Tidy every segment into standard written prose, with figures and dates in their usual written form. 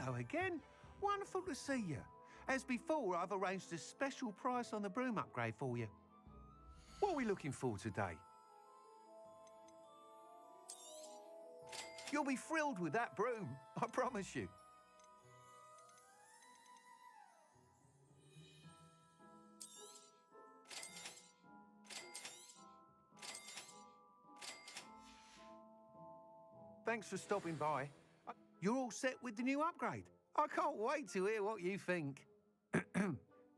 hello again. Wonderful to see you. As before, I've arranged a special price on the broom upgrade for you. What are we looking for today? You'll be thrilled with that broom, I promise you. Thanks for stopping by. You're all set with the new upgrade. I can't wait to hear what you think.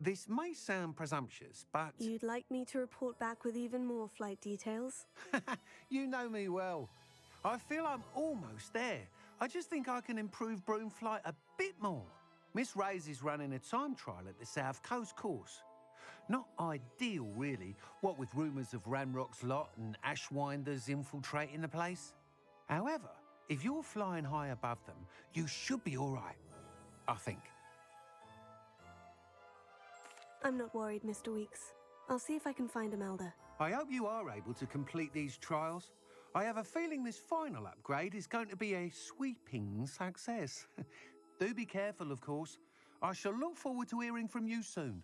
This may sound presumptuous, but... You'd like me to report back with even more flight details? You know me well. I feel I'm almost there. I just think I can improve broom flight a bit more. Miss Ray's is running a time trial at the South Coast course. Not ideal, really, what with rumours of Ranrock's lot and Ashwinders infiltrating the place. However, if you're flying high above them, you should be all right, I think. I'm not worried, Mr. Weeks. I'll see if I can find Imelda. I hope you are able to complete these trials. I have a feeling this final upgrade is going to be a sweeping success. Do be careful, of course. I shall look forward to hearing from you soon.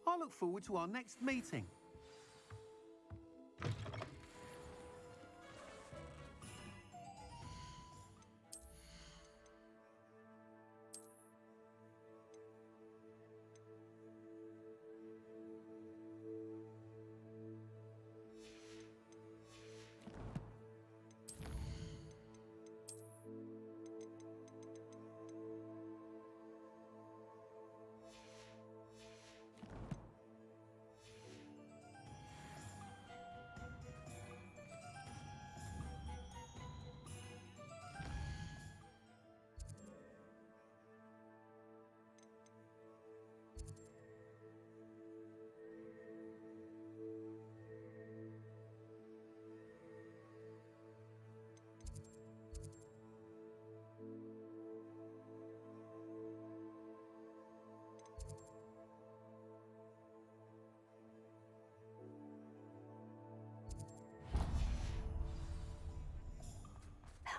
I look forward to our next meeting.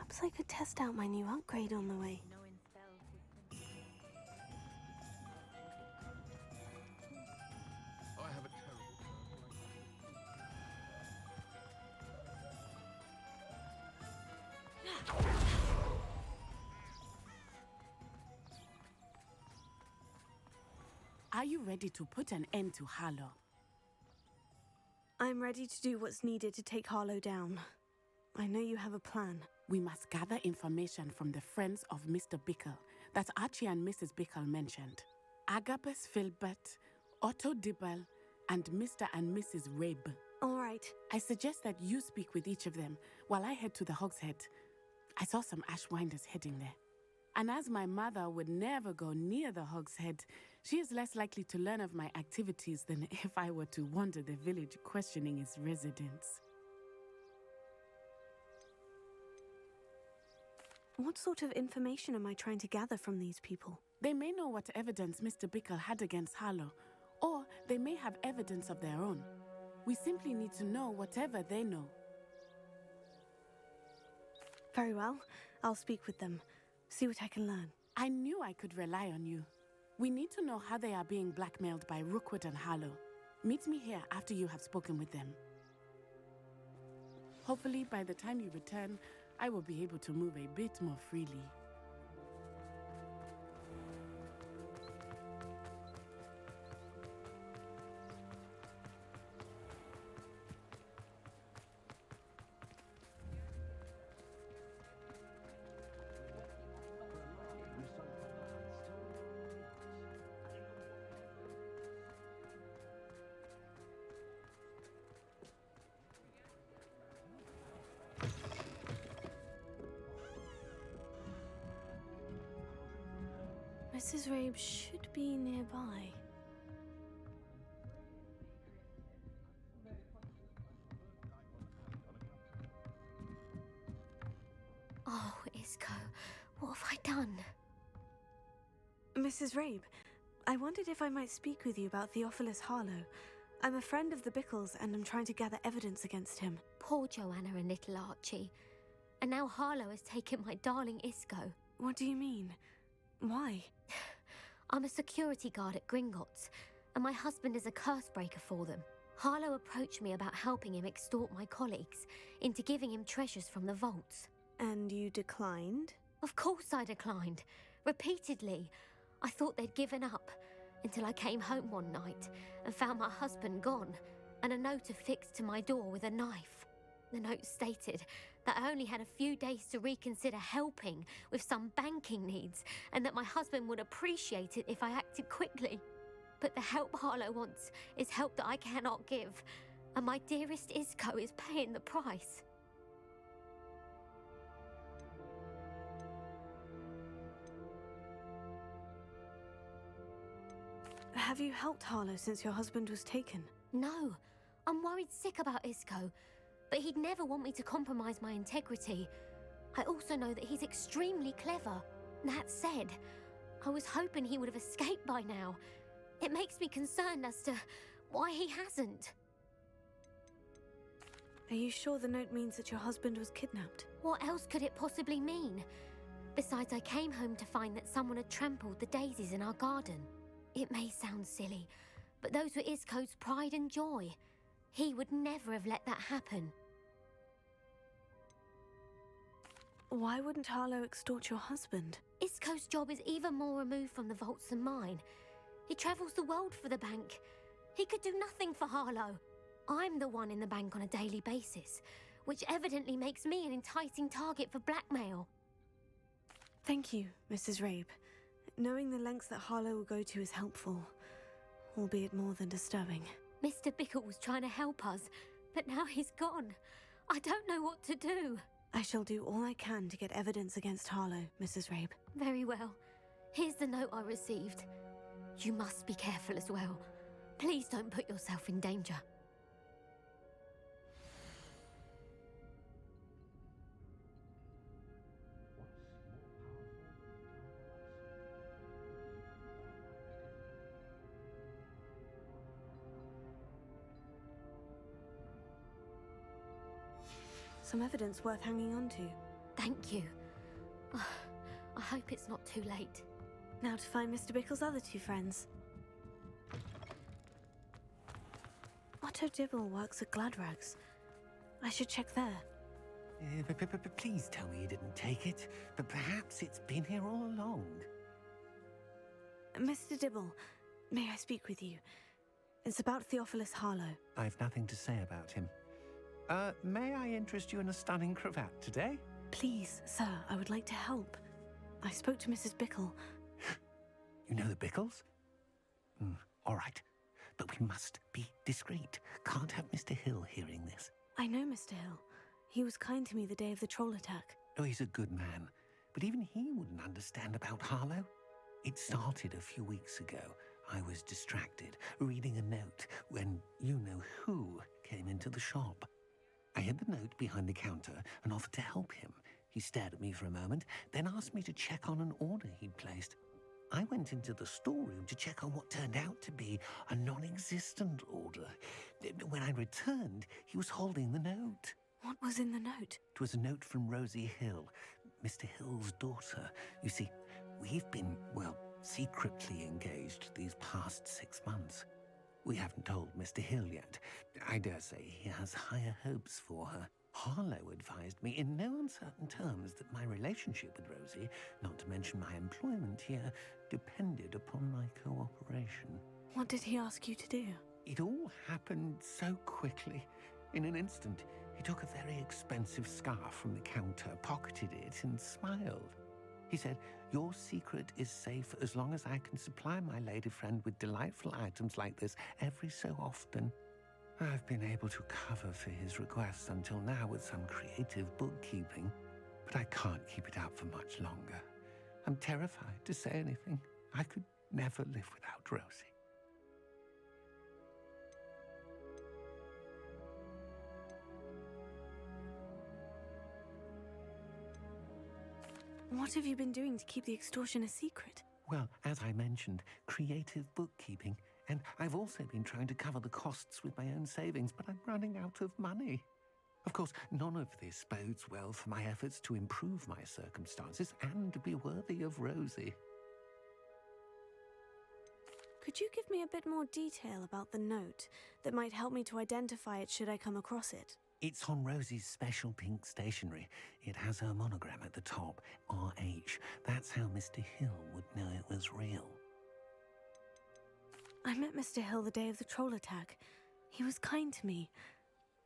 Perhaps I could test out my new upgrade on the way. I have a terrible Are you ready to put an end to Harlow? I'm ready to do what's needed to take Harlow down. I know you have a plan. We must gather information from the friends of Mr. Bickle that Archie and Mrs. Bickle mentioned. Agabus Filbert, Otto Dibble, and Mr. and Mrs. Rabe. All right. I suggest that you speak with each of them while I head to the Hogshead. I saw some Ashwinders heading there. And as my mother would never go near the Hogshead, she is less likely to learn of my activities than if I were to wander the village questioning its residents. What sort of information am I trying to gather from these people? They may know what evidence Mr. Bickle had against Harlow, or they may have evidence of their own. We simply need to know whatever they know. Very well. I'll speak with them. See what I can learn. I knew I could rely on you. We need to know how they are being blackmailed by Rookwood and Harlow. Meet me here after you have spoken with them. Hopefully, by the time you return, I will be able to move a bit more freely. Mrs. Rabe should be nearby. Oh, Isco, what have I done? Mrs. Rabe, I wondered if I might speak with you about Theophilus Harlow. I'm a friend of the Bickles and I'm trying to gather evidence against him. Poor Joanna and little Archie. And now Harlow has taken my darling Isco. What do you mean? Why? I'm a security guard at Gringotts, and my husband is a curse breaker for them. Harlow approached me about helping him extort my colleagues into giving him treasures from the vaults. And you declined? Of course I declined. Repeatedly. I thought they'd given up, until I came home one night and found my husband gone, and a note affixed to my door with a knife. The note stated that I only had a few days to reconsider helping with some banking needs, and that my husband would appreciate it if I acted quickly. But the help Harlow wants is help that I cannot give, and my dearest Isco is paying the price. Have you helped Harlow since your husband was taken? No, I'm worried sick about Isco, but he'd never want me to compromise my integrity. I also know that he's extremely clever. That said, I was hoping he would have escaped by now. It makes me concerned as to why he hasn't. Are you sure the note means that your husband was kidnapped? What else could it possibly mean? Besides, I came home to find that someone had trampled the daisies in our garden. It may sound silly, but those were Isco's pride and joy. He would never have let that happen. Why wouldn't Harlow extort your husband? Isco's job is even more removed from the vaults than mine. He travels the world for the bank. He could do nothing for Harlow. I'm the one in the bank on a daily basis, which evidently makes me an enticing target for blackmail. Thank you, Mrs. Rabe. Knowing the lengths that Harlow will go to is helpful, albeit more than disturbing. Mr. Bickle was trying to help us, but now he's gone. I don't know what to do. I shall do all I can to get evidence against Harlow, Mrs. Rabe. Very well. Here's the note I received. You must be careful as well. Please don't put yourself in danger. Some evidence worth hanging on to. Thank you. I hope it's not too late. Now to find Mr. Bickle's other two friends. Otto Dibble works at Gladrags. I should check there. But please tell me you didn't take it. But perhaps it's been here all along. Mr. Dibble, may I speak with you? It's about Theophilus Harlow. I've nothing to say about him. May I interest you in a stunning cravat today? Please, sir, I would like to help. I spoke to Mrs. Bickle. You know the Bickles? All right. But we must be discreet. Can't have Mr. Hill hearing this. I know Mr. Hill. He was kind to me the day of the troll attack. Oh, he's a good man. But even he wouldn't understand about Harlow. It started a few weeks ago. I was distracted, reading a note, when you-know-who came into the shop. I hid the note behind the counter and offered to help him. He stared at me for a moment, then asked me to check on an order he'd placed. I went into the storeroom to check on what turned out to be a non-existent order. When I returned, he was holding the note. What was in the note? It was a note from Rosie Hill, Mr. Hill's daughter. You see, we've been, secretly engaged these past 6 months. We haven't told Mr. Hill yet. I dare say he has higher hopes for her. Harlow advised me in no uncertain terms that my relationship with Rosie, not to mention my employment here, depended upon my cooperation. What did he ask you to do? It all happened so quickly. In an instant, he took a very expensive scarf from the counter, pocketed it, and smiled. He said, "Your secret is safe as long as I can supply my lady friend with delightful items like this every so often." I've been able to cover for his requests until now with some creative bookkeeping, but I can't keep it up for much longer. I'm terrified to say anything. I could never live without Rosie. What have you been doing to keep the extortion a secret? Well, as I mentioned, creative bookkeeping. And I've also been trying to cover the costs with my own savings, but I'm running out of money. Of course, none of this bodes well for my efforts to improve my circumstances and be worthy of Rosie. Could you give me a bit more detail about the note that might help me to identify it should I come across it? It's on Rosie's special pink stationery. It has her monogram at the top, RH. That's how Mr. Hill would know it was real. I met Mr. Hill the day of the troll attack. He was kind to me.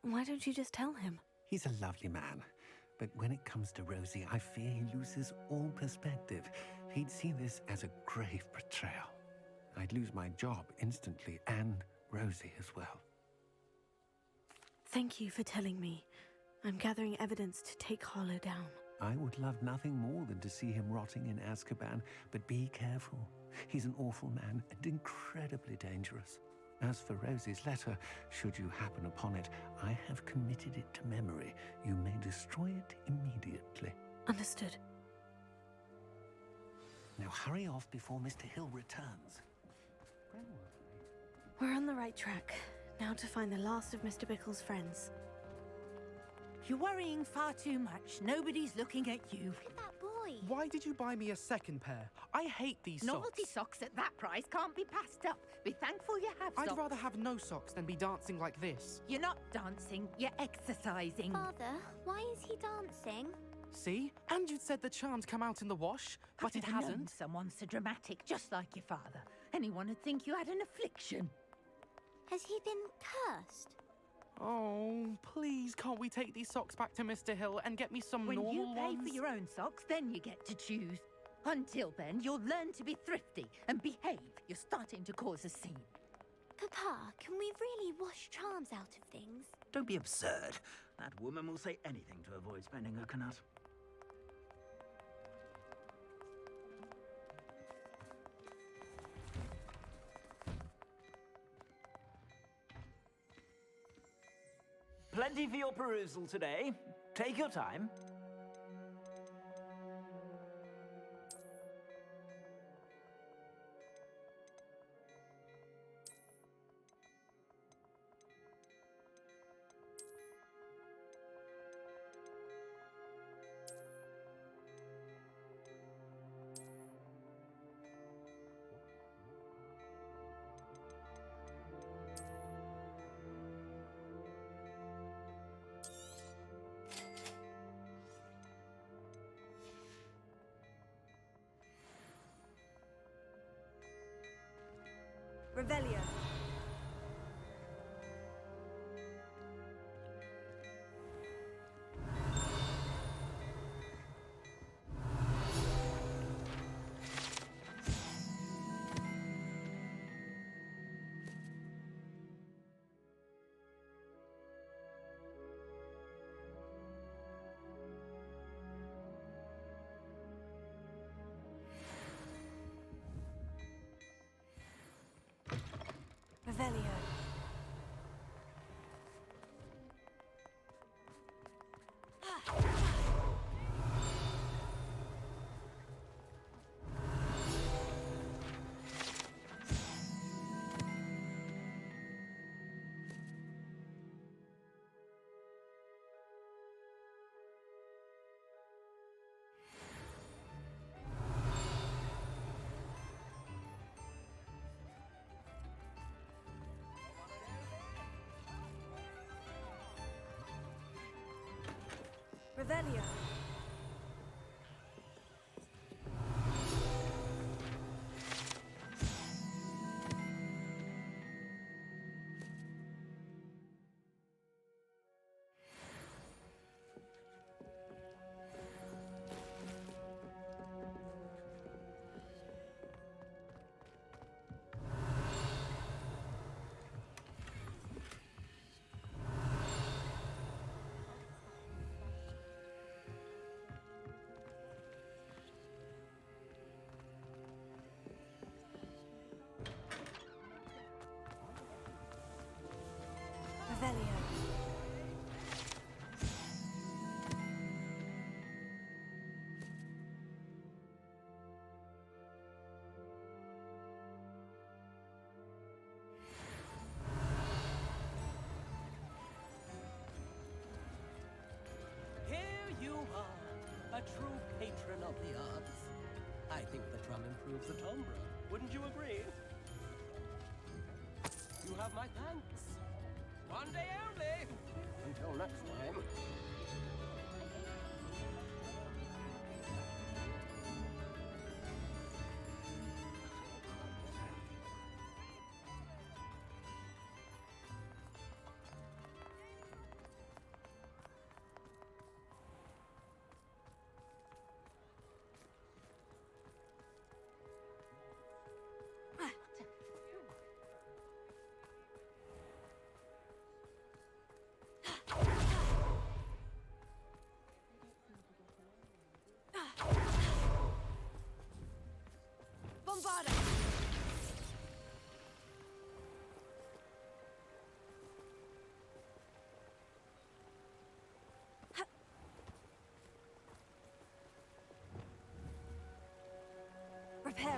Why don't you just tell him? He's a lovely man. But when it comes to Rosie, I fear he loses all perspective. He'd see this as a grave betrayal. I'd lose my job instantly, and Rosie as well. Thank you for telling me. I'm gathering evidence to take Harlow down. I would love nothing more than to see him rotting in Azkaban, but be careful. He's an awful man and incredibly dangerous. As for Rosie's letter, should you happen upon it, I have committed it to memory. You may destroy it immediately. Understood. Now hurry off before Mr. Hill returns. We're on the right track. Now to find the last of Mr. Bickle's friends. You're worrying far too much. Nobody's looking at you. Look at that boy. Why did you buy me a second pair? I hate these Novelty socks. socks at that price can't be passed up. Be thankful you have socks. I'd rather have no socks than be dancing like this. You're not dancing, you're exercising. Father, why is he dancing? See? And you'd said the charm's come out in the wash, but it I've known hasn't. someone so dramatic, just like your father. Anyone would think you had an affliction. Has he been cursed? Oh, please, can't we take these socks back to Mr. Hill and get me some When normal you pay ones? for your own socks, then you get to choose. Until then, you'll learn to be thrifty and behave. You're starting to cause a scene. Papa, can we really wash charms out of things? Don't be absurd. That woman will say anything to avoid spending her canut. Plenty for your perusal today. Take your time. Revelio. Revelio. Revelio. true patron of the arts. I think the drum improves the timbre. Wouldn't you agree? You have my thanks. One day only. Until next time. Bombarda! Reparo.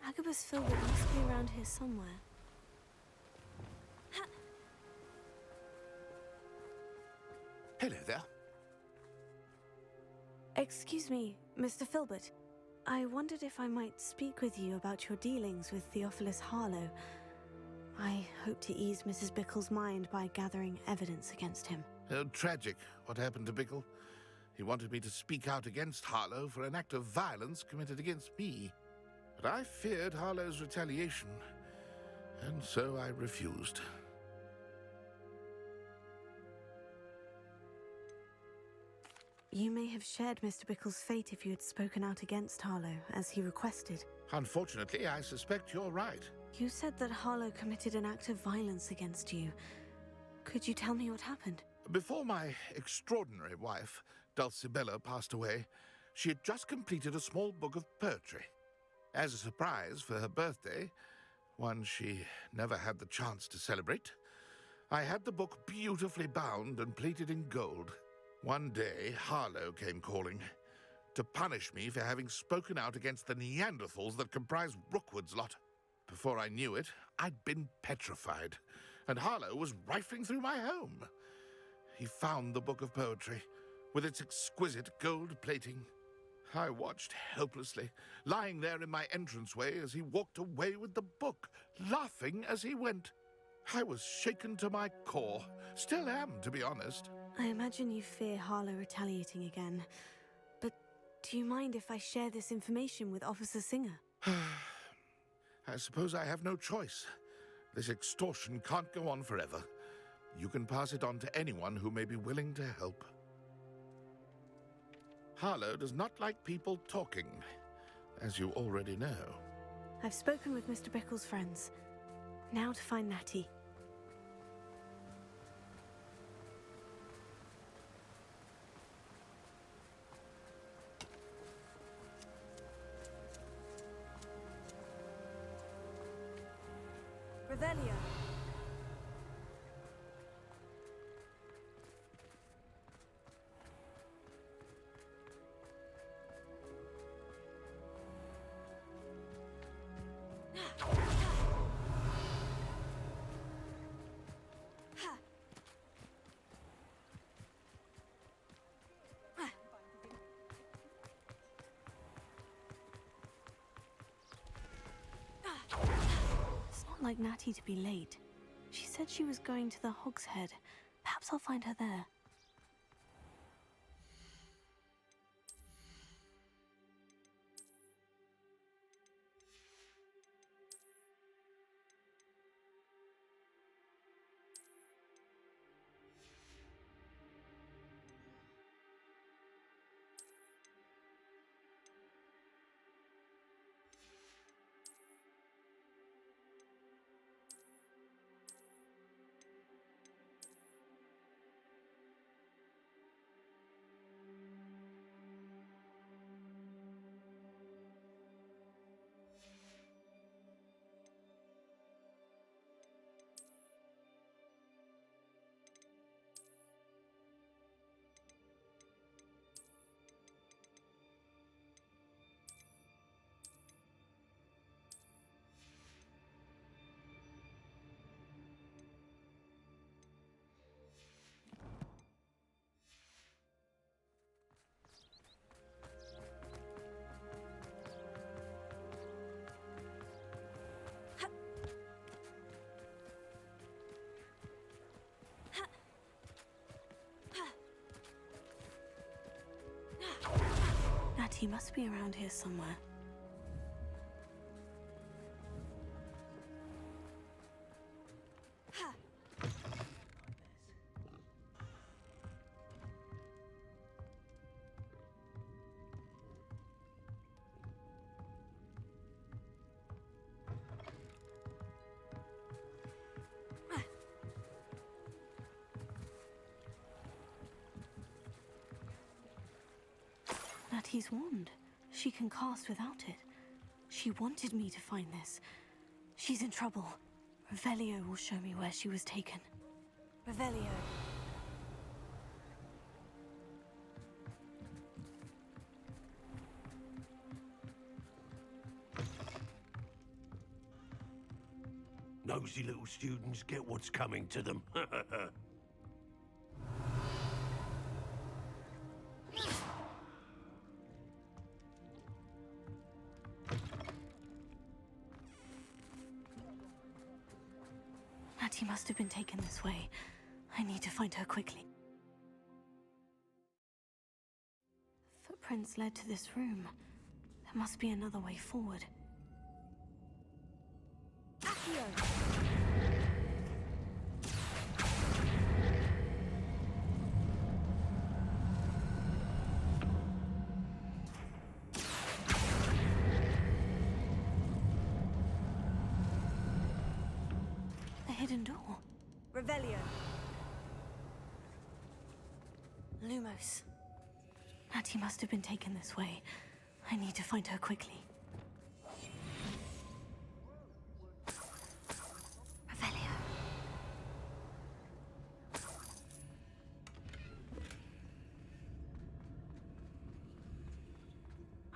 Agabus Filbert must be around here somewhere. Hello there. Excuse me, Mr. Filbert. I wondered if I might speak with you about your dealings with Theophilus Harlow. I hope to ease Mrs. Bickle's mind by gathering evidence against him. Tragic, what happened to Bickle. He wanted me to speak out against Harlow for an act of violence committed against me. But I feared Harlow's retaliation, and so I refused. You may have shared Mr. Bickle's fate if you had spoken out against Harlow, as he requested. Unfortunately, I suspect you're right. You said that Harlow committed an act of violence against you. Could you tell me what happened? Before my extraordinary wife, Dulcibella, passed away, she had just completed a small book of poetry. As a surprise for her birthday, one she never had the chance to celebrate, I had the book beautifully bound and plated in gold. One day, Harlow came calling to punish me for having spoken out against the Neanderthals that comprise Rookwood's lot. Before I knew it, I'd been petrified, and Harlow was rifling through my home. He found the book of poetry, with its exquisite gold plating. I watched helplessly, lying there in my entranceway as he walked away with the book, laughing as he went. I was shaken to my core. Still am, to be honest. I imagine you fear Harlow retaliating again. But do you mind if I share this information with Officer Singer? I suppose I have no choice. This extortion can't go on forever. You can pass it on to anyone who may be willing to help. Harlow does not like people talking, as you already know. I've spoken with Mr. Bickle's friends. Now to find Natty. Revelio. It's not like Natty to be late. She said she was going to the Hog's Head. Perhaps I'll find her there. He must be around here somewhere. Natty's wand. She can cast without it. She wanted me to find this. She's in trouble. Revelio will show me where she was taken. Revelio. Nosy little students get what's coming to them. Natty must have been taken this way. I need to find her quickly. Footprints led to this room. There must be another way forward. Accio! A hidden door. Revelio. Lumos. Natty must have been taken this way. I need to find her quickly. Revelio.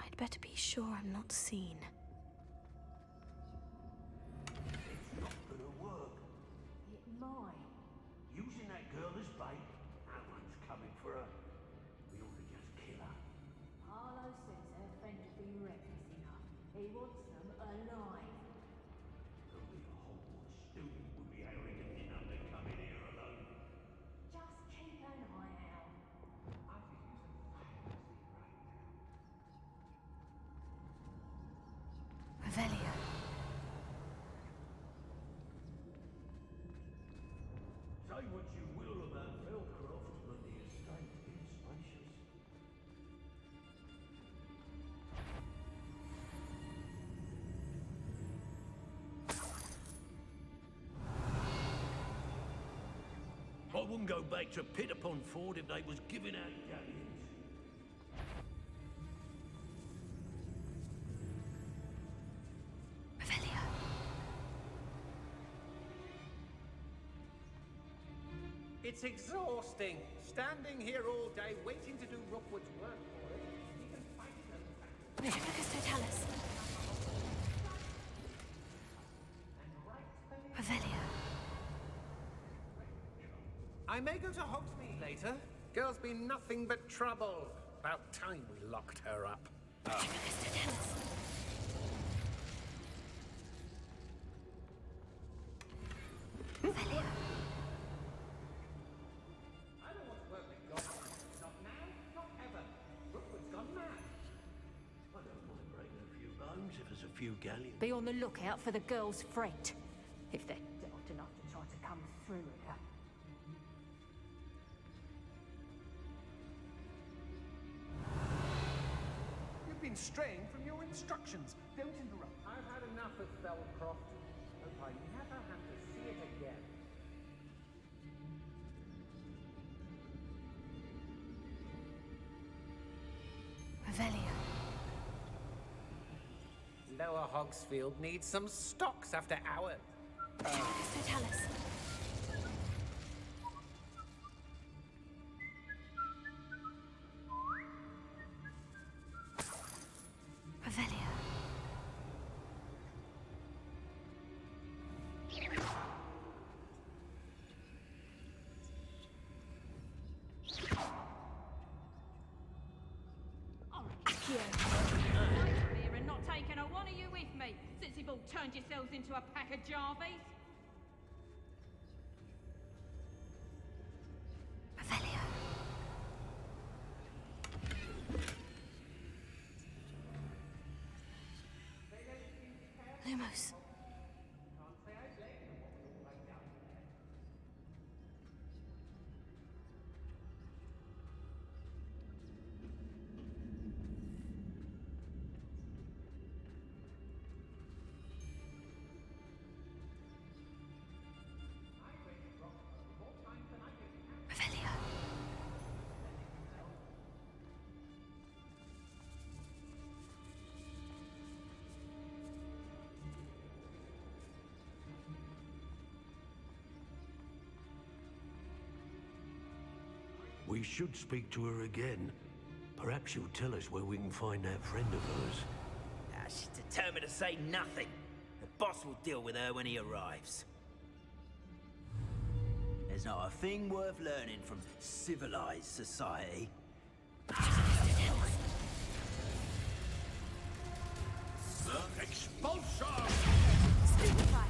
I'd better be sure I'm not seen. It's not gonna work. It might. Using that girl as bait, no one's coming for her. We ought to just kill her. Harlow says her friend has been reckless enough. He wants them alive. Only a Hogwarts student would be arrogant enough to come in here alone. Just keep an eye out. I could use a fantasy right now. Revelio. Say what you will about Velcroft, but the estate is spacious. I wouldn't go back to Pittapon Ford if they was giving out galleons. Revelio. It's exhausting, standing here all day waiting to do Rookwood's work for it. Even fighting them. Magnificus Totalis. Revelio. I may go to Hogsmeade later. Girl's been nothing but trouble. About time we locked her up. Magnificus Totalis. Revelio. I don't want to work with goblins. Not now, not ever. Rookwood's gone mad. I don't mind breaking a few bones if there's a few galleons. Be on the lookout for the girl's friend. If they're daft enough to try to come through here. You've been straying from your instructions. Don't interrupt. I've had enough of Velcroft. Hope I never have to see it again. Revelio. Lower Hogsfield needs some stocks after hours. Magnificus Totalis. Revelio. Accio. Here and not taking a one of you with me, since you've all turned yourselves into a pack of Jarvies. Revelio. Anonymous. Revelio. We should speak to her again. Perhaps she'll tell us where we can find that friend of hers. She's determined to say nothing. The boss will deal with her when he arrives. There's not a thing worth learning from civilized society. Expulsion! Stupefy.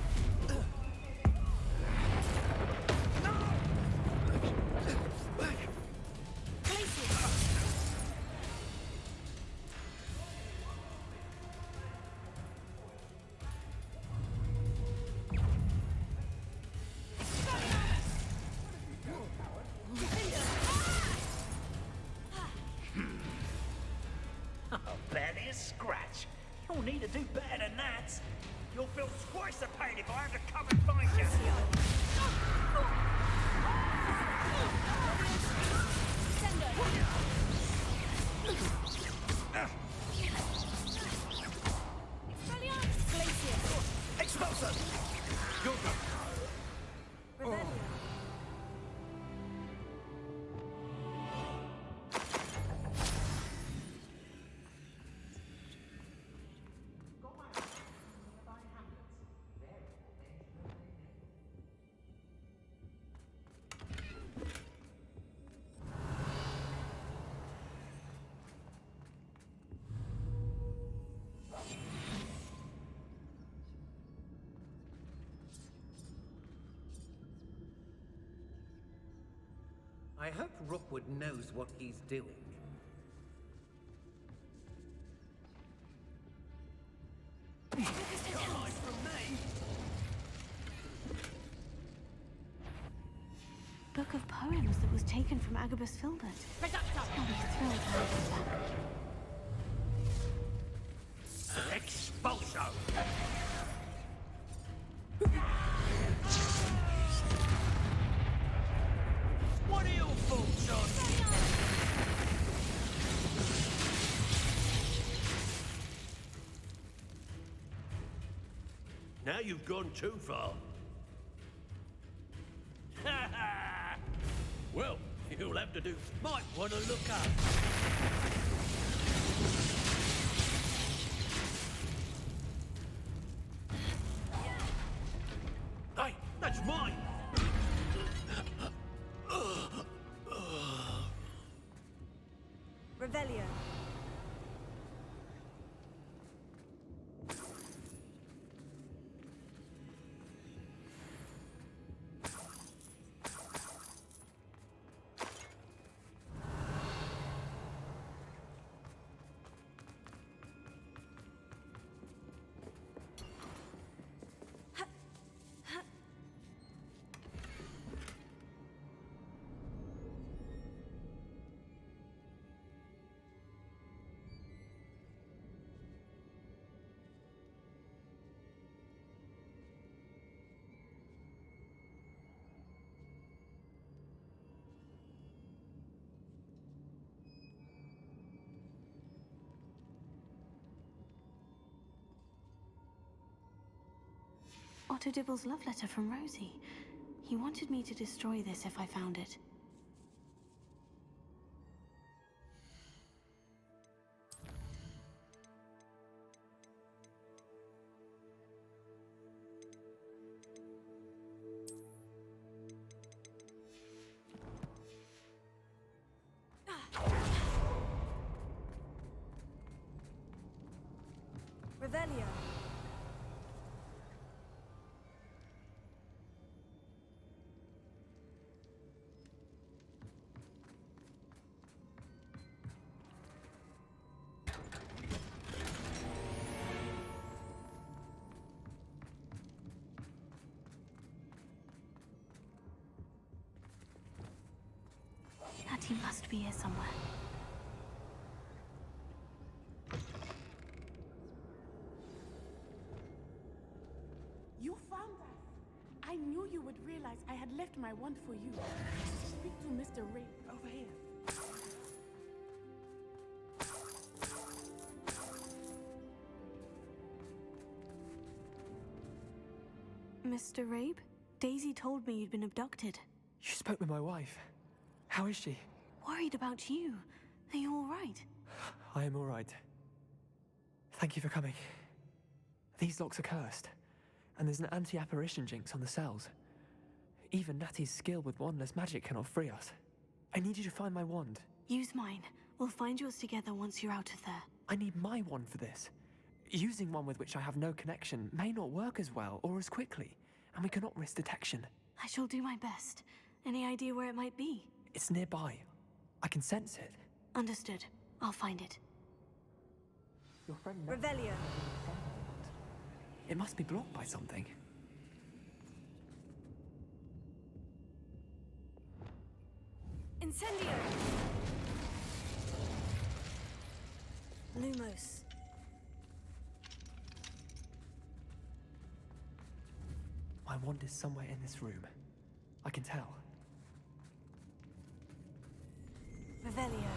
Barely a scratch. You'll need to do better than that. You'll feel twice the pain if I have to come and find you. Expulsion! Go, go. I hope Rookwood knows what he's doing. Book of poems that was taken from Agabus Filbert. I'll be thrilled to have it back. Expulsion! What are your thoughts on? Now you've gone too far. Well, you'll have to do. Might want to look up. Hey, that's mine! Revelio. Otto Dibble's love letter from Rosie. He wanted me to destroy this if I found it. Revelio. He must be here somewhere. You found us! I knew you would realize I had left my wand for you. Speak to Mr. Ray over here. Mr. Rabe? Daisy told me you'd been abducted. You spoke with my wife. How is she? Worried about you. Are you all right? I am all right. Thank you for coming. These locks are cursed, and there's an anti-apparition jinx on the cells. Even Natty's skill with wandless magic cannot free us. I need you to find my wand. Use mine. We'll find yours together once you're out of there. I need my wand for this. Using one with which I have no connection may not work as well or as quickly, and we cannot risk detection. I shall do my best. Any idea where it might be? It's nearby. I can sense it. Understood. I'll find it. Your friend Revelio. It must be blocked by something. Incendio! Lumos. My wand is somewhere in this room. I can tell. Revelio.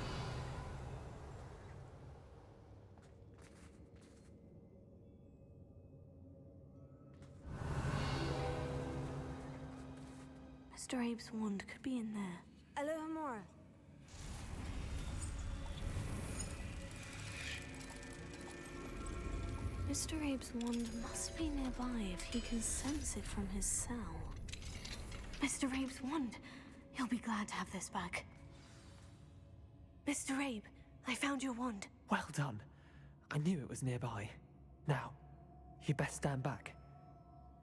Mr. Abe's wand could be in there. Alohomora. Mr. Abe's wand must be nearby if he can sense it from his cell. Mr. Abe's wand. He'll be glad to have this back. Mr. Abe, I found your wand. Well done. I knew it was nearby. Now, you best stand back.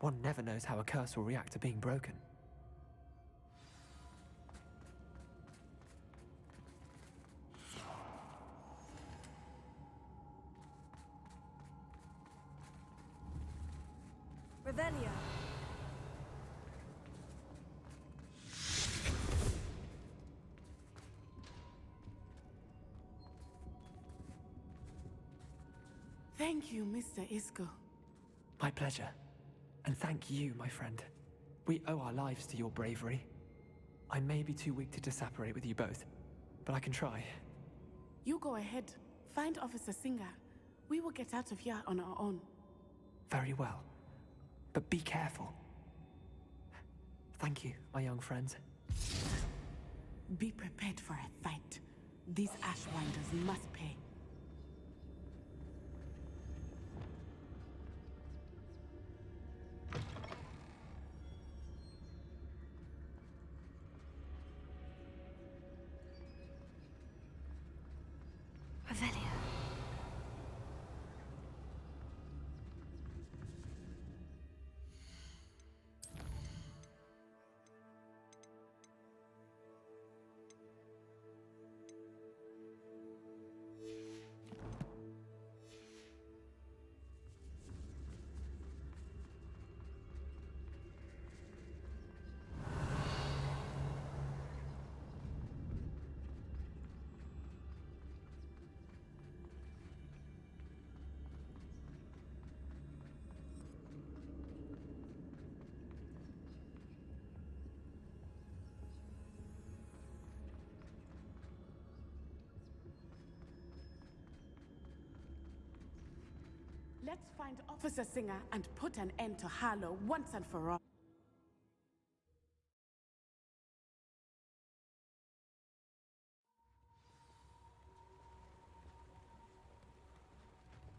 One never knows how a curse will react to being broken. Revelio. Thank you, Mr. Isco. My pleasure. And thank you, my friend. We owe our lives to your bravery. I may be too weak to disapparate with you both, but I can try. You go ahead. Find Officer Singer. We will get out of here on our own. Very well. But be careful. Thank you, my young friends. Be prepared for a fight. These Ashwinders must pay. Revelio. Let's find Officer Singer and put an end to Harlow once and for all.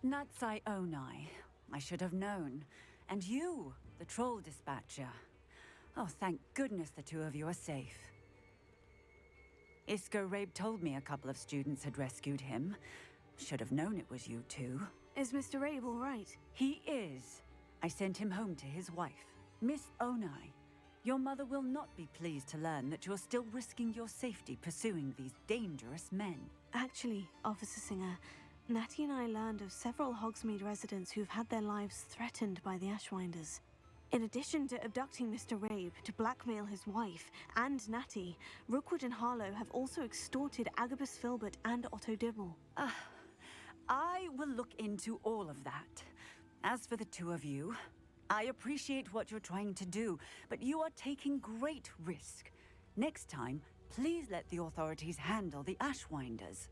Natsai Onai. I should have known. And you, the troll dispatcher. Oh, thank goodness the two of you are safe. Isco Rabe told me a couple of students had rescued him. Should have known it was you two. Is Mr. Abe all right? He is. I sent him home to his wife. Miss Onai, your mother will not be pleased to learn that you're still risking your safety pursuing these dangerous men. Actually, Officer Singer, Natty and I learned of several Hogsmeade residents who've had their lives threatened by the Ashwinders. In addition to abducting Mr. Rabe to blackmail his wife and Natty, Rookwood and Harlow have also extorted Agabus Filbert and Otto Dibble. I will look into all of that. As for the two of you, I appreciate what you're trying to do, but you are taking great risk. Next time, please let the authorities handle the Ashwinders.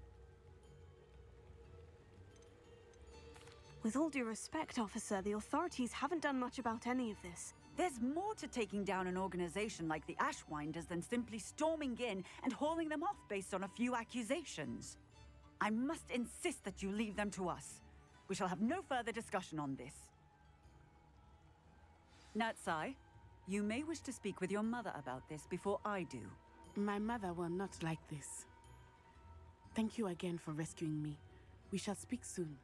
With all due respect, officer, the authorities haven't done much about any of this. There's more to taking down an organization like the Ashwinders than simply storming in and hauling them off based on a few accusations. I must insist that you leave them to us. We shall have no further discussion on this. Natsai, you may wish to speak with your mother about this before I do. My mother will not like this. Thank you again for rescuing me. We shall speak soon.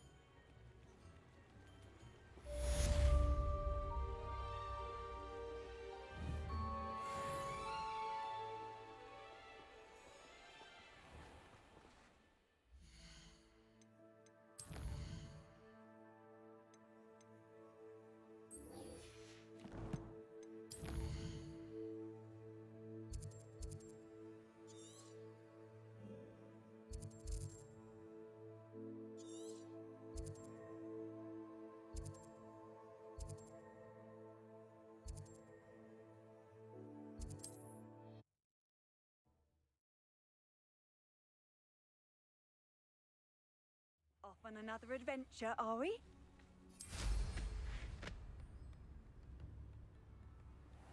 Off on another adventure, are we?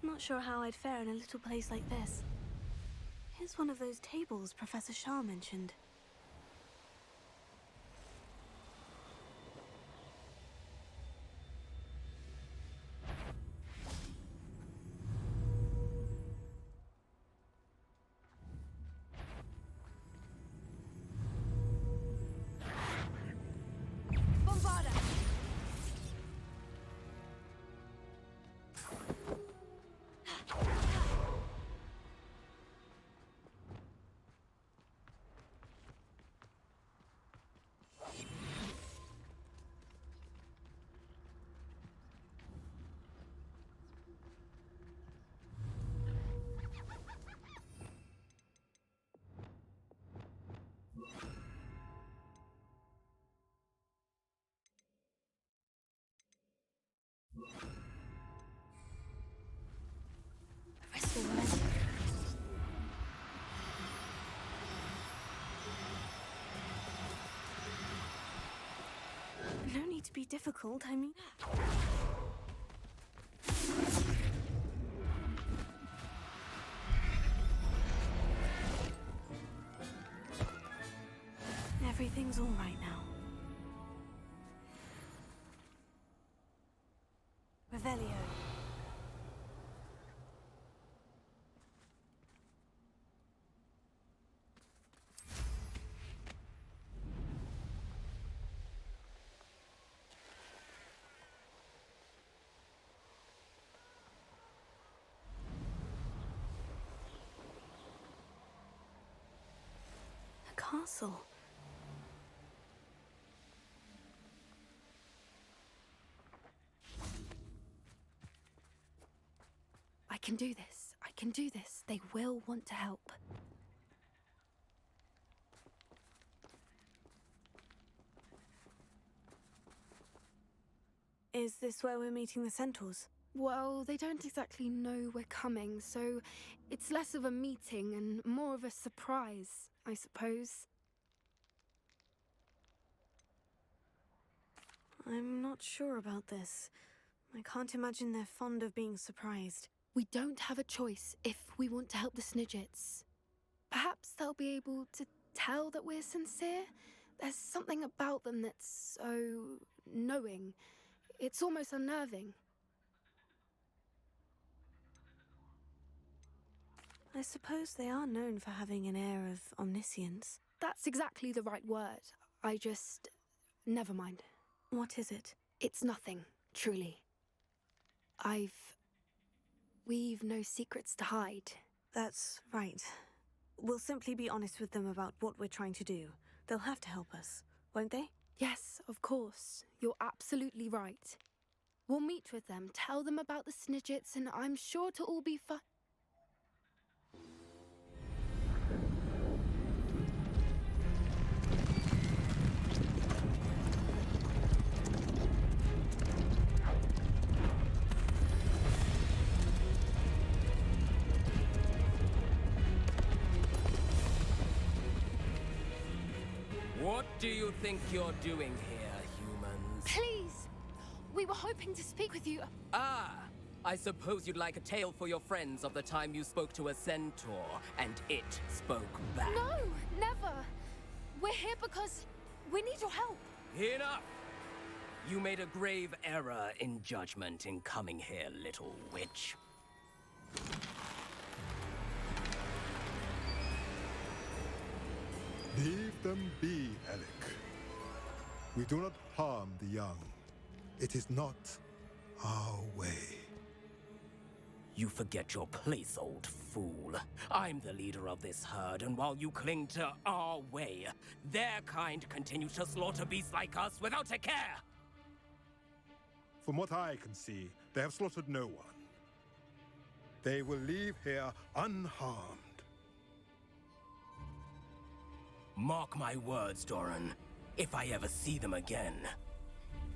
Not sure how I'd fare in a little place like this. Here's one of those tables Professor Shah mentioned. No need to be difficult, I mean... Everything's all right now. Revelio. A castle. I can do this. I can do this. They will want to help. Is this where we're meeting the centaurs? Well, they don't exactly know we're coming, so it's less of a meeting and more of a surprise, I suppose. I'm not sure about this. I can't imagine they're fond of being surprised. We don't have a choice if we want to help the Snidgets. Perhaps they'll be able to tell that we're sincere. There's something about them that's so knowing. It's almost unnerving. I suppose they are known for having an air of omniscience. That's exactly the right word. Never mind. What is it? It's nothing, truly. We've no secrets to hide. That's right. We'll simply be honest with them about what we're trying to do. They'll have to help us, won't they? Yes, of course. You're absolutely right. We'll meet with them, tell them about the Snidgets, and I'm sure it'll all be fun. What do you think you're doing here, humans? Please! We were hoping to speak with you. Ah! I suppose you'd like a tale for your friends of the time you spoke to a centaur, and it spoke back. No! Never! We're here because we need your help. Enough! You made a grave error in judgment in coming here, little witch. Leave them be, Alec. We do not harm the young. It is not our way. You forget your place, old fool. I'm the leader of this herd, and while you cling to our way, their kind continue to slaughter beasts like us without a care! From what I can see, they have slaughtered no one. They will leave here unharmed. Mark my words, Doran. If I ever see them again,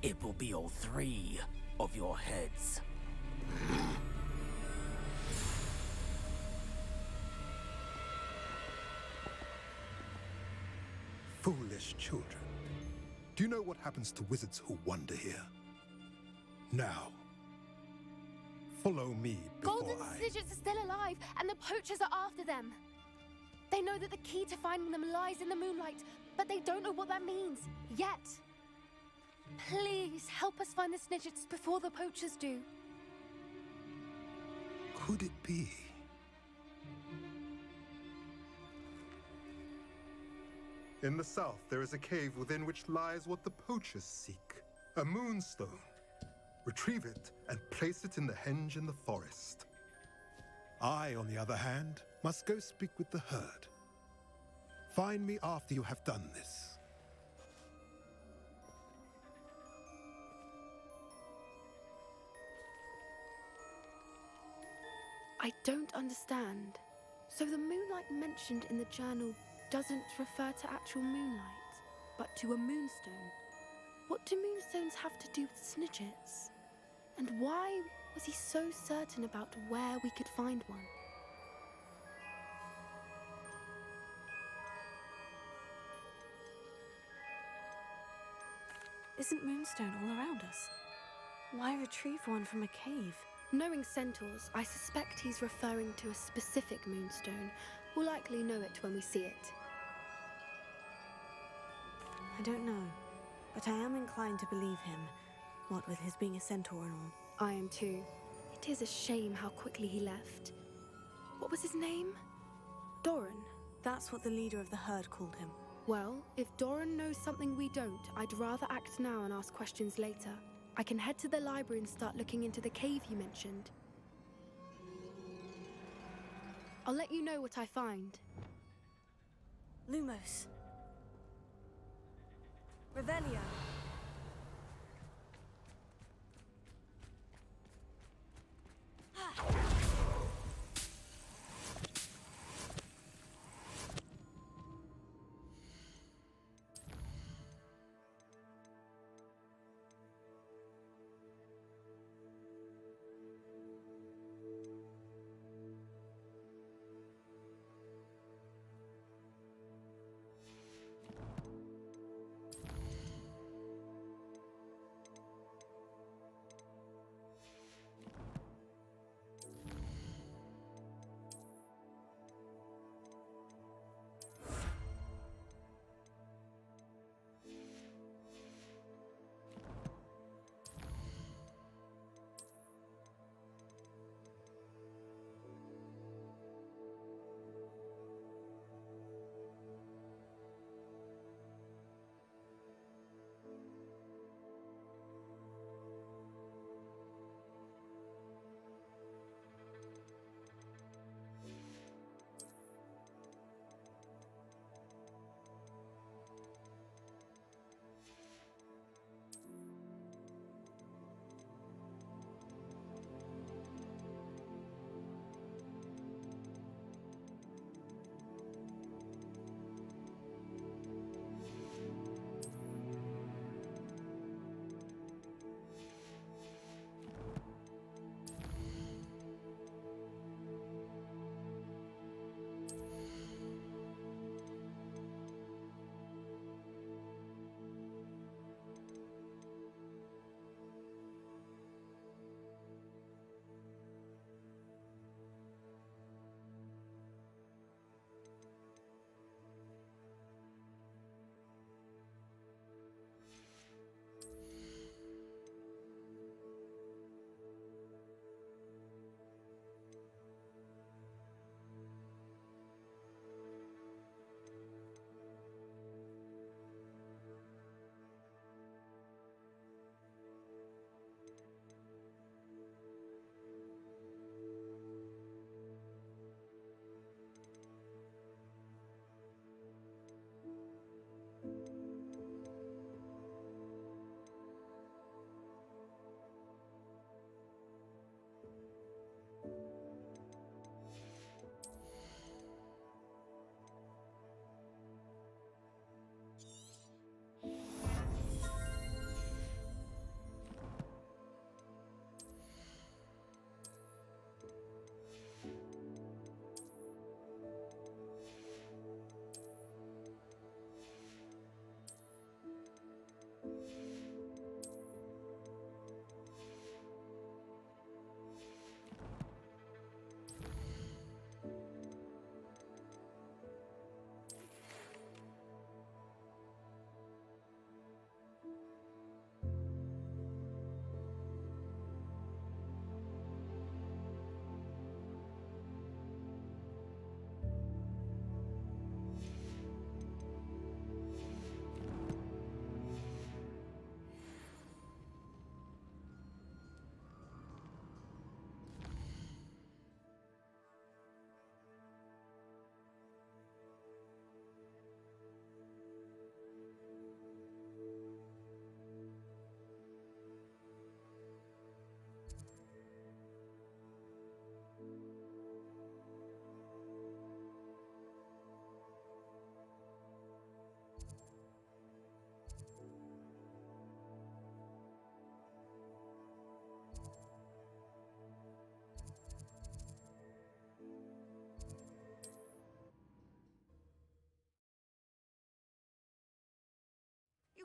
it will be all 3 of your heads. Foolish children. Do you know what happens to wizards who wander here? Now, follow me before Golden Snidgets are still alive, and the poachers are after them. They know that the key to finding them lies in the moonlight, but they don't know what that means, yet. Please, help us find the Snidgets before the poachers do. Could it be? In the south, there is a cave within which lies what the poachers seek. A moonstone. Retrieve it and place it in the henge in the forest. I, on the other hand, must go speak with the herd. Find me after you have done this. I don't understand. So the moonlight mentioned in the journal doesn't refer to actual moonlight, but to a moonstone. What do moonstones have to do with Snidgets? And why was he so certain about where we could find one? Isn't moonstone all around us? Why retrieve one from a cave? Knowing centaurs, I suspect he's referring to a specific moonstone. We'll likely know it when we see it. I don't know, but I am inclined to believe him, what with his being a centaur and all. I am too. It is a shame how quickly he left. What was his name? Doran. That's what the leader of the herd called him. Well, if Doran knows something we don't, I'd rather act now and ask questions later. I can head to the library and start looking into the cave you mentioned. I'll let you know what I find. Lumos. Revelio.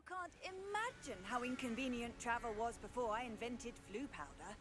can't imagine how inconvenient travel was before I invented flu powder.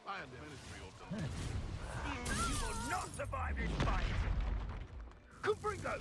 I administer your delight. You will not survive this fight! Confringo!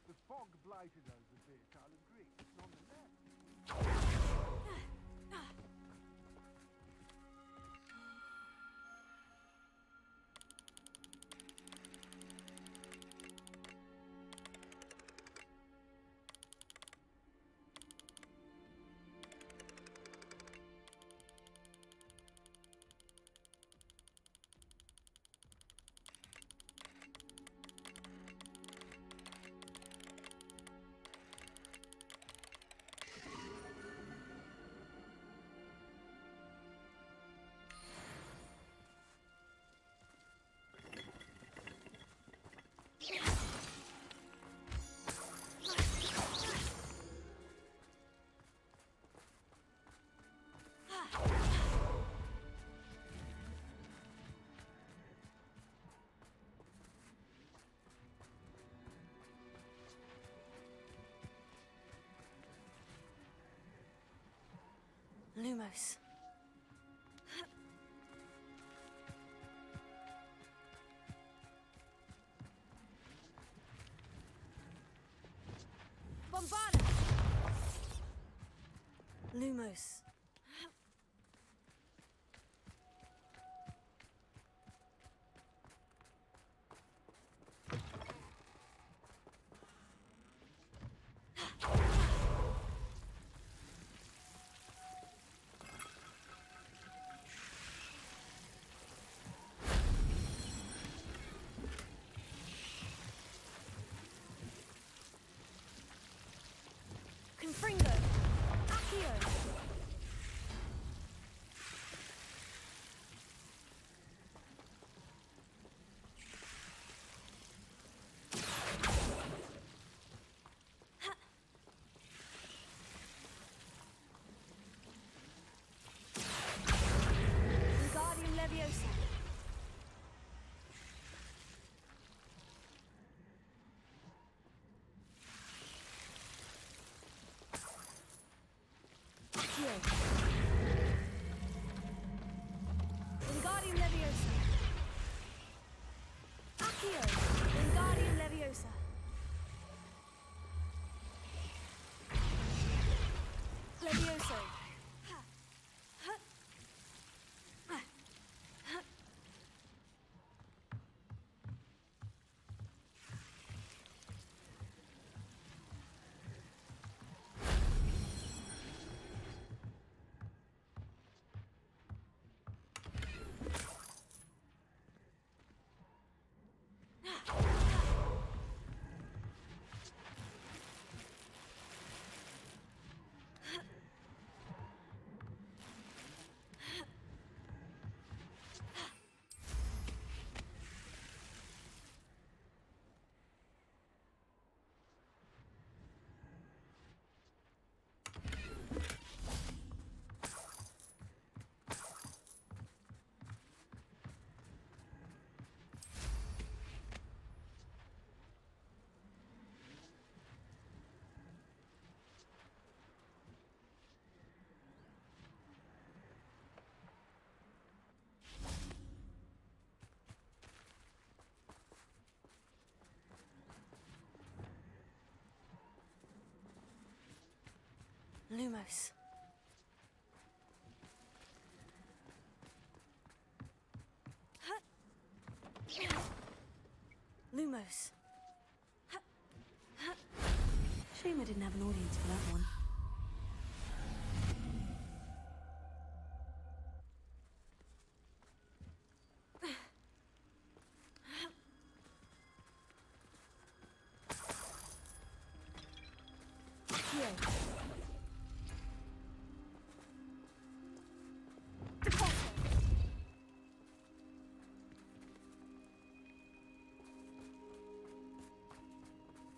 The fog blighted us a bit, I'll agree. Nonetheless. Lumos. Bombada! Lumos. Confringo. Accio. Wingardium Leviosa. Accio. Wingardium Leviosa. Accio. Wingardium Leviosa. Levioso. Lumos. Lumos. Shame I didn't have an audience for that one.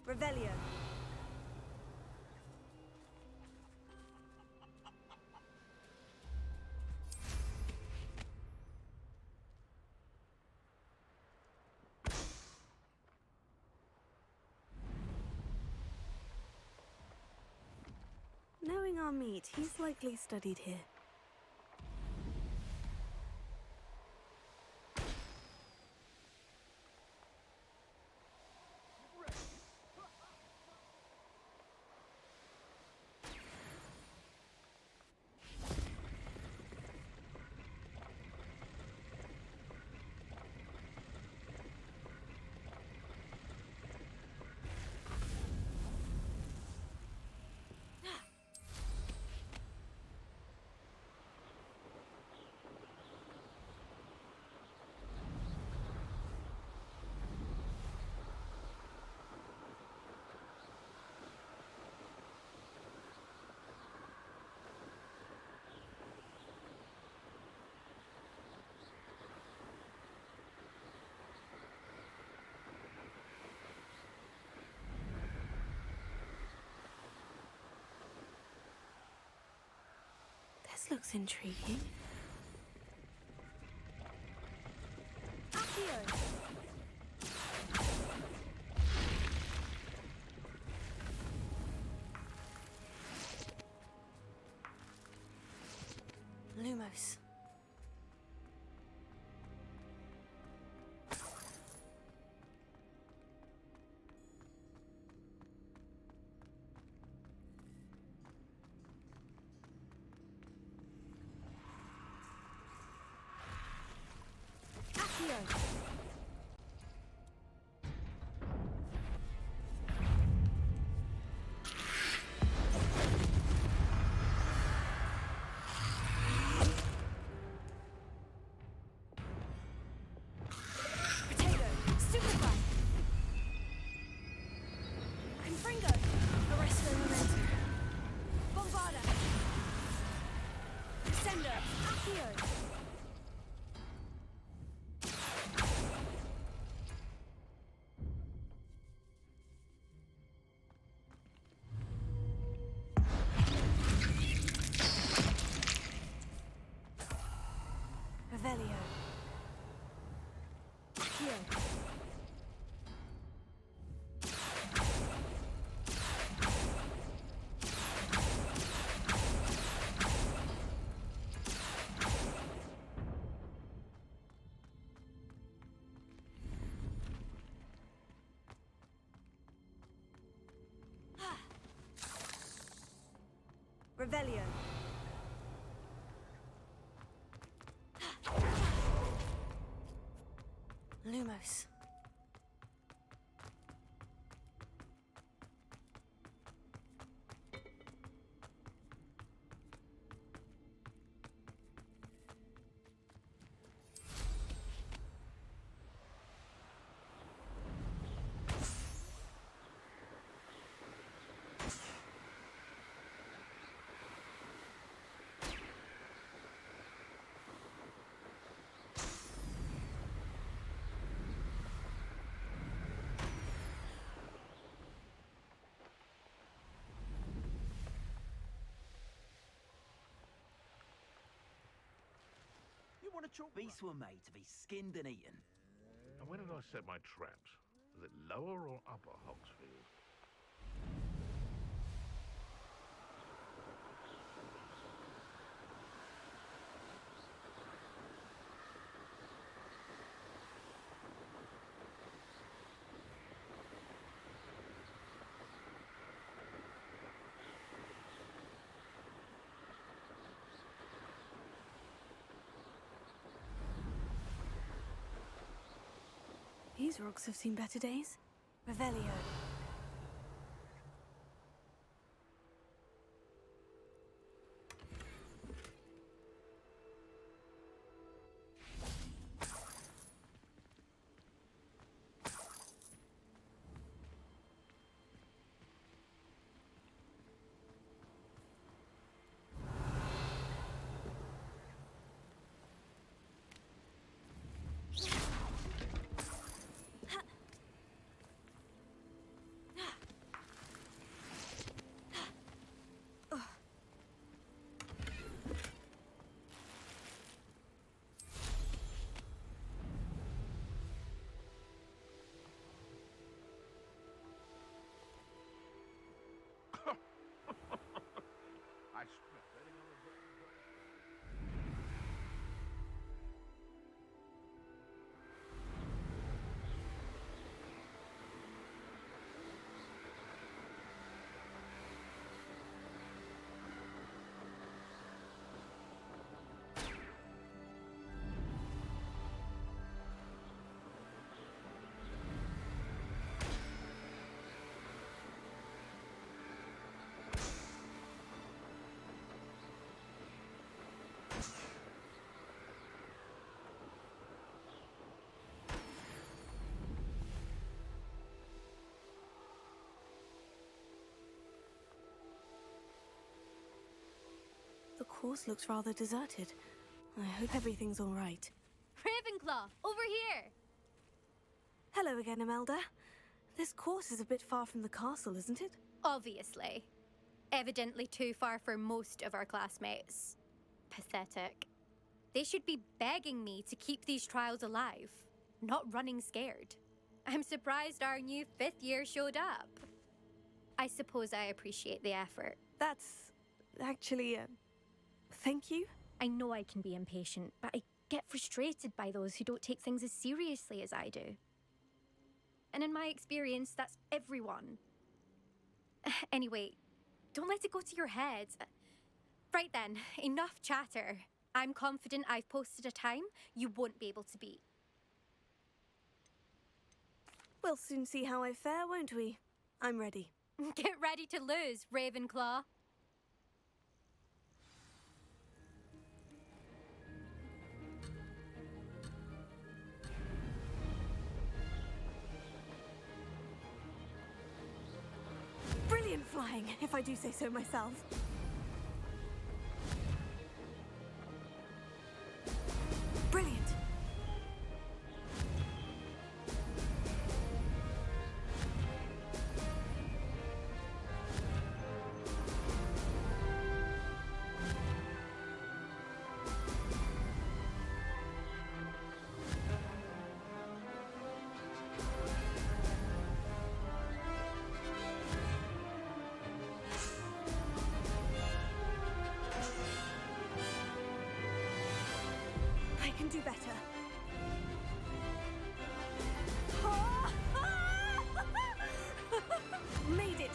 Revelio. Knowing our meat, he's likely studied here. This looks intriguing. Accio! Lumos. Revelio. Accio. Revelio. Lumos. You want to talk? Beasts were made to be skinned and eaten. And where did I set my traps? Was it lower or upper Hogsfield? These rocks have seen better days. Revelio. I spent betting on a The course looks rather deserted. I hope everything's all right. Ravenclaw, over here! Hello again, Imelda. This course is a bit far from the castle, isn't it? Obviously. Evidently too far for most of our classmates. Pathetic. They should be begging me to keep these trials alive, not running scared. I'm surprised our new 5th year showed up. I suppose I appreciate the effort. That's actually, thank you. I know I can be impatient, but I get frustrated by those who don't take things as seriously as I do. And in my experience, that's everyone. Anyway, don't let it go to your head. Right then, enough chatter. I'm confident I've posted a time you won't be able to beat. We'll soon see how I fare, won't we? I'm ready. Get ready to lose, Ravenclaw. Brilliant flying, if I do say so myself. Brilliant. I can do better. Made it!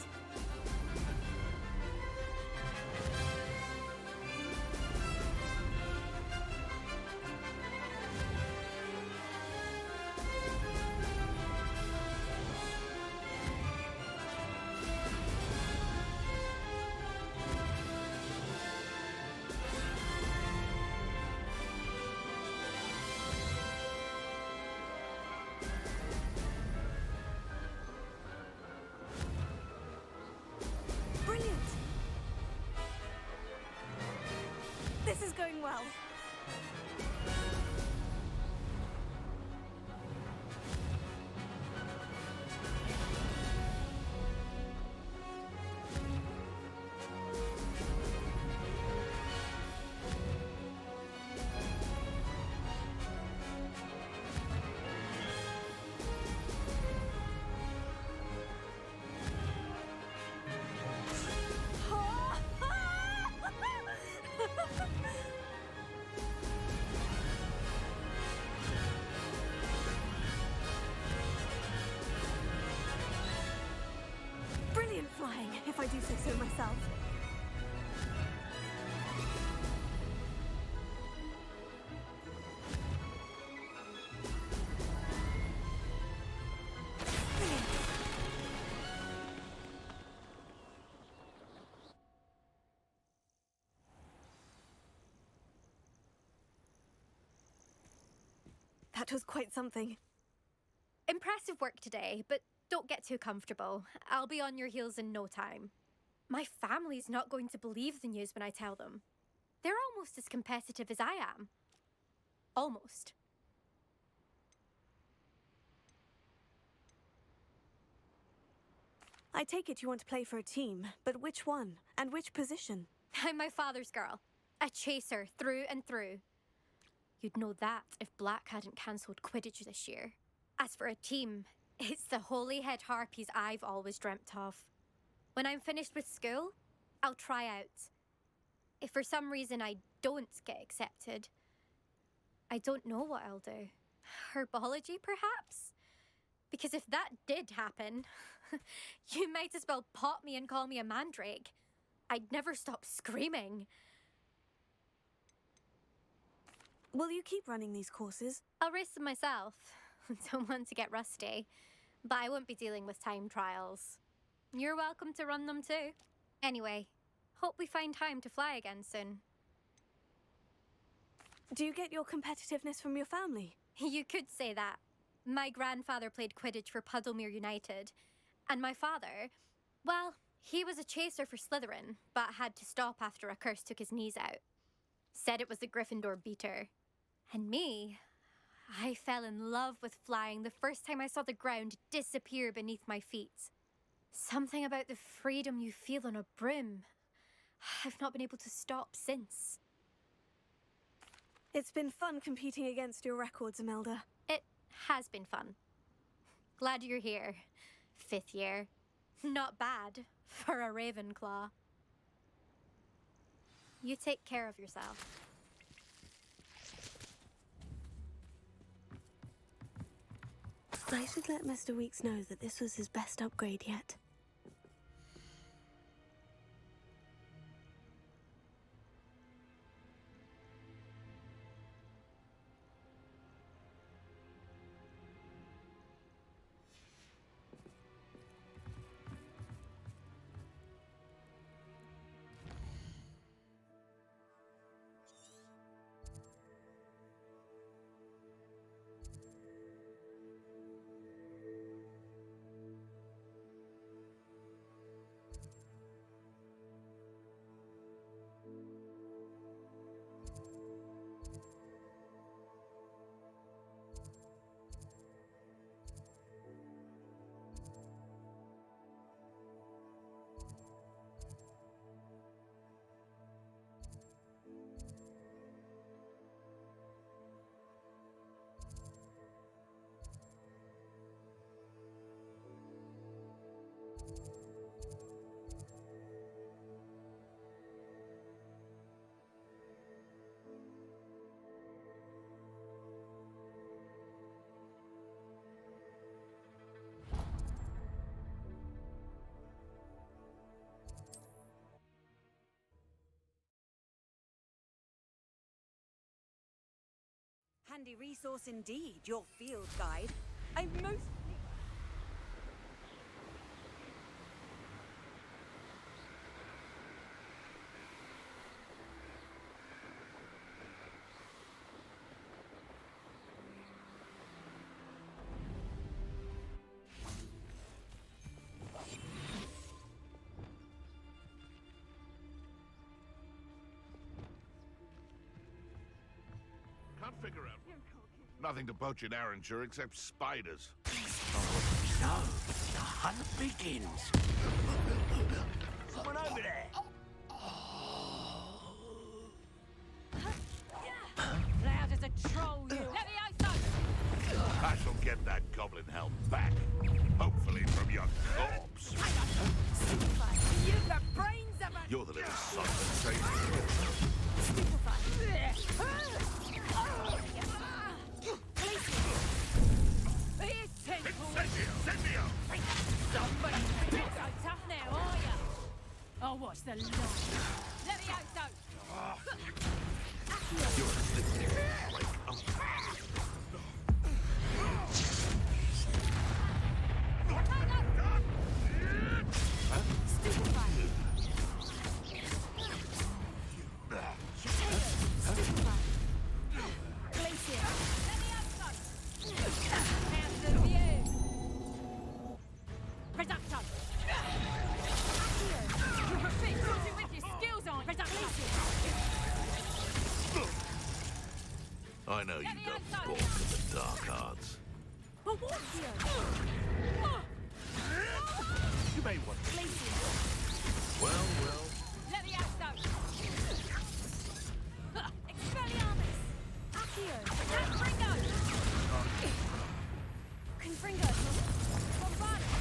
Brilliant! This is going well. Brilliant flying, if I do say so myself. That was quite something. Impressive work today, but don't get too comfortable. I'll be on your heels in no time. My family's not going to believe the news when I tell them. They're almost as competitive as I am. Almost. I take it you want to play for a team, but which one? And which position? I'm my father's girl. A chaser through and through. You'd know that if Black hadn't cancelled Quidditch this year. As for a team, it's the Holyhead Harpies I've always dreamt of. When I'm finished with school, I'll try out. If for some reason I don't get accepted, I don't know what I'll do. Herbology, perhaps? Because if that did happen, you might as well pop me and call me a mandrake. I'd never stop screaming. Will you keep running these courses? I'll race them myself. Don't want to get rusty. But I won't be dealing with time trials. You're welcome to run them too. Anyway, hope we find time to fly again soon. Do you get your competitiveness from your family? You could say that. My grandfather played Quidditch for Puddlemere United. And my father, well, he was a chaser for Slytherin, but had to stop after a curse took his knees out. Said it was the Gryffindor beater. And me, I fell in love with flying the first time I saw the ground disappear beneath my feet. Something about the freedom you feel on a broom. I've not been able to stop since. It's been fun competing against your records, Imelda. It has been fun. Glad you're here. 5th year. Not bad for a Ravenclaw. You take care of yourself. I should let Mr. Weeks know that this was his best upgrade yet. Handy resource indeed, your field guide. I most... Can't figure out. Nothing to poach in Arranshire except spiders. So, the hunt begins. Someone over there. Loud as a troll, you. Levioso! I shall get that goblin helm back. Hopefully from your corpse. You've the brains of a... You're the little son that saved me. Somebody not so tough now, are ya? Oh, what's the line? Levioso! You're a slippery flake. know you don't balk at the dark arts. You may want to. Well, well. Let me out, though. Expelliarmus! Accio! Confringo! Confringo! Bombardus!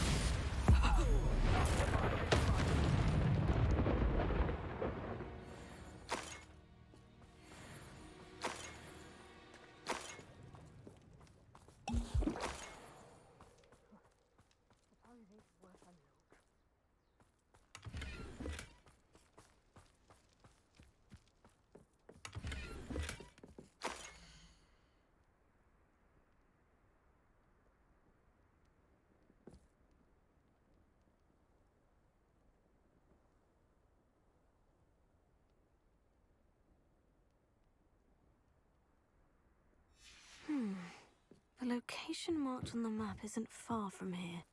The location marked on the map isn't far from here.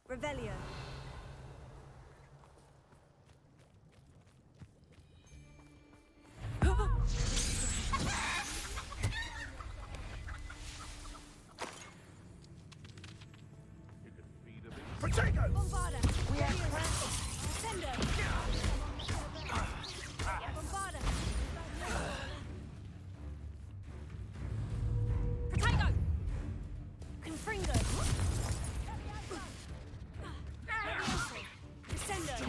Revelio. Potato! Bombarda! We are Sender! Bombarda! Potato! Confringo! Descender!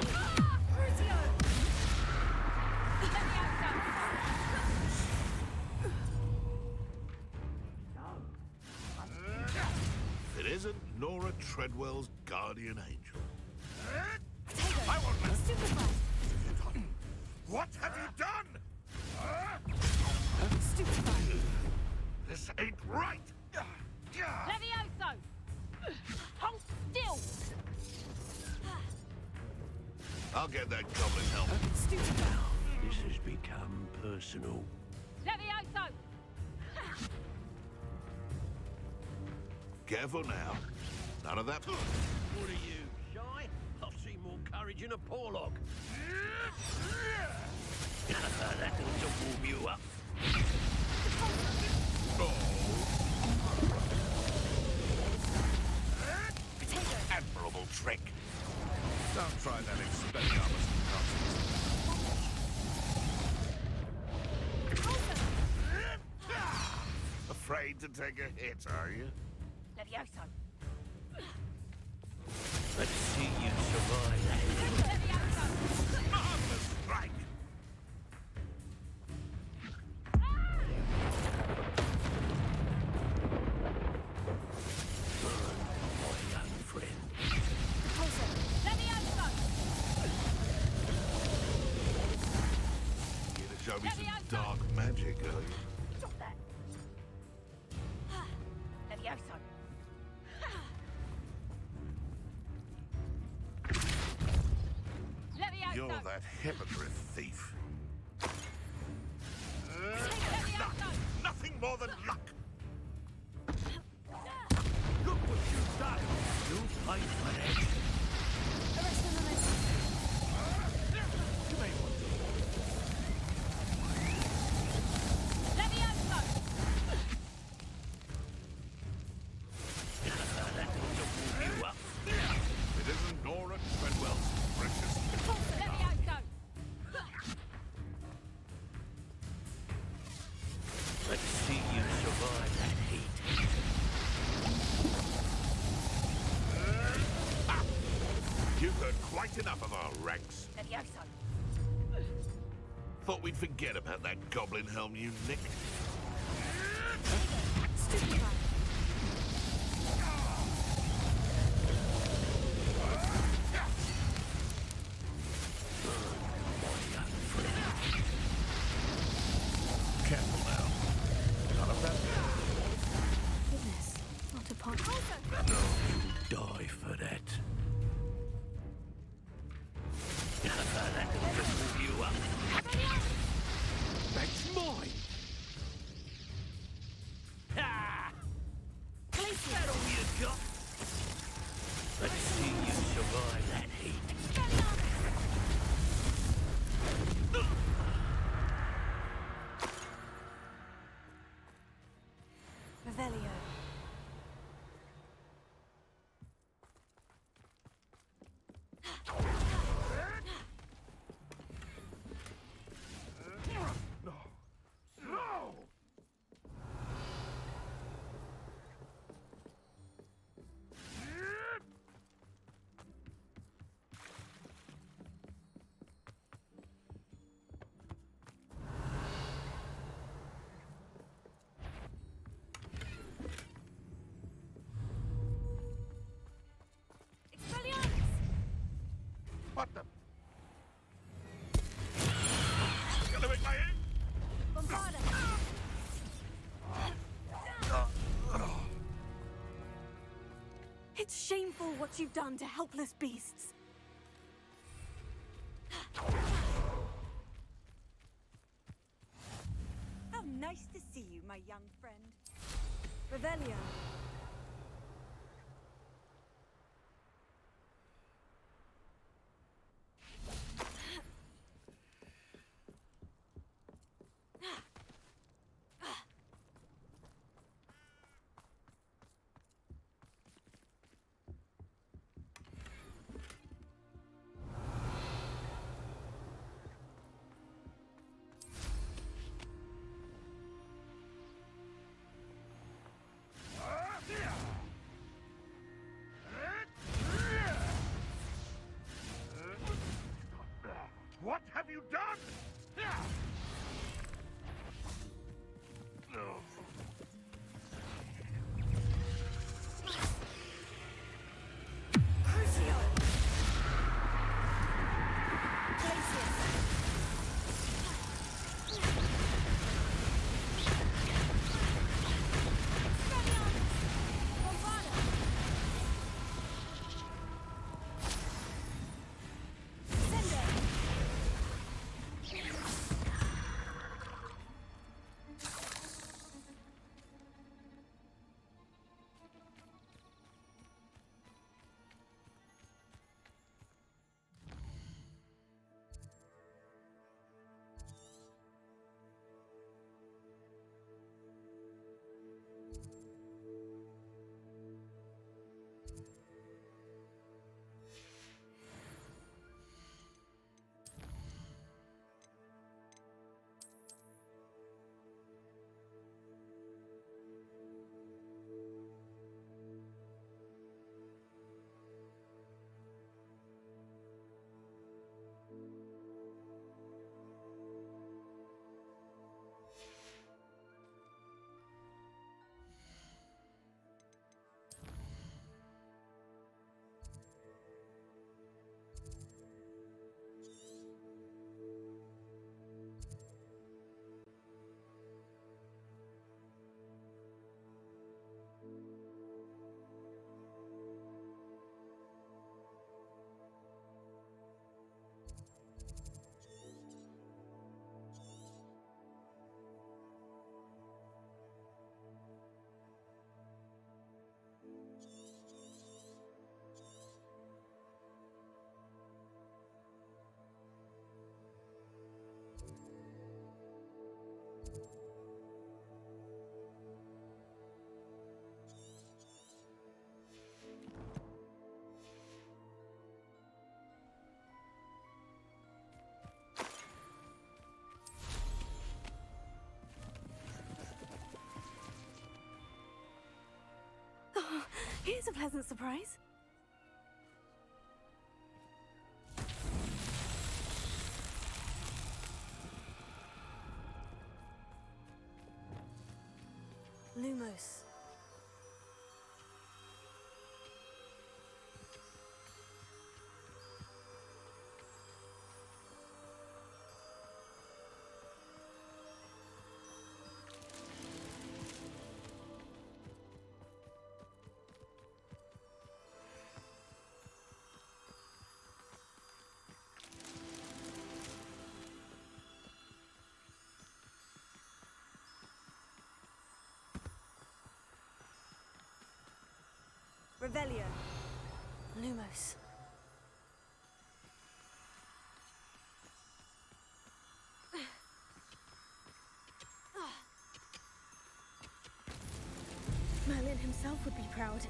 Crucio! It isn't Nora Treadwell's guardian angel. Potato! I want that. Stupefy! What have you done? Stupefy! This ain't right! Levioso! Hold still! I'll get that goblin help. Stupefy! This has become personal. Levioso! Careful now. None of that. What are you, shy? I've seen more courage in a porlock. That ought to warm you up. Admirable trick. Don't try that Expelliarmus nonsense. Afraid to take a hit, are you? Levioso! Let's see you survive that. Marvelous strike! My young friend. Levioso! Here to show me some dark magic, are you? Stop that! Levioso! Levioso! You're that hippogriff thief. Nothing more than luck. Look what you've done. You'll pay for that. You may want to. Levioso! That ought to warm you up. It isn't Nora Treadwell's precious. Levioso! Let's see you survive that heat. You've heard quite enough of our ranks. Levioso! Thought we'd forget about that goblin helm you nicked. Stupefy! Careful now. None of that. Goodness, not a pot. No, you'll die for that. That ought to warm you up. That's mine! Ha! It's shameful what you've done to helpless beasts. How nice to see you, my young friend. Revelio. What have you done? Oh, here's a pleasant surprise. Lumos. Revelio. Lumos. Merlin himself would be proud.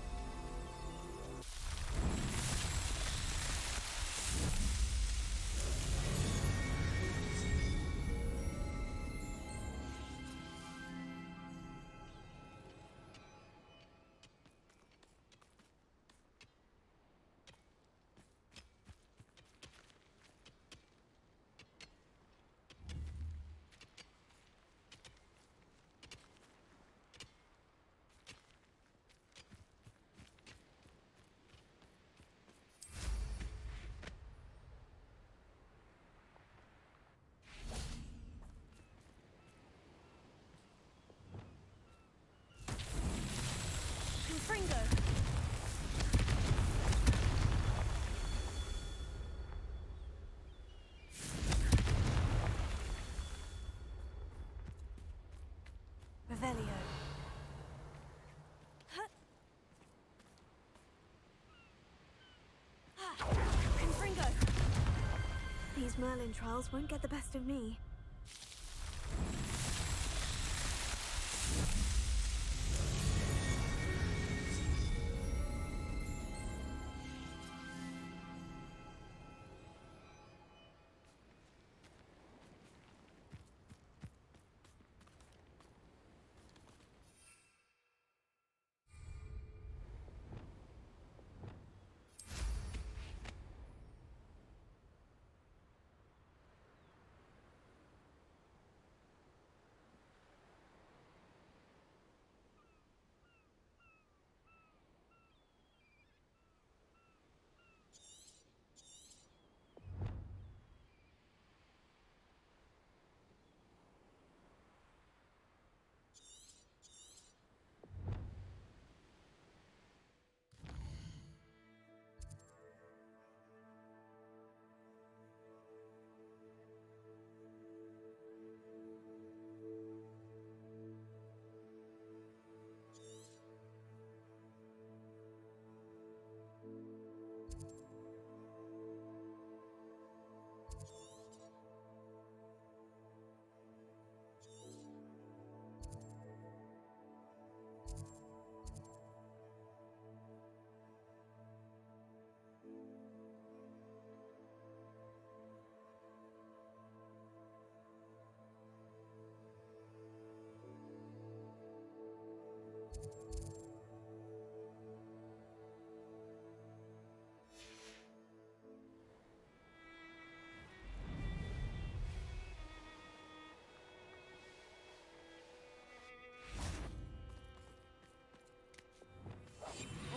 These Merlin trials won't get the best of me.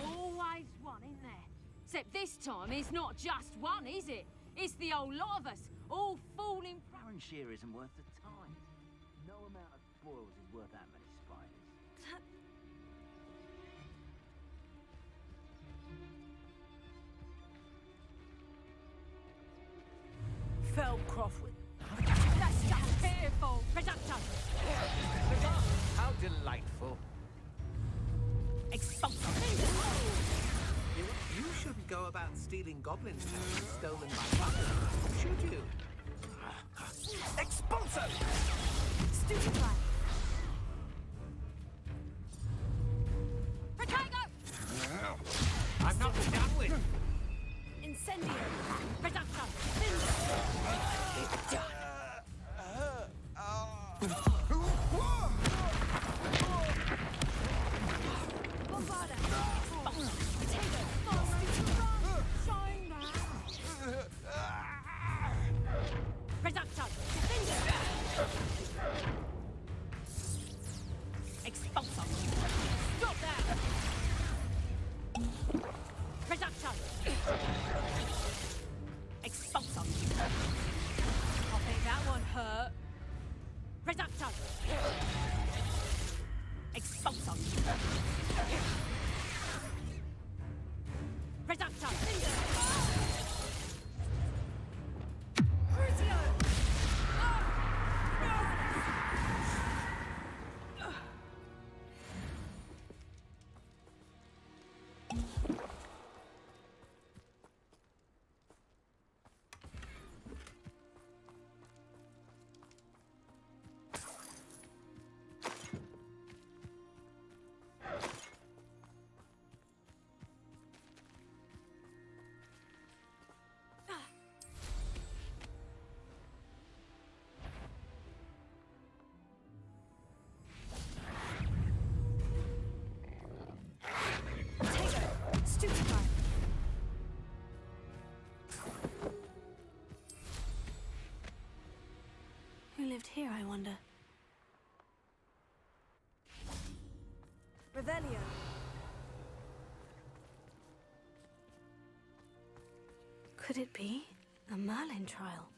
Always one, isn't there? Except this time it's not just one, is it? It's the whole lot of us, all falling... Shear isn't worth the time. No amount of spoils is worth that many spiders. Felcroft with... That's just fearful! Reduction! How delightful. Expulsor! You shouldn't go about stealing goblins stolen by others, should you? Expulsor! Stupefy! Potato! I'm not done with. Incendio! Reduction! Bombarda! Potato! Shine Reduction! Expulsor! Stop that! Reduction! Expulsor! I think that one hurt. Reduction! Expulsor! Reduction! Crucio! Stupefy! Who lived here, I wonder? Revelio. Could it be a Merlin trial?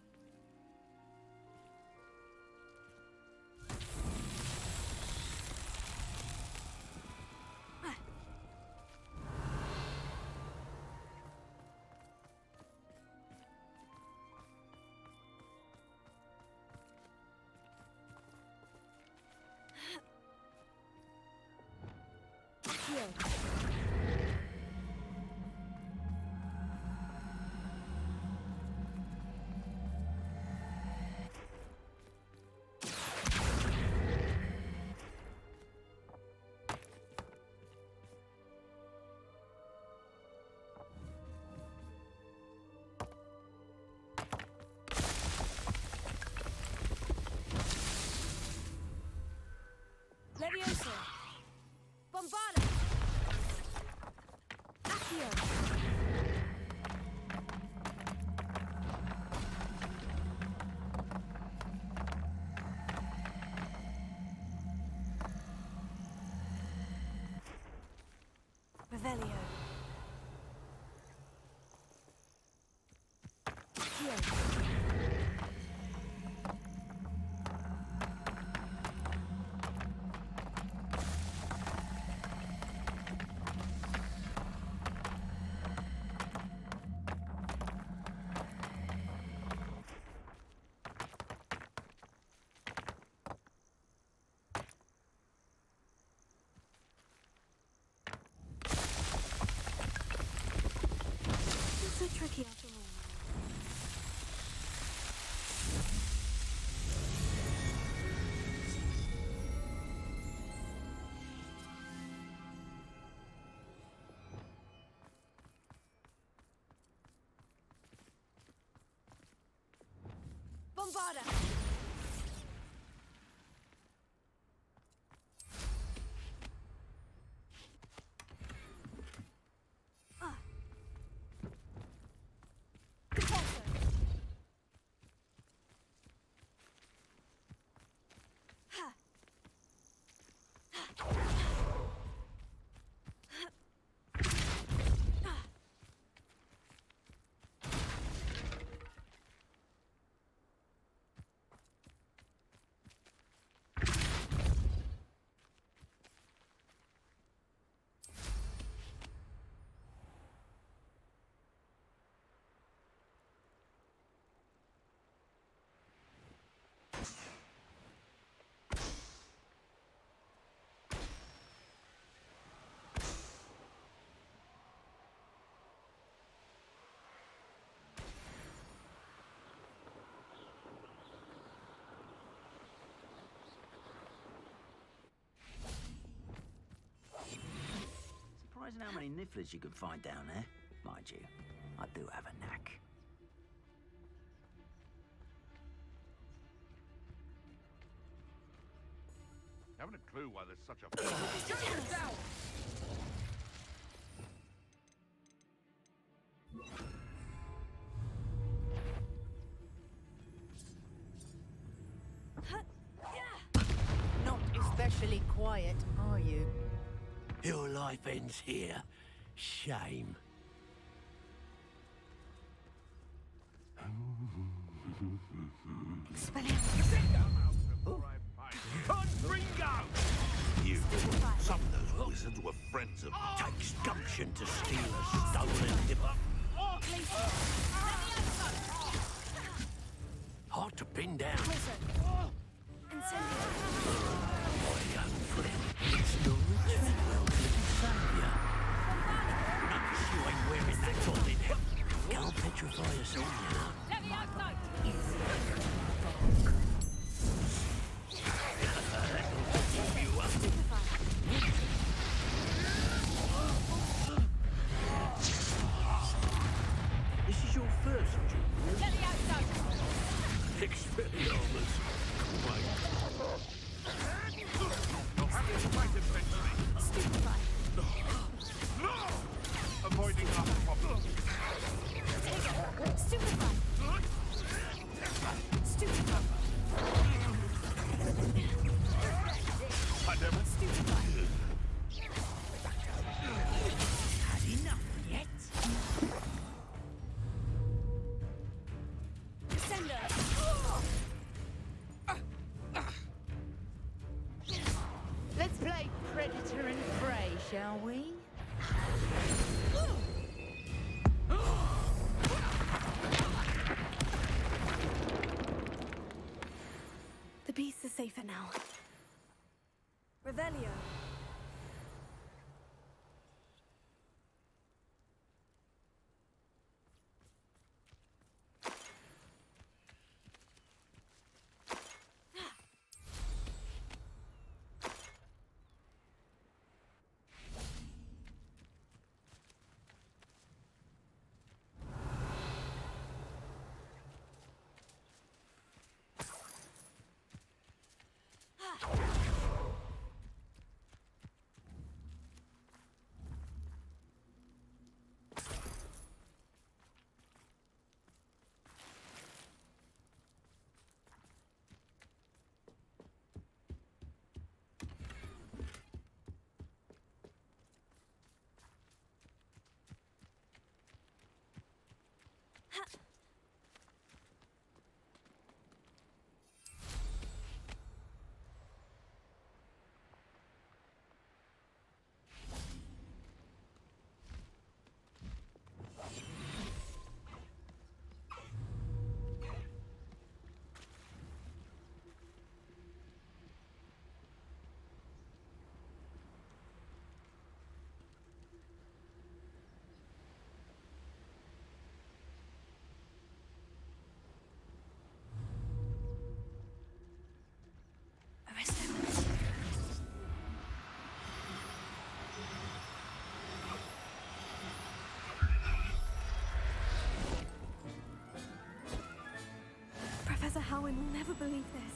So tricky after all. Bombarda! Surprising how many nifflers you could find down there. Mind you, I do have a knack. Haven't a clue why there's such a... Not especially quiet, are you? Your life ends here. Shame. Confringo! You, some of those wizards were friends of... Takes gumption to steal a stolen dipper. Hard to pin down. My young friend, it's no retreat, welcome saviour. Notice you ain't wearing that golden helmet. Can't petrify us all, you know. Let me outside! This is your first duel. Let me outside! Expelliarmus. Quite. You'll have to fight eventually. Stupefy! No! Avoiding our problem. Stupefy! Stupefy! I never... Stupefy! Had enough yet? Descender! Arwen will never believe this.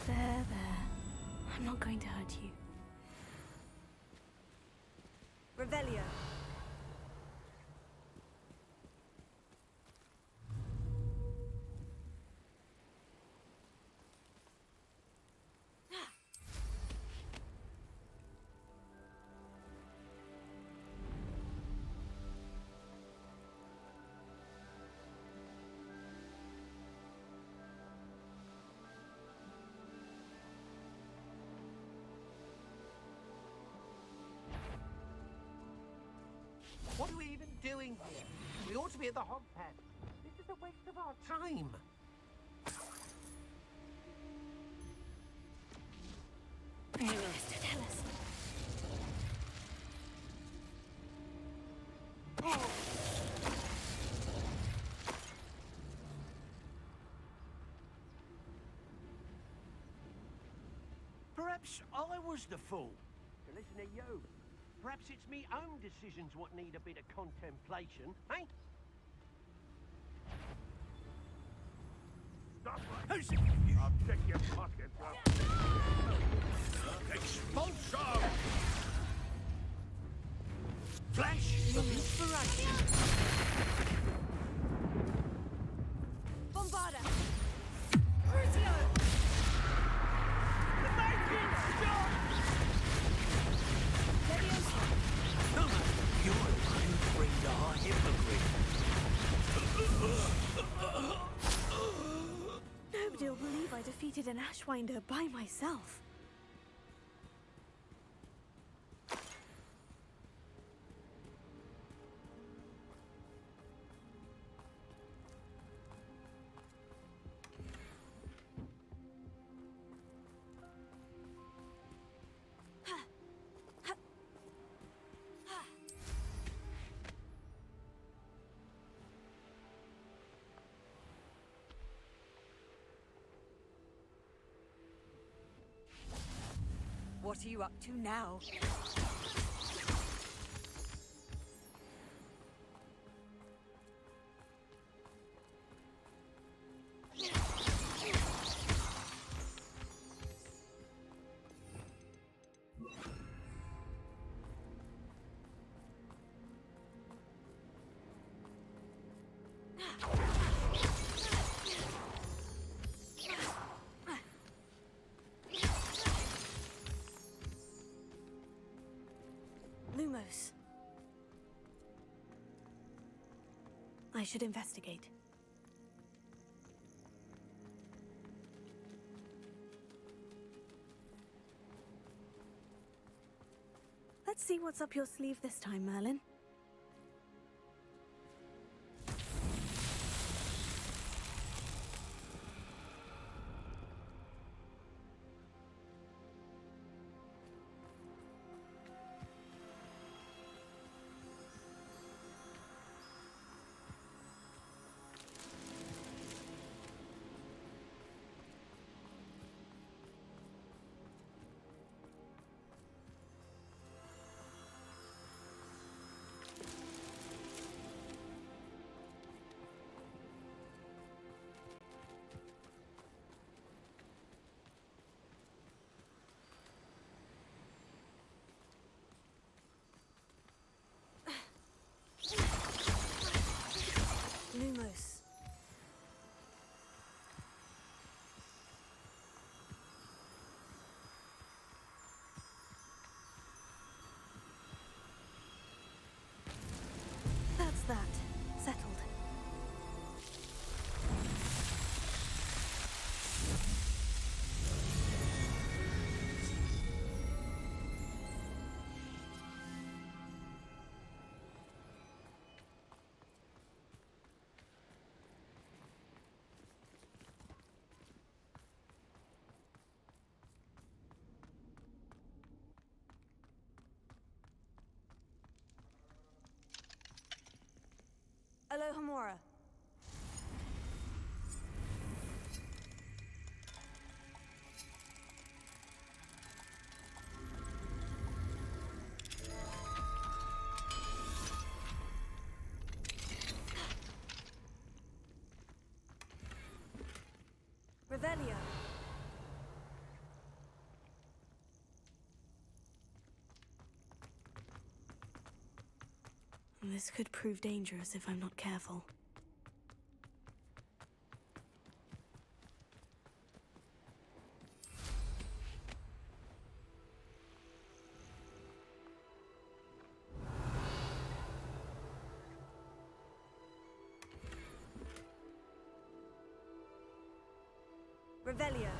There. I'm not going to hurt you. Revelio. What are we even doing here? We ought to be at the hog pen. This is a waste of our time. Mr. Tell us. Oh. Perhaps I was the fool to listen to you. Perhaps it's me own decisions what need a bit of contemplation, eh? Stop right. Who's it? I'll check your pockets up. Expulsion! Flash of inspiration! Bombarda! Crucio! The making stop! You're a true hypocrite. Nobody will believe I defeated an Ashwinder by myself. What are you up to now? Lumos. I should investigate. Let's see what's up your sleeve this time, Merlin. Lumos. That's that. Settled. Alohomora. Revelio. This could prove dangerous if I'm not careful. Revelio.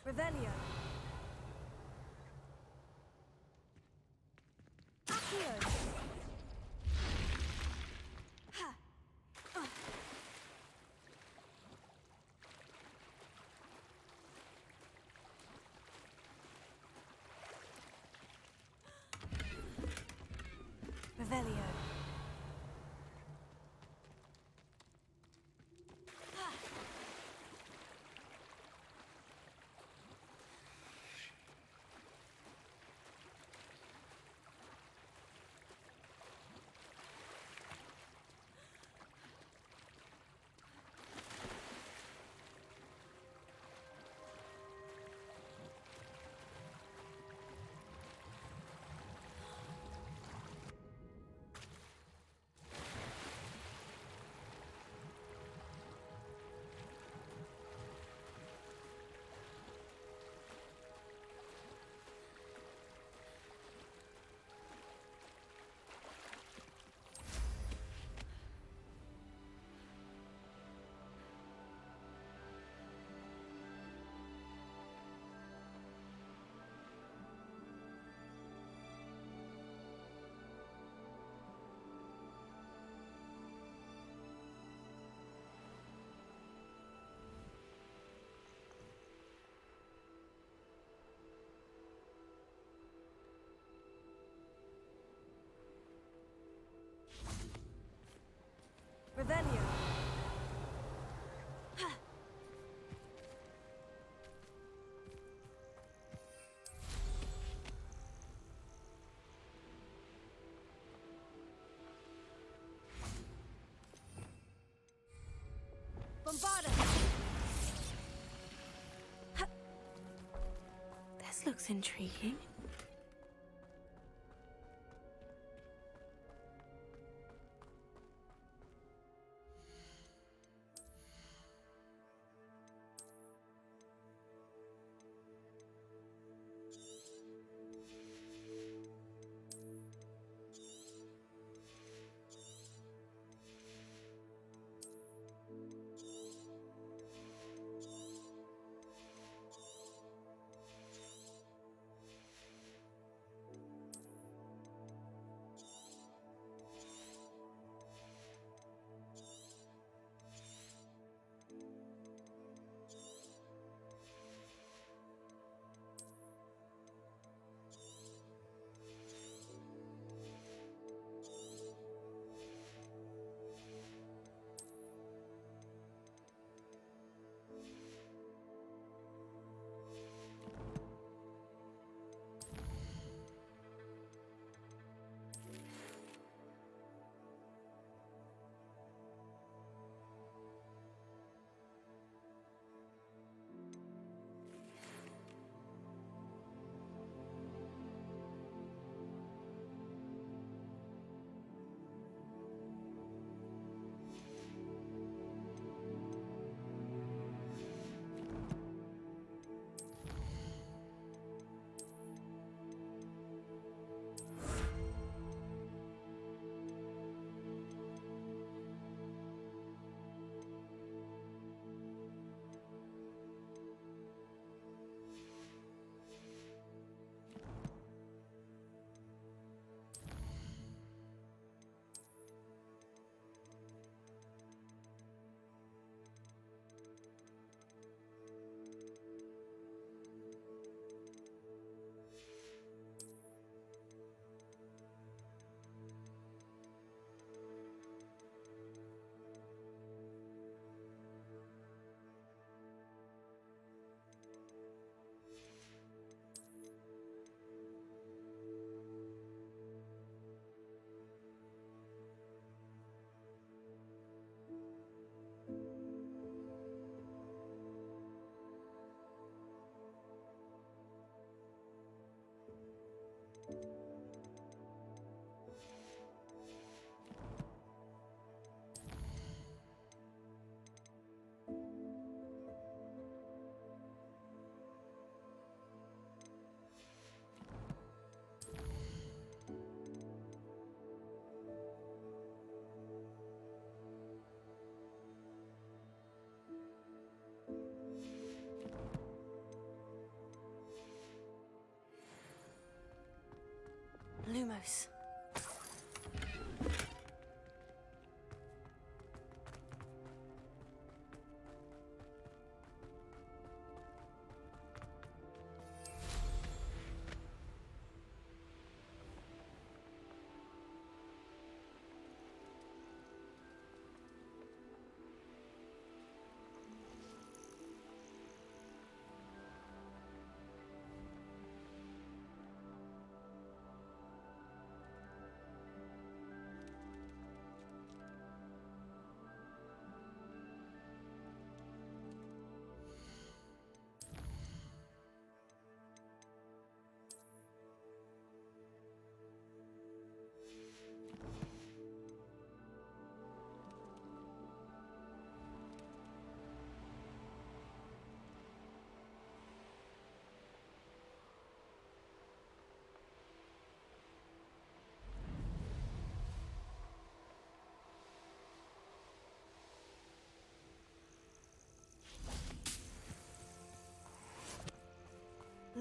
Revelio. Accio. Ha. Revelio. Revelio. Bombarda. This looks intriguing. Lumos.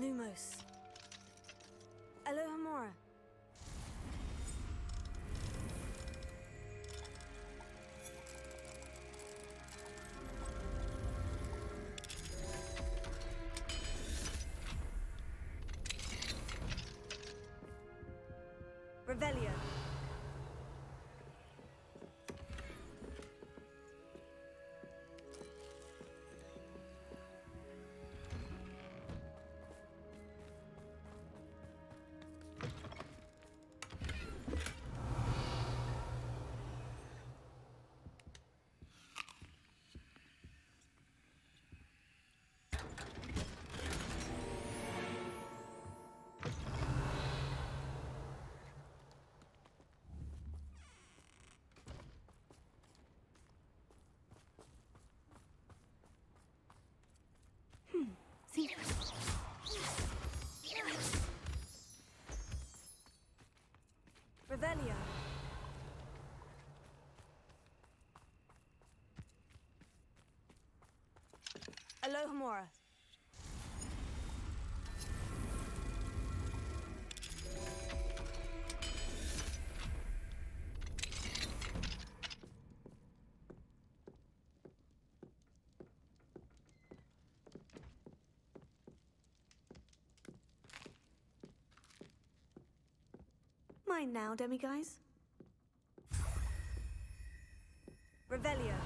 Lumos. Elohimora. Revelio. Revelio. Alohomora. Mine now, demiguise. Revelio.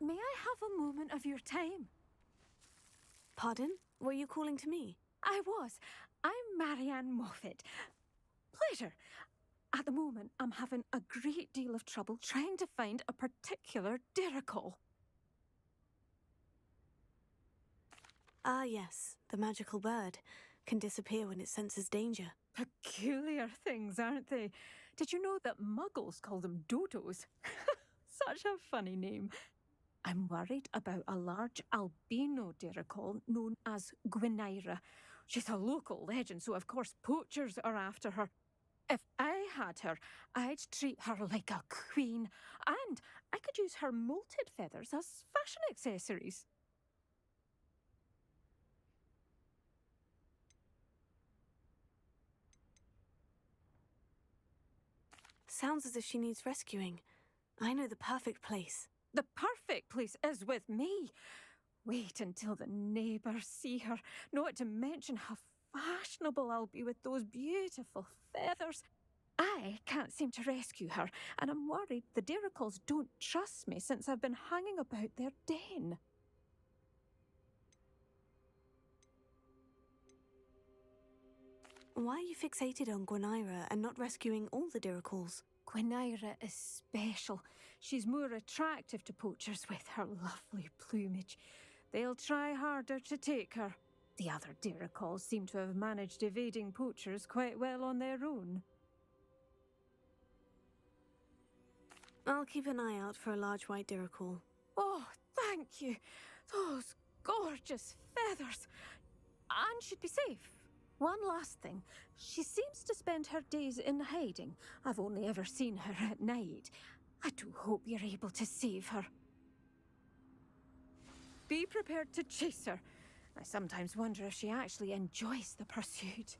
May I have a moment of your time? Pardon? Were you calling to me? I was. I'm Marianne Moffat. Pleasure. At the moment, I'm having a great deal of trouble trying to find a particular Diricol. Ah, yes. The magical bird can disappear when it senses danger. Peculiar things, aren't they? Did you know that muggles call them dodos? Such a funny name. I'm worried about a large albino Diricol known as Gwynaira. She's a local legend, so of course poachers are after her. If I had her, I'd treat her like a queen, and I could use her molted feathers as fashion accessories. Sounds as if she needs rescuing. I know the perfect place. The perfect place is with me. Wait until the neighbours see her, not to mention how fashionable I'll be with those beautiful feathers. I can't seem to rescue her, and I'm worried the Diricols don't trust me since I've been hanging about their den. Why are you fixated on Gwynaira and not rescuing all the Diricols? Gwynaira is special. She's more attractive to poachers with her lovely plumage. They'll try harder to take her. The other Diricols seem to have managed evading poachers quite well on their own. I'll keep an eye out for a large white Diricol. Oh, thank you. Those gorgeous feathers. And she'd be safe. One last thing. She seems to spend her days in hiding. I've only ever seen her at night. I do hope you're able to save her. Be prepared to chase her. I sometimes wonder if she actually enjoys the pursuit.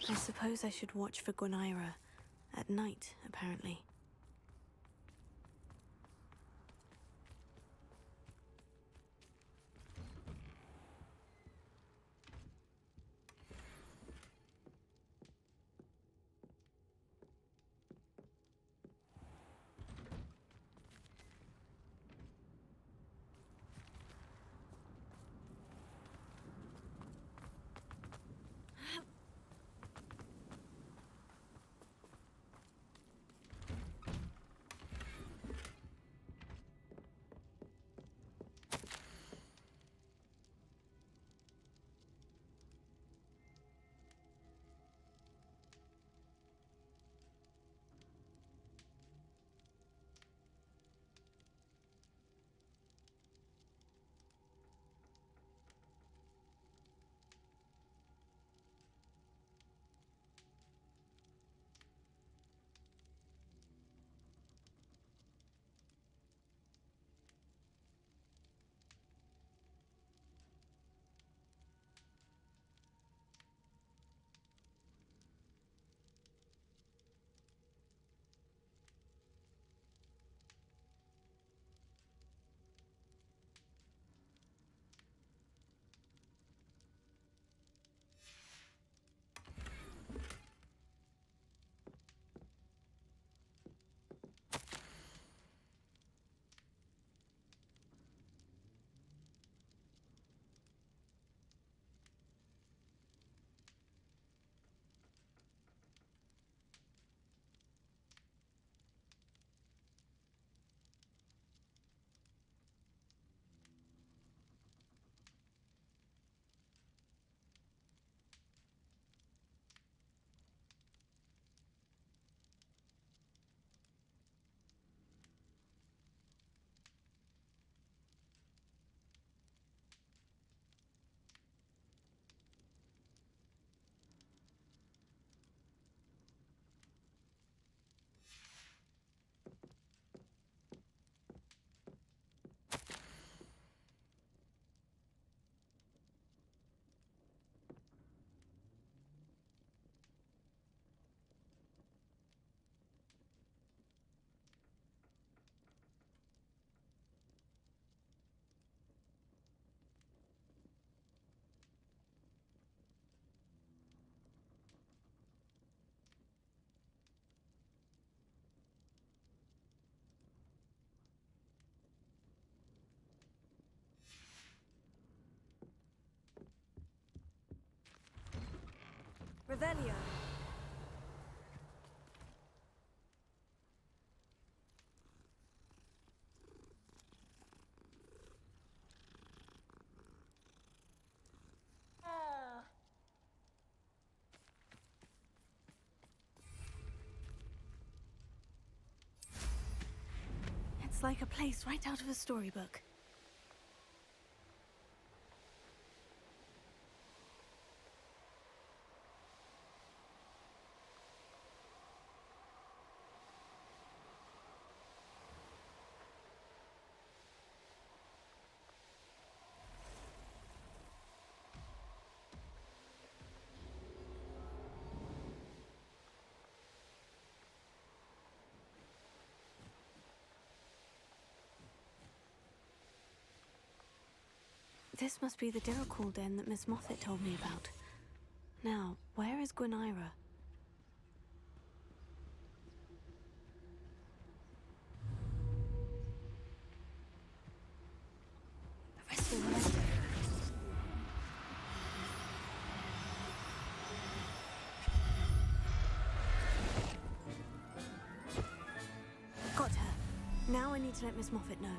I suppose I should watch for Gwynaira. At night, apparently. Revelio. It's like a place right out of a storybook. This must be the Diricall den that Miss Moffat told me about. Now, where is Gwynaira? The rest of the letter. Got her. Now I need to let Miss Moffat know.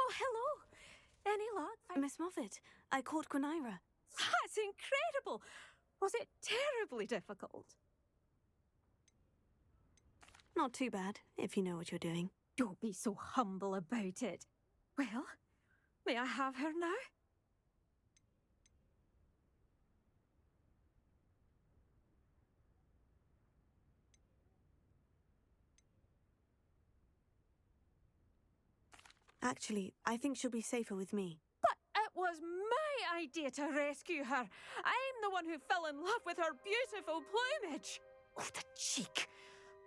Oh, hello. Any luck? Miss Moffat, I caught Gwynaira. That's incredible. Was it terribly difficult? Not too bad, if you know what you're doing. Don't be so humble about it. Well, may I have her now? Actually, I think she'll be safer with me. But it was my idea to rescue her. I'm the one who fell in love with her beautiful plumage. Oh, the cheek.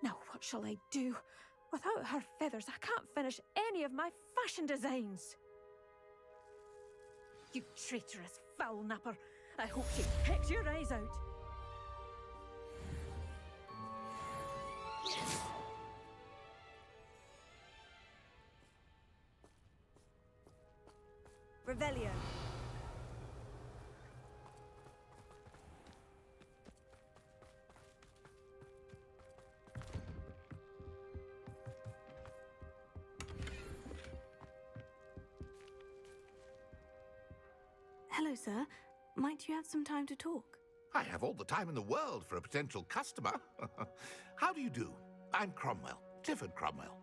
Now what shall I do? Without her feathers, I can't finish any of my fashion designs. You traitorous foul napper. I hope she pecks your eyes out. Revelio. Hello, sir. Might you have some time to talk? I have all the time in the world for a potential customer. How do you do? I'm Cromwell, Clifford Cromwell.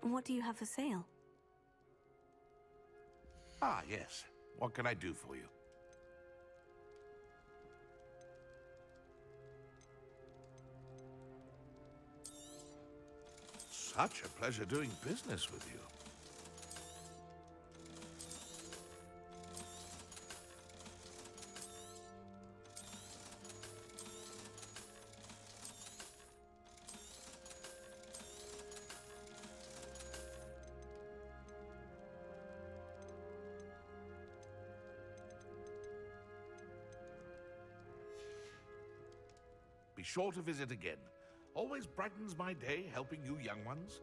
What do you have for sale? Ah, yes. What can I do for you? Such a pleasure doing business with you. Be sure to visit again. Always brightens my day helping you young ones.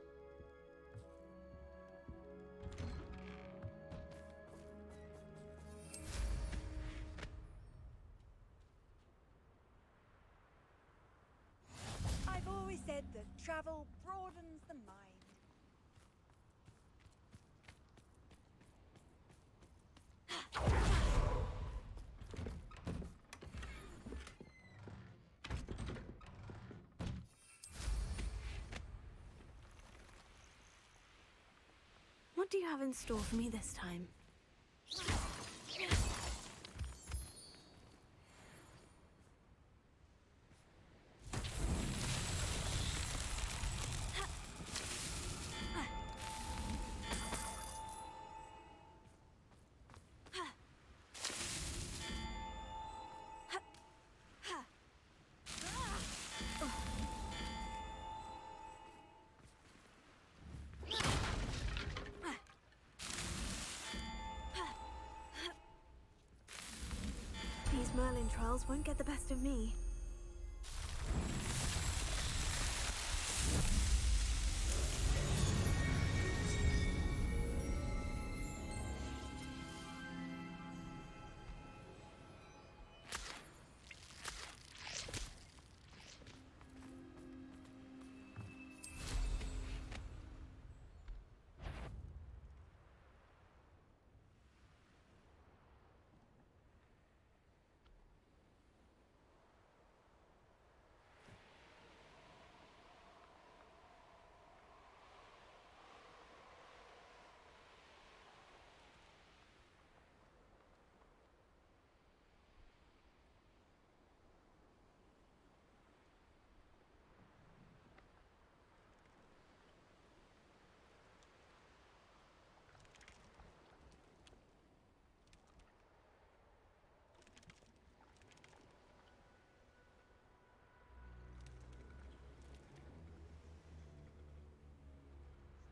I've always said that travel broadens the mind. do you have in store for me this time? These Merlin trials won't get the best of me.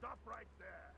Stop right there!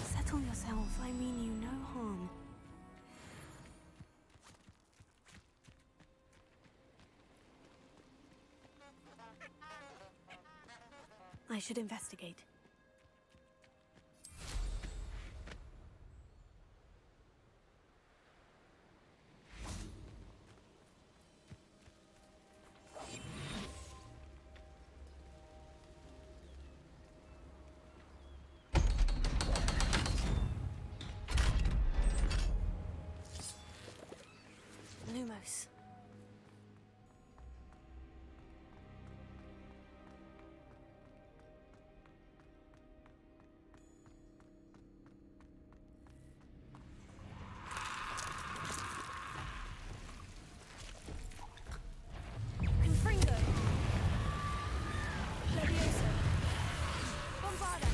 Settle yourself, I mean you no harm. I should investigate. Lumos. Confringo. Levioso. Bombarda.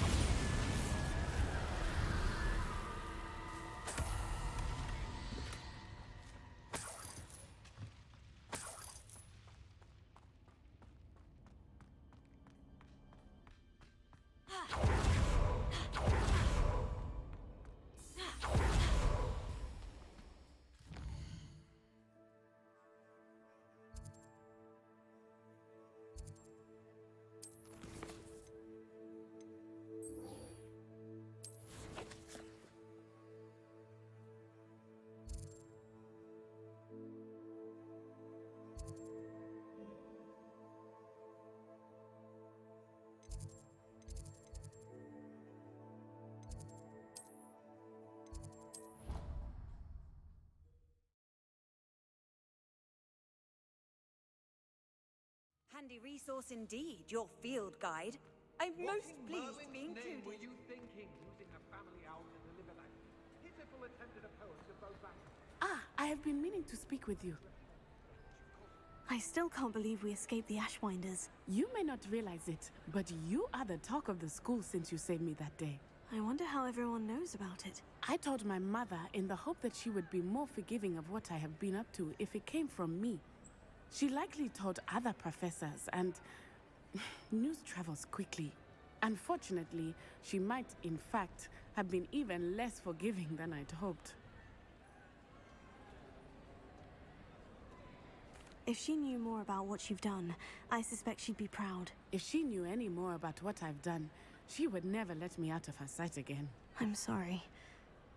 Handy resource indeed, your field guide. I'm What most in pleased to be Merlin's name included. were you thinking, using a family owl to deliver that pitiful attempt at a poem to Beaubank? Ah, I have been meaning to speak with you. I still can't believe we escaped the Ashwinders. You may not realize it, but you are the talk of the school since you saved me that day. I wonder how everyone knows about it. I told my mother in the hope that she would be more forgiving of what I have been up to if it came from me. She likely told other professors, and news travels quickly. Unfortunately, she might, in fact, have been even less forgiving than I'd hoped. If she knew more about what you've done, I suspect she'd be proud. If she knew any more about what I've done, she would never let me out of her sight again. I'm sorry.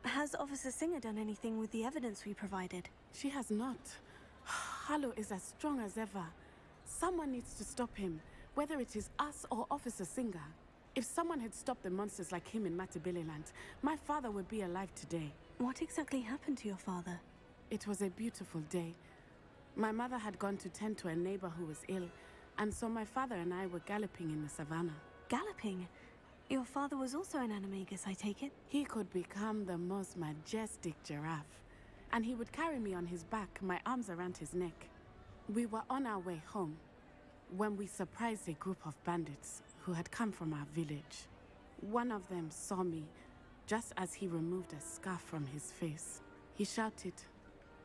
Has Officer Singer done anything with the evidence we provided? She has not. Harlow is as strong as ever. Someone needs to stop him, whether it is us or Officer Singer. If someone had stopped the monsters like him in Matabeleland, my father would be alive today. What exactly happened to your father? It was a beautiful day. My mother had gone to tend to a neighbor who was ill, and so my father and I were galloping in the savannah. Galloping? Your father was also an animagus, I take it? He could become the most majestic giraffe, and he would carry me on his back, my arms around his neck. We were on our way home when we surprised a group of bandits who had come from our village. One of them saw me just as he removed a scarf from his face. He shouted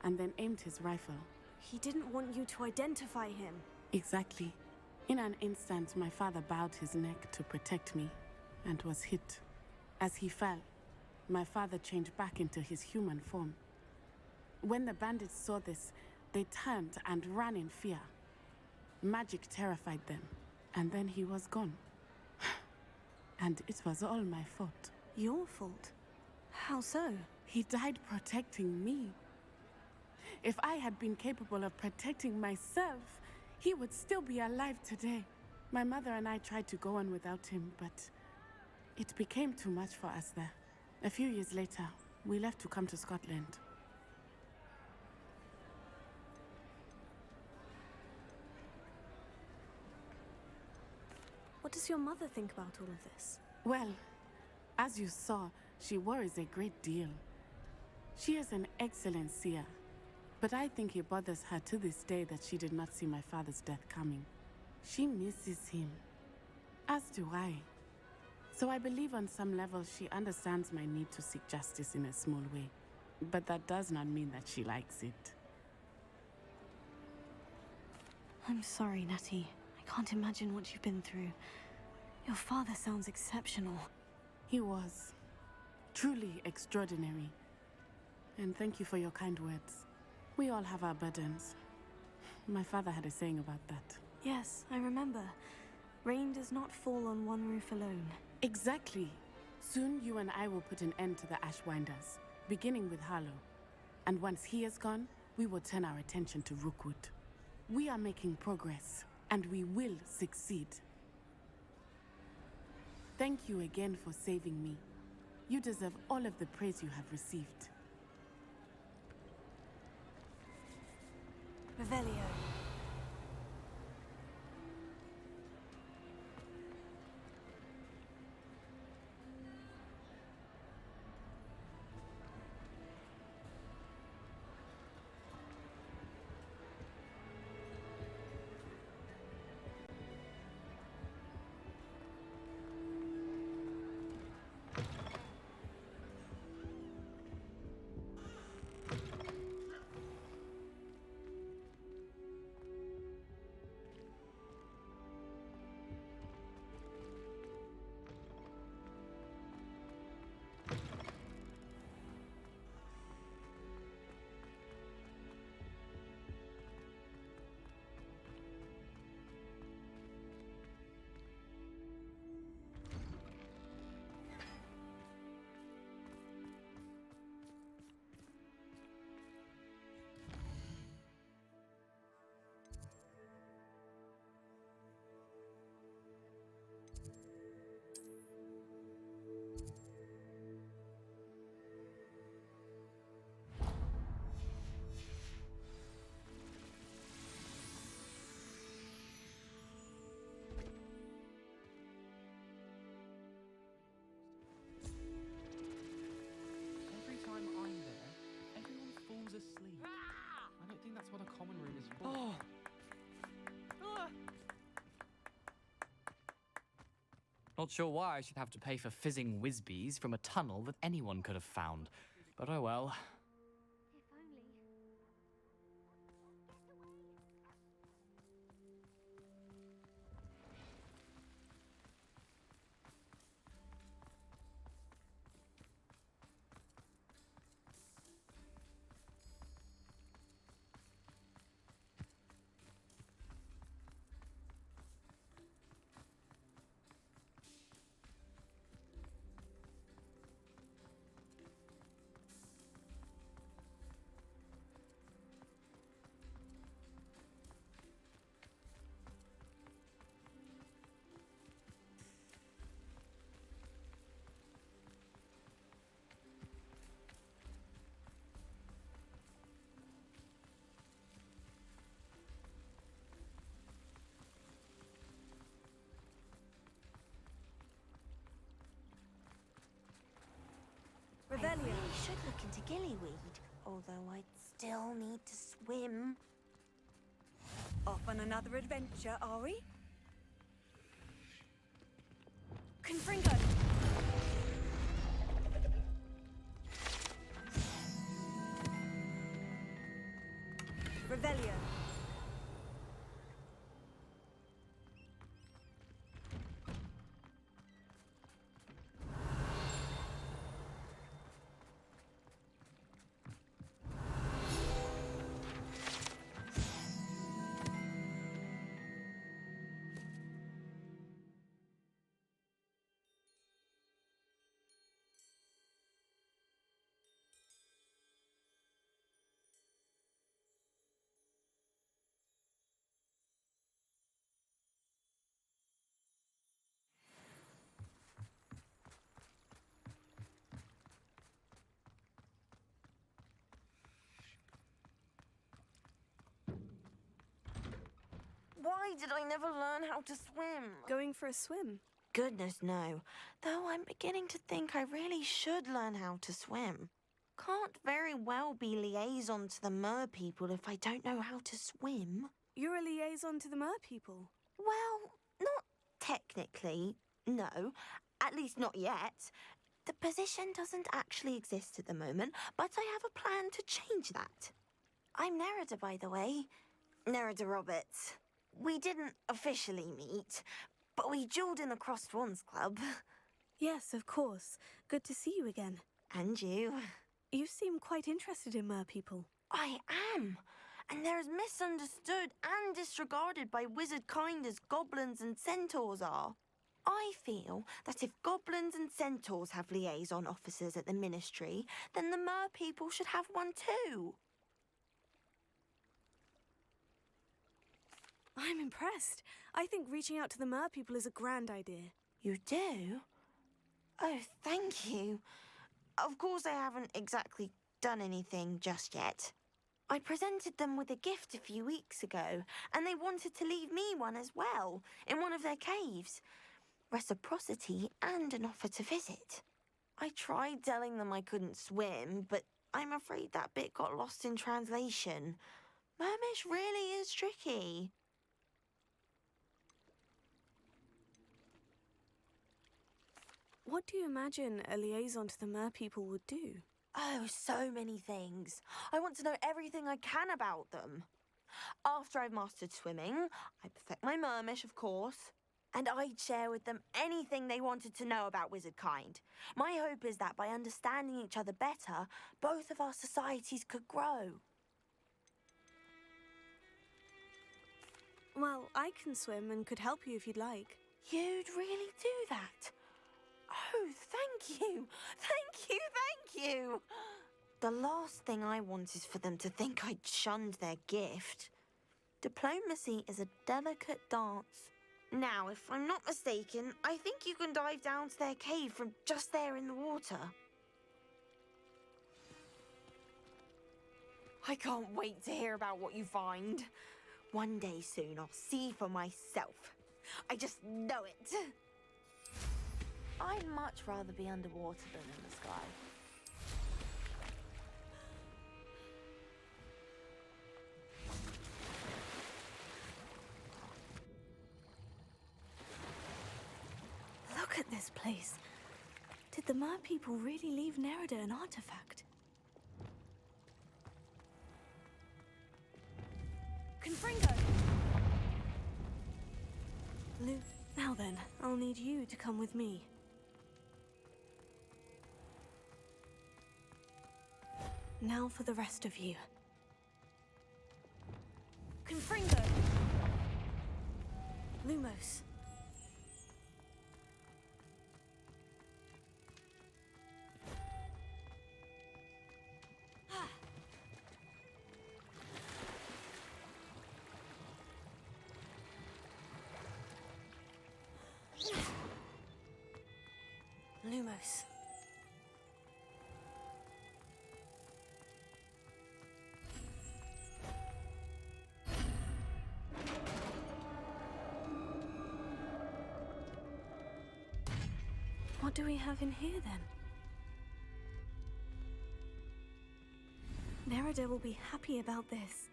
and then aimed his rifle. He didn't want you to identify him. Exactly. In an instant, my father bowed his neck to protect me and was hit. As he fell, my father changed back into his human form. When the bandits saw this, they turned and ran in fear. Magic terrified them, and then he was gone. And it was all my fault. Your fault? How so? He died protecting me. If I had been capable of protecting myself, he would still be alive today. My mother and I tried to go on without him, but it became too much for us there. A few years later, we left to come to Scotland. What does your mother think about all of this? Well, as you saw, she worries a great deal. She is an excellent seer, but I think it bothers her to this day that she did not see my father's death coming. She misses him, as do I. So I believe on some level she understands my need to seek justice in a small way, but that does not mean that she likes it. I'm sorry, Natty. I can't imagine what you've been through. Your father sounds exceptional. He was. Truly extraordinary. And thank you for your kind words. We all have our burdens. My father had a saying about that. Yes, I remember. Rain does not fall on one roof alone. Exactly. Soon you and I will put an end to the Ashwinders, beginning with Harlow. And once he is gone, we will turn our attention to Rookwood. We are making progress, and we will succeed. Thank you again for saving me. You deserve all of the praise you have received. Revelio. Not sure why I should have to pay for fizzing whizbees from a tunnel that anyone could have found. But oh well. I really should look into gillyweed, although I'd still need to swim. Off on another adventure, are we? Confringo! Revelio. Why did I never learn how to swim? Going for a swim? Goodness, no. Though I'm beginning to think I really should learn how to swim. Can't very well be liaison to the mer people if I don't know how to swim. You're a liaison to the mer people? Well, not technically, no. At least not yet. The position doesn't actually exist at the moment, but I have a plan to change that. I'm Nerida, by the way. Nerida Roberts. We didn't officially meet, but we duelled in the Crossed Swans Club. Yes, of course. Good to see you again. And you. You seem quite interested in mer people. I am. And they're as misunderstood and disregarded by wizard kind as goblins and centaurs are. I feel that if goblins and centaurs have liaison officers at the ministry, then the mer people should have one too. I'm impressed. I think reaching out to the mer people is a grand idea. You do? Oh, thank you. Of course, I haven't exactly done anything just yet. I presented them with a gift a few weeks ago, and they wanted to leave me one as well, in one of their caves. Reciprocity and an offer to visit. I tried telling them I couldn't swim, but I'm afraid that bit got lost in translation. Mermish really is tricky. What do you imagine a liaison to the mer people would do? Oh, so many things. I want to know everything I can about them. After I've mastered swimming, I perfect my mermish, of course, and I'd share with them anything they wanted to know about wizard kind. My hope is that by understanding each other better, both of our societies could grow. Well, I can swim and could help you if you'd like. You'd really do that? Oh, thank you! Thank you, thank you! The last thing I want is for them to think I'd shunned their gift. Diplomacy is a delicate dance. Now, if I'm not mistaken, I think you can dive down to their cave from just there in the water. I can't wait to hear about what you find. One day soon, I'll see for myself. I just know it. I'd much rather be underwater than in the sky. Look this place. Did the Mer people really leave Nerida an artifact? Confringo! Now then, I'll need you to come with me. Now for the rest of you. Confringo! Lumos. Lumos. What do we have in here, then? Nerida will be happy about this.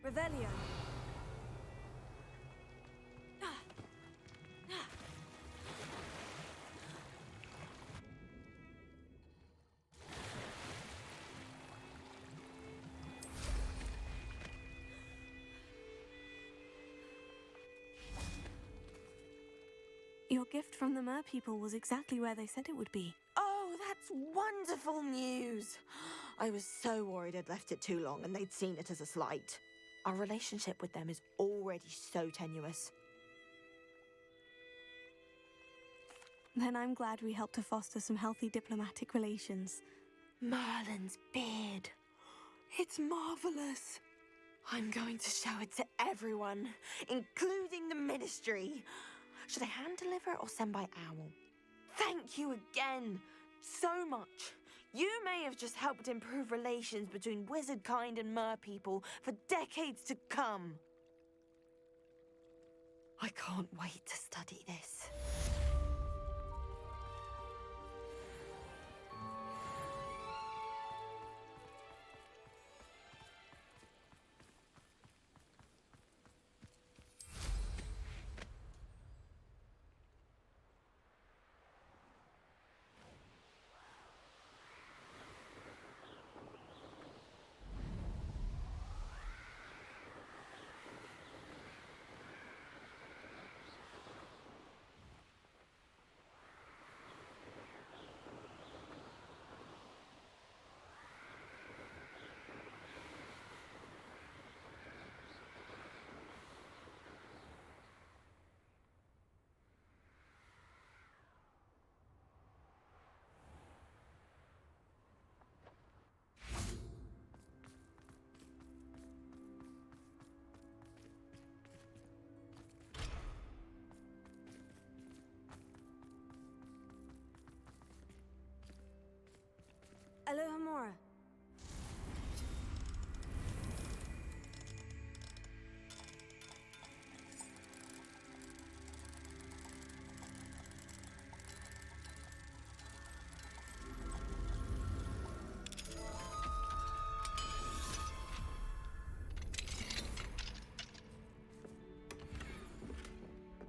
Revelio. Your gift from the Mer people was exactly where they said it would be. Oh, that's wonderful news. I was so worried I'd left it too long and they'd seen it as a slight. Our relationship with them is already so tenuous. Then I'm glad we helped to foster some healthy diplomatic relations. Merlin's beard. It's marvelous. I'm going to show it to everyone, including the Ministry. Should I hand deliver it or send by owl? Thank you again so much. You may have just helped improve relations between wizard kind and Mer people for decades to come. I can't wait to study this. Alohomora.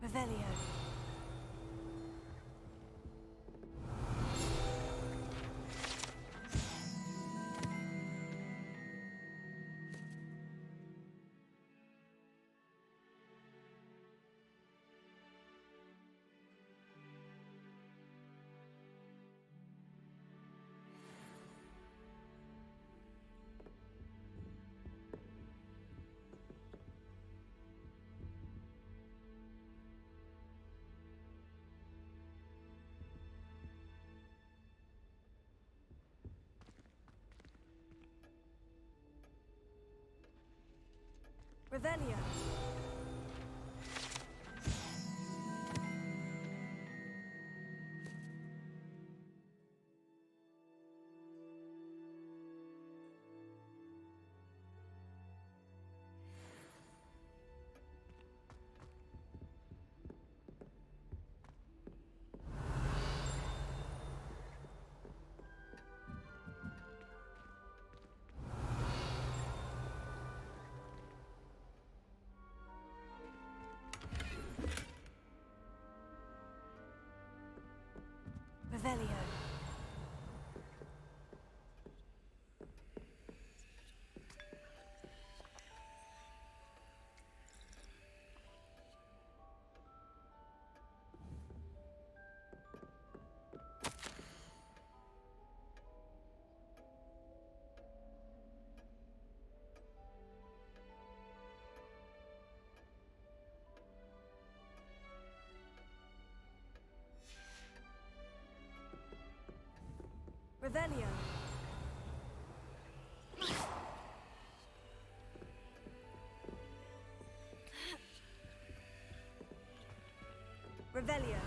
Revelio. Revelio. Revelio. Revelio. Revelio.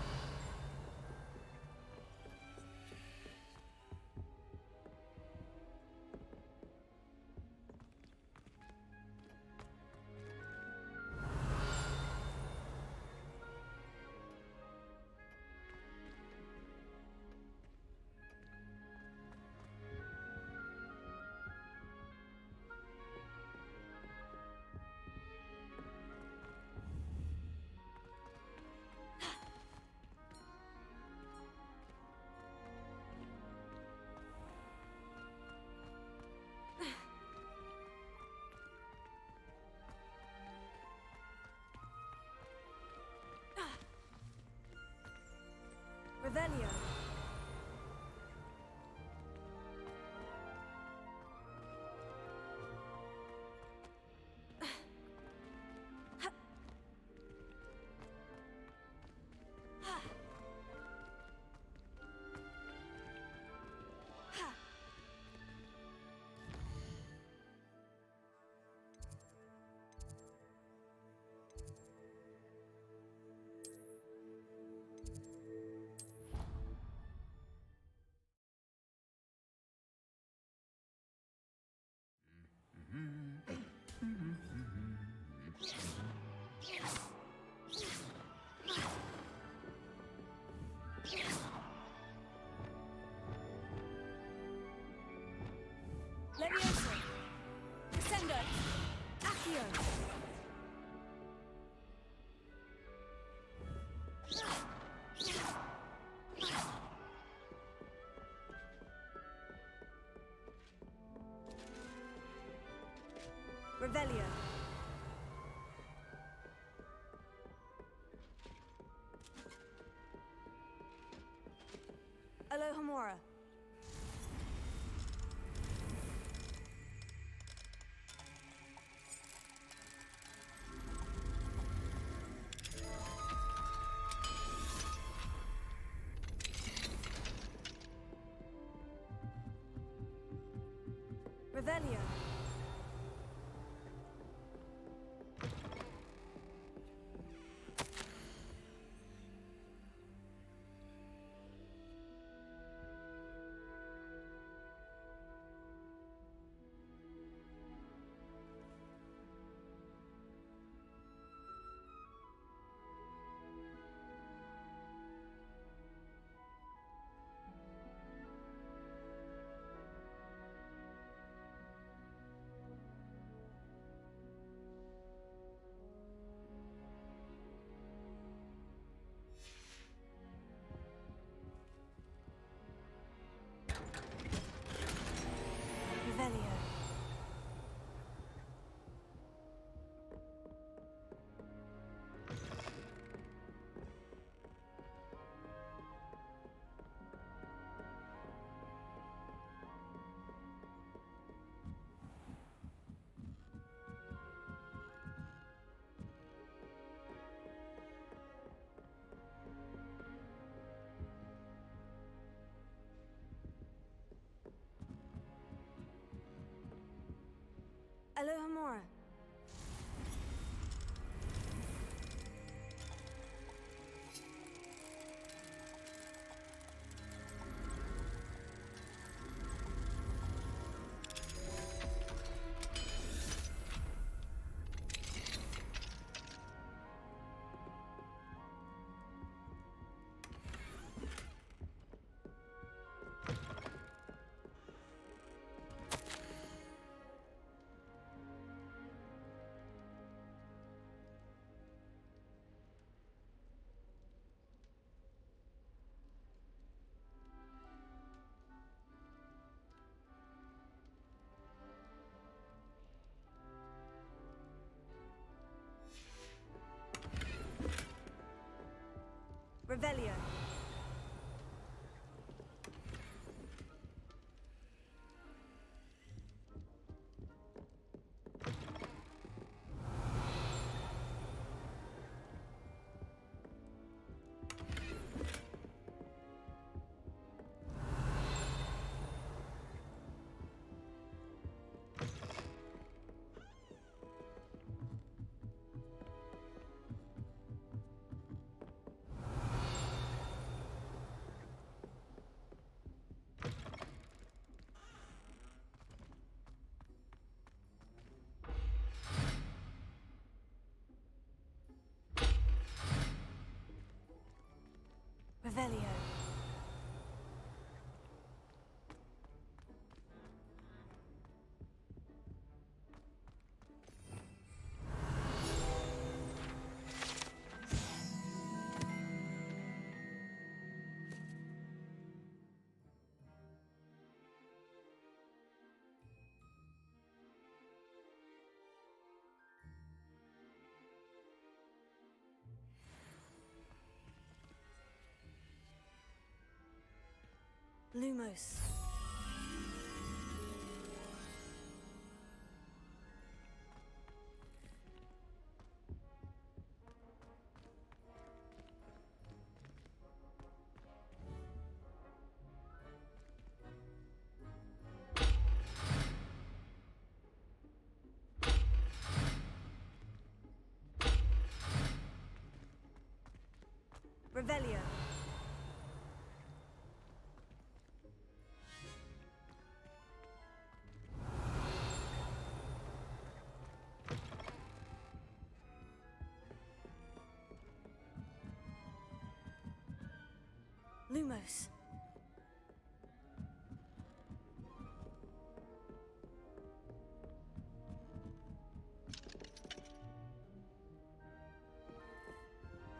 Revelio. Levioso. Descendo. Accio. Revelio. Alohomora. Revelio. Revelio. Alohomora. Revelio. Revelio. Lumos. Revelio. Lumos.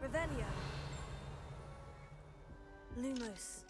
Revelio. Lumos.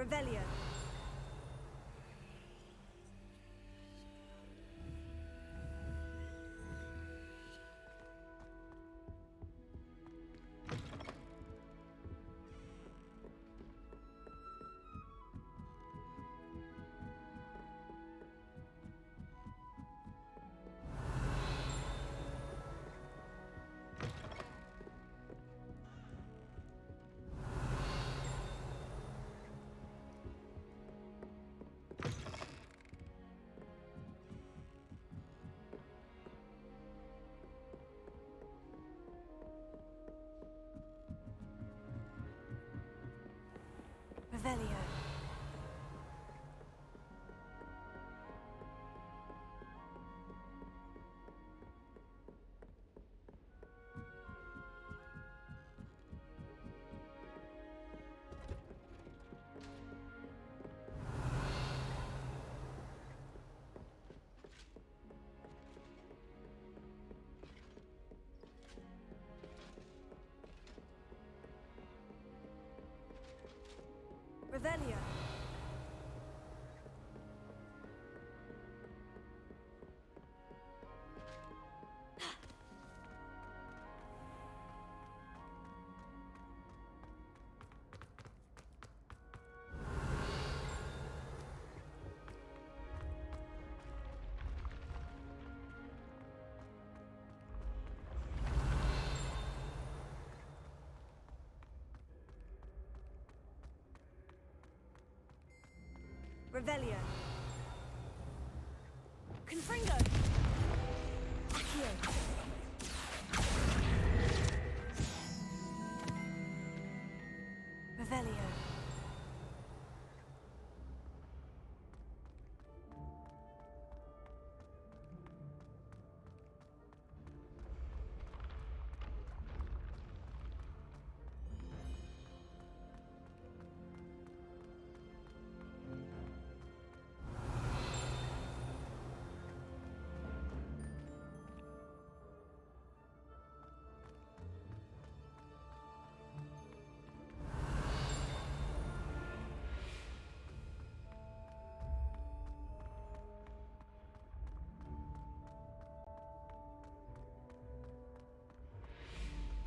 Revelio. Revelio. Revelio. Revelio. Confringo. Accio. Revelio.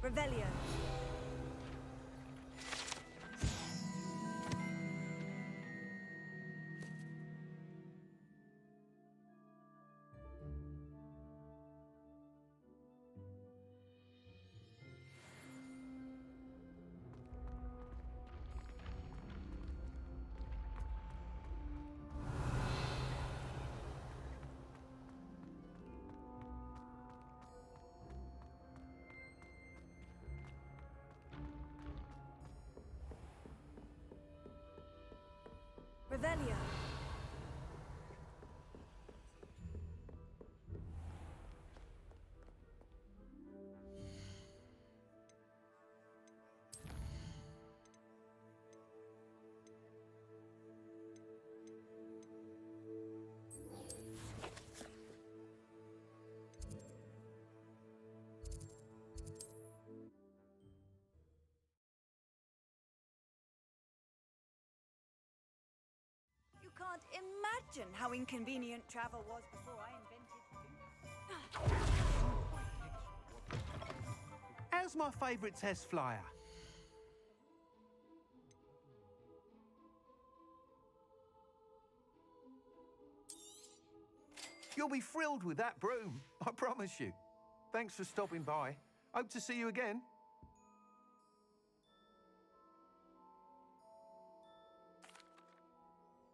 Revelio. Revelio. You can't imagine how inconvenient travel was before I invented. How's my favourite test flyer? You'll be thrilled with that broom, I promise you. Thanks for stopping by. Hope to see you again.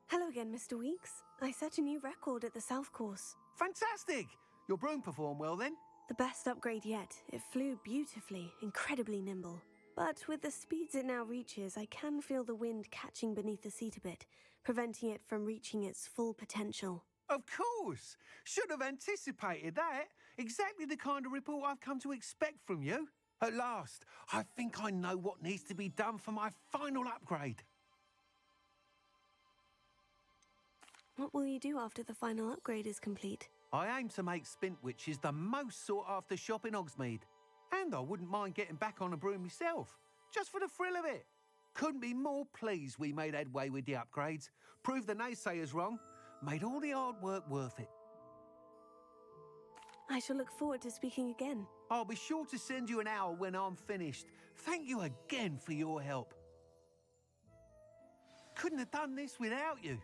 Hello again, Mr. Weeks. I set a new record at the South Course. Fantastic! Your broom performed well then? The best upgrade yet. It flew beautifully, incredibly nimble. But with the speeds it now reaches, I can feel the wind catching beneath the seat a bit, preventing it from reaching its full potential. Of course! Should have anticipated that. Exactly the kind of report I've come to expect from you. At last, I think I know what needs to be done for my final upgrade. What will you do after the final upgrade is complete? I aim to make Spintwitches the most sought-after shop in Hogsmeade. And I wouldn't mind getting back on a broom myself, just for the thrill of it. Couldn't be more pleased we made headway with the upgrades, proved the naysayers wrong, made all the hard work worth it. I shall look forward to speaking again. I'll be sure to send you an hour when I'm finished. Thank you again for your help. Couldn't have done this without you.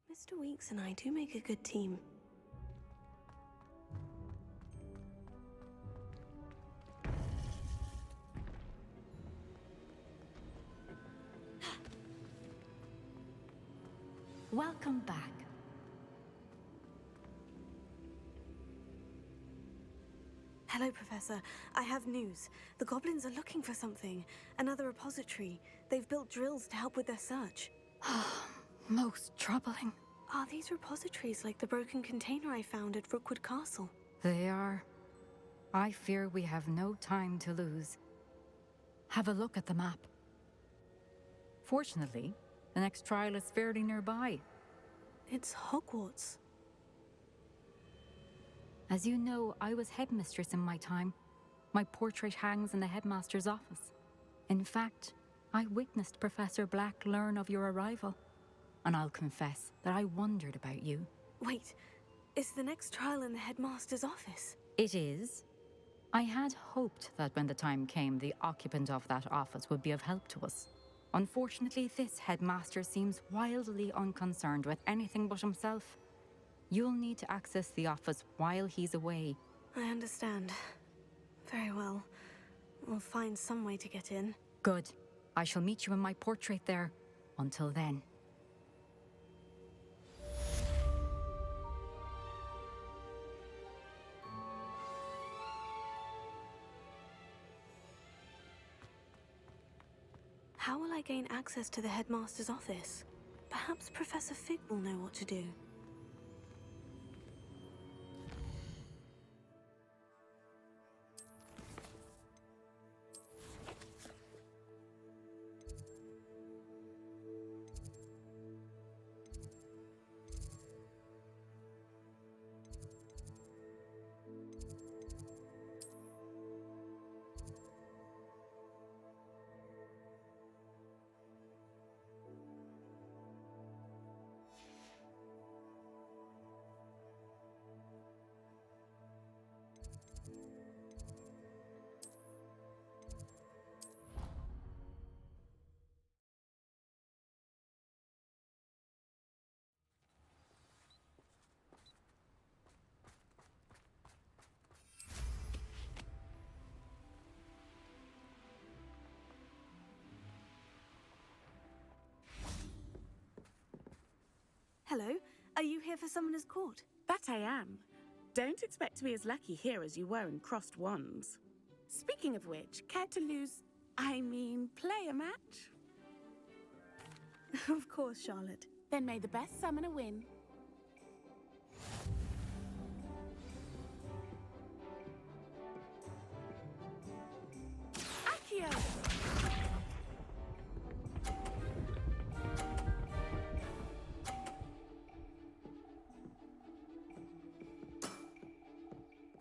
Mr. Weeks and I do make a good team. Welcome back. Hello, Professor. I have news. The goblins are looking for something. Another repository. They've built drills to help with their search. Most troubling. Are these repositories like the broken container I found at Rookwood Castle? They are. I fear we have no time to lose. Have a look at the map. Fortunately, the next trial is fairly nearby. It's Hogwarts. As you know, I was headmistress in my time. My portrait hangs in the headmaster's office. In fact, I witnessed Professor Black learn of your arrival. And I'll confess that I wondered about you. Wait, is the next trial in the headmaster's office? It is. I had hoped that when the time came, the occupant of that office would be of help to us. Unfortunately, this headmaster seems wildly unconcerned with anything but himself. You'll need to access the office while he's away. I understand. Very well. We'll find some way to get in. Good. I shall meet you in my portrait there. Until then. How will I gain access to the headmaster's office? Perhaps Professor Fig will know what to do. Hello. Are you here for Summoner's Court? That I am. Don't expect to be as lucky here as you were in Crossed Wands. Speaking of which, care to play a match? Of course, Charlotte. Then may the best summoner win. Accio!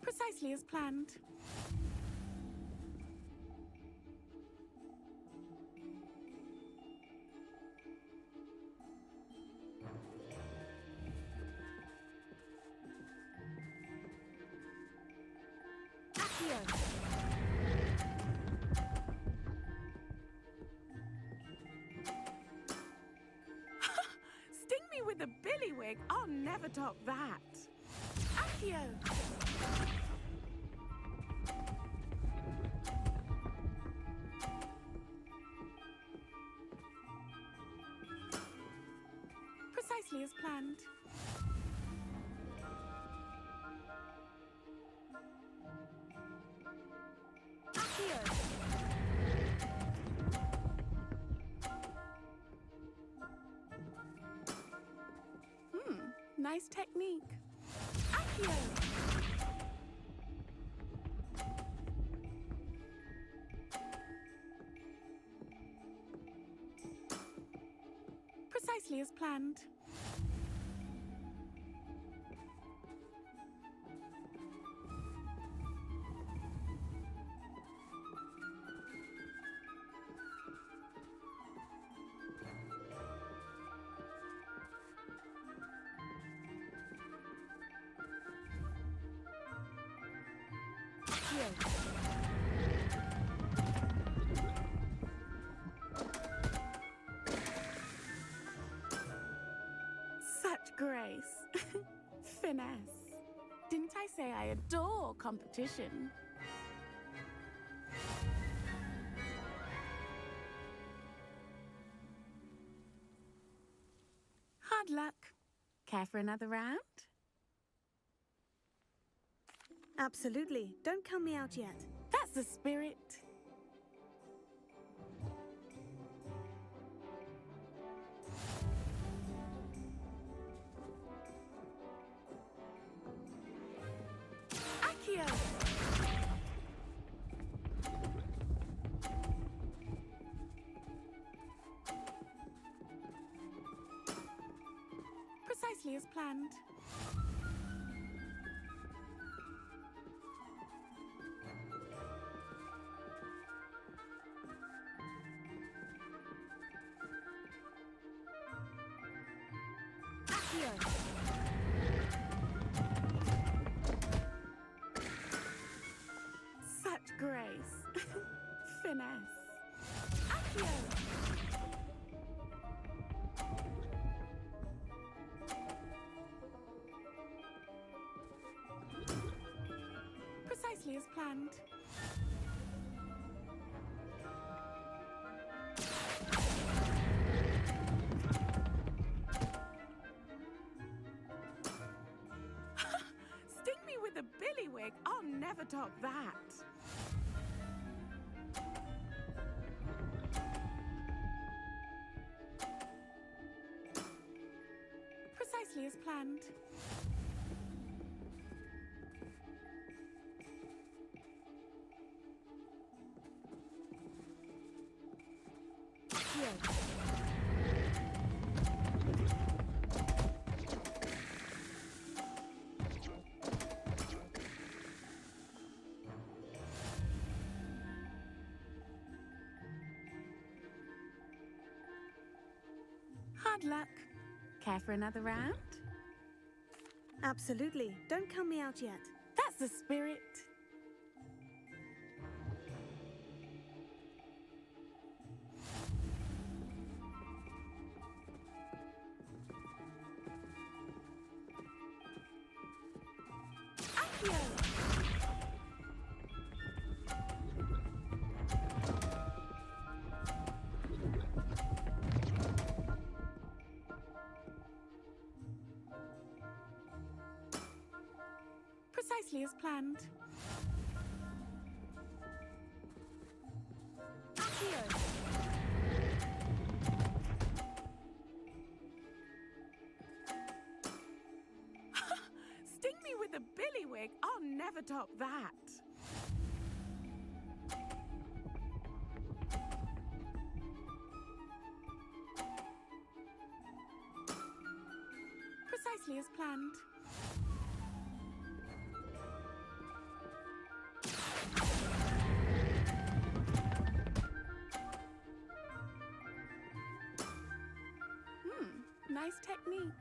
Precisely as planned. Sting me with a billywig? I'll never top that. Accio! Precisely as planned. Nice technique. Accio! Precisely as planned. Such grace. Finesse. Didn't I say I adore competition? Hard luck. Care for another round? Absolutely. Don't count me out yet. That's the spirit. Accio! Precisely as planned. Such grace. Finesse. Accio! Precisely as planned. Sting me with a billywig? I'll never top that. Precisely as planned. Hard luck. Care for another round? Absolutely. Don't count me out yet. That's the spirit. Accio! Precisely as planned. Sting me with a billywig. I'll never top that. Precisely as planned. Nice technique.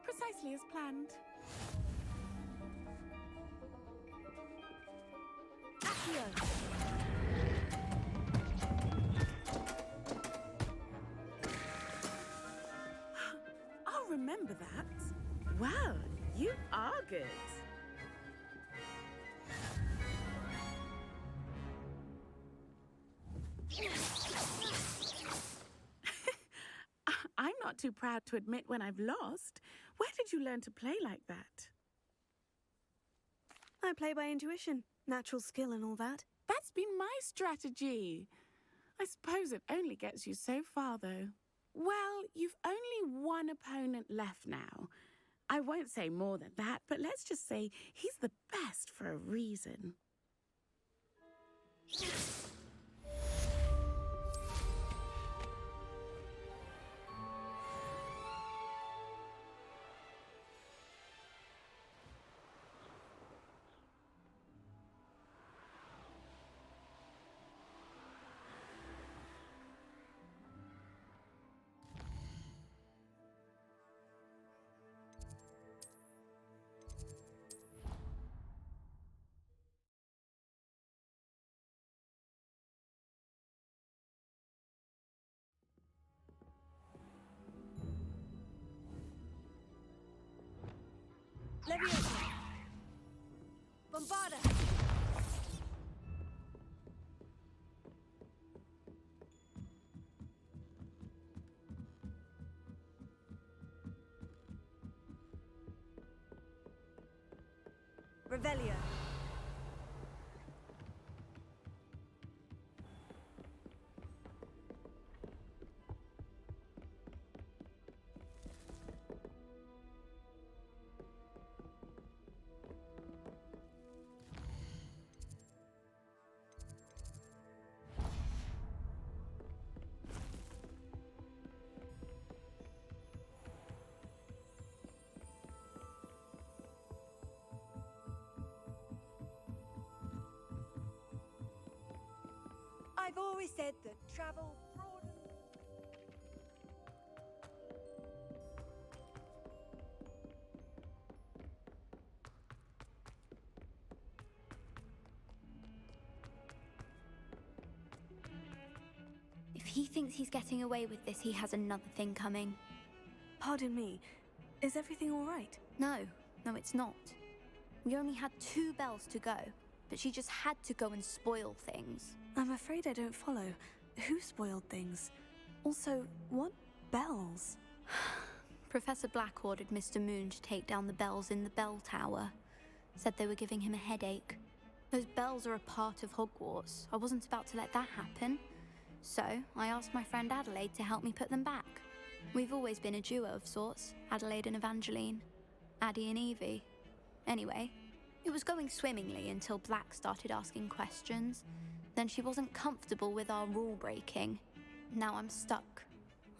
Precisely as planned. Accio. I'll remember that. Well, you are good. I'm not too proud to admit when I've lost. Where did you learn to play like that? I play by intuition, natural skill and all that. That's been my strategy. I suppose it only gets you so far, though. Well, you've only one opponent left now. I won't say more than that, but let's just say he's the best for a reason. Leviosa! Bombarda! Revelio! I've always said that travel broadens. If he thinks he's getting away with this, he has another thing coming. Pardon me, is everything all right? No, it's not. We only had 2 bells to go, but she just had to go and spoil things. I'm afraid I don't follow. Who spoiled things? Also, what bells? Professor Black ordered Mr. Moon to take down the bells in the bell tower. Said they were giving him a headache. Those bells are a part of Hogwarts. I wasn't about to let that happen. So, I asked my friend Adelaide to help me put them back. We've always been a duo of sorts, Adelaide and Evangeline. Addie and Evie. Anyway, it was going swimmingly until Black started asking questions. Then she wasn't comfortable with our rule breaking. Now I'm stuck,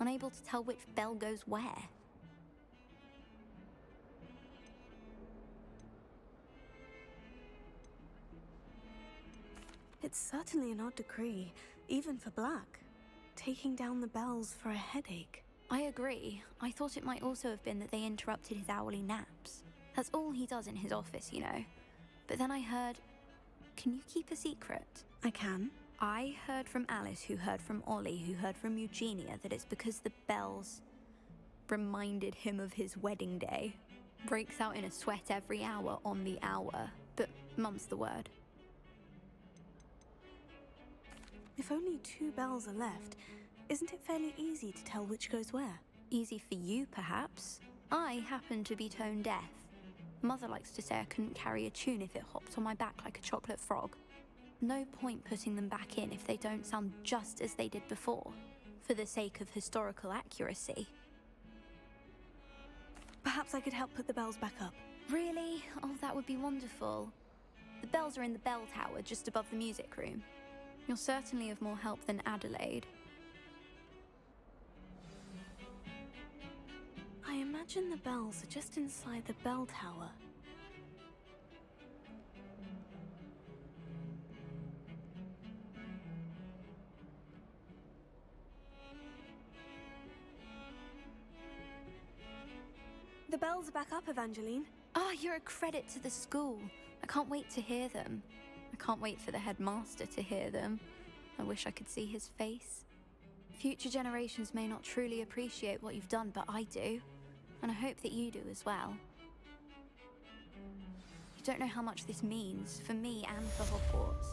unable to tell which bell goes where. It's certainly an odd decree, even for Black. Taking down the bells for a headache. I agree. I thought it might also have been that they interrupted his hourly naps. That's all he does in his office, you know. But then I heard... Can you keep a secret? I can. I heard from Alice, who heard from Ollie, who heard from Eugenia, that it's because the bells reminded him of his wedding day. Breaks out in a sweat every hour on the hour. But mum's the word. If only 2 bells are left, isn't it fairly easy to tell which goes where? Easy for you, perhaps. I happen to be tone deaf. Mother likes to say I couldn't carry a tune if it hopped on my back like a chocolate frog. No point putting them back in if they don't sound just as they did before, for the sake of historical accuracy. Perhaps I could help put the bells back up. Really? Oh, that would be wonderful. The bells are in the bell tower just above the music room. You're certainly of more help than Adelaide. I imagine the bells are just inside the bell tower. The bells are back up, Evangeline. Ah, you're a credit to the school. I can't wait to hear them. I can't wait for the headmaster to hear them. I wish I could see his face. Future generations may not truly appreciate what you've done, but I do. And I hope that you do as well. You don't know how much this means for me and for Hogwarts.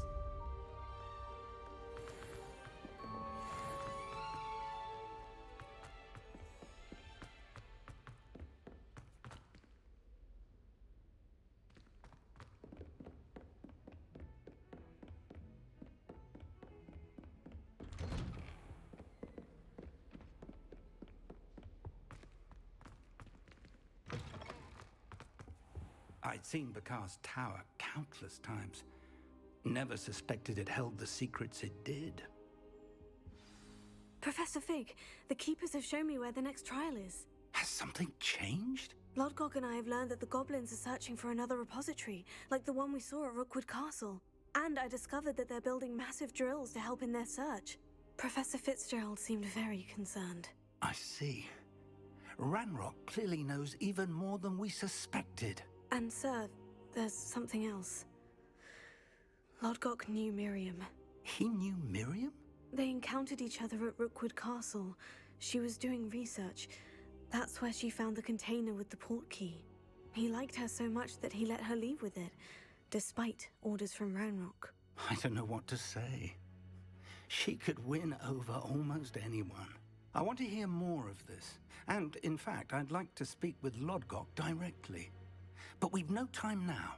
I'd seen Bakar's tower countless times. Never suspected it held the secrets it did. Professor Fig, the Keepers have shown me where the next trial is. Has something changed? Lodgok and I have learned that the goblins are searching for another repository, like the one we saw at Rookwood Castle. And I discovered that they're building massive drills to help in their search. Professor Fitzgerald seemed very concerned. I see. Ranrock clearly knows even more than we suspected. And sir, there's something else. Lodgok knew Miriam. He knew Miriam? They encountered each other at Rookwood Castle. She was doing research. That's where she found the container with the port key. He liked her so much that he let her leave with it, despite orders from Ranrock. I don't know what to say. She could win over almost anyone. I want to hear more of this. And, in fact, I'd like to speak with Lodgok directly. But we've no time now.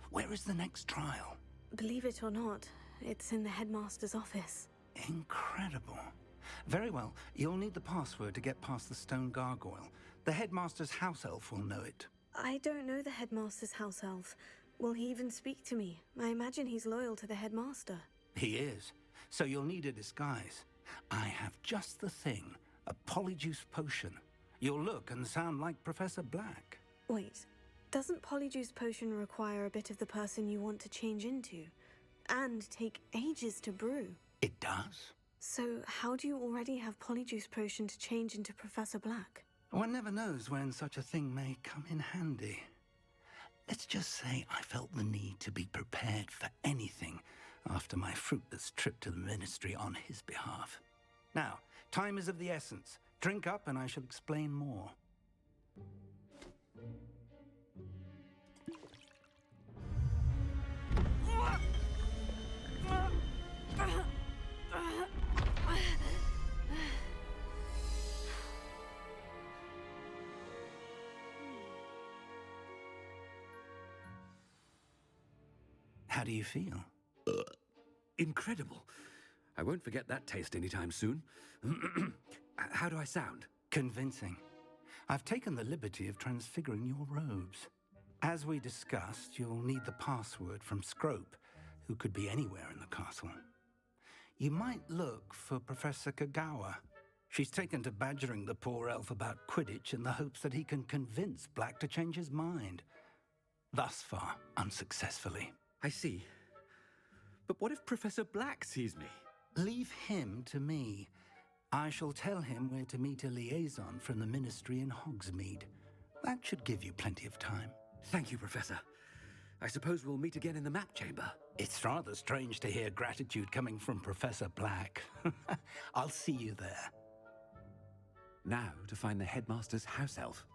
Where is the next trial? Believe it or not, it's in the headmaster's office. Incredible. Very well, you'll need the password to get past the stone gargoyle. The headmaster's house elf will know it. I don't know the headmaster's house elf. Will he even speak to me? I imagine he's loyal to the headmaster. He is. So you'll need a disguise. I have just the thing. A polyjuice potion. You'll look and sound like Professor Black. Wait. Doesn't Polyjuice Potion require a bit of the person you want to change into? And take ages to brew? It does. So how do you already have Polyjuice Potion to change into Professor Black? One never knows when such a thing may come in handy. Let's just say I felt the need to be prepared for anything after my fruitless trip to the Ministry on his behalf. Now, time is of the essence. Drink up and I shall explain more. How do you feel? Incredible. I won't forget that taste anytime soon. How do I sound? Convincing. I've taken the liberty of transfiguring your robes. As we discussed, you'll need the password from Scrope, who could be anywhere in the castle. You might look for Professor Kagawa. She's taken to badgering the poor elf about Quidditch in the hopes that he can convince Black to change his mind. Thus far, unsuccessfully. I see. But what if Professor Black sees me? Leave him to me. I shall tell him where to meet a liaison from the Ministry in Hogsmeade. That should give you plenty of time. Thank you, Professor. I suppose we'll meet again in the map chamber. It's rather strange to hear gratitude coming from Professor Black. I'll see you there. Now to find the headmaster's house elf.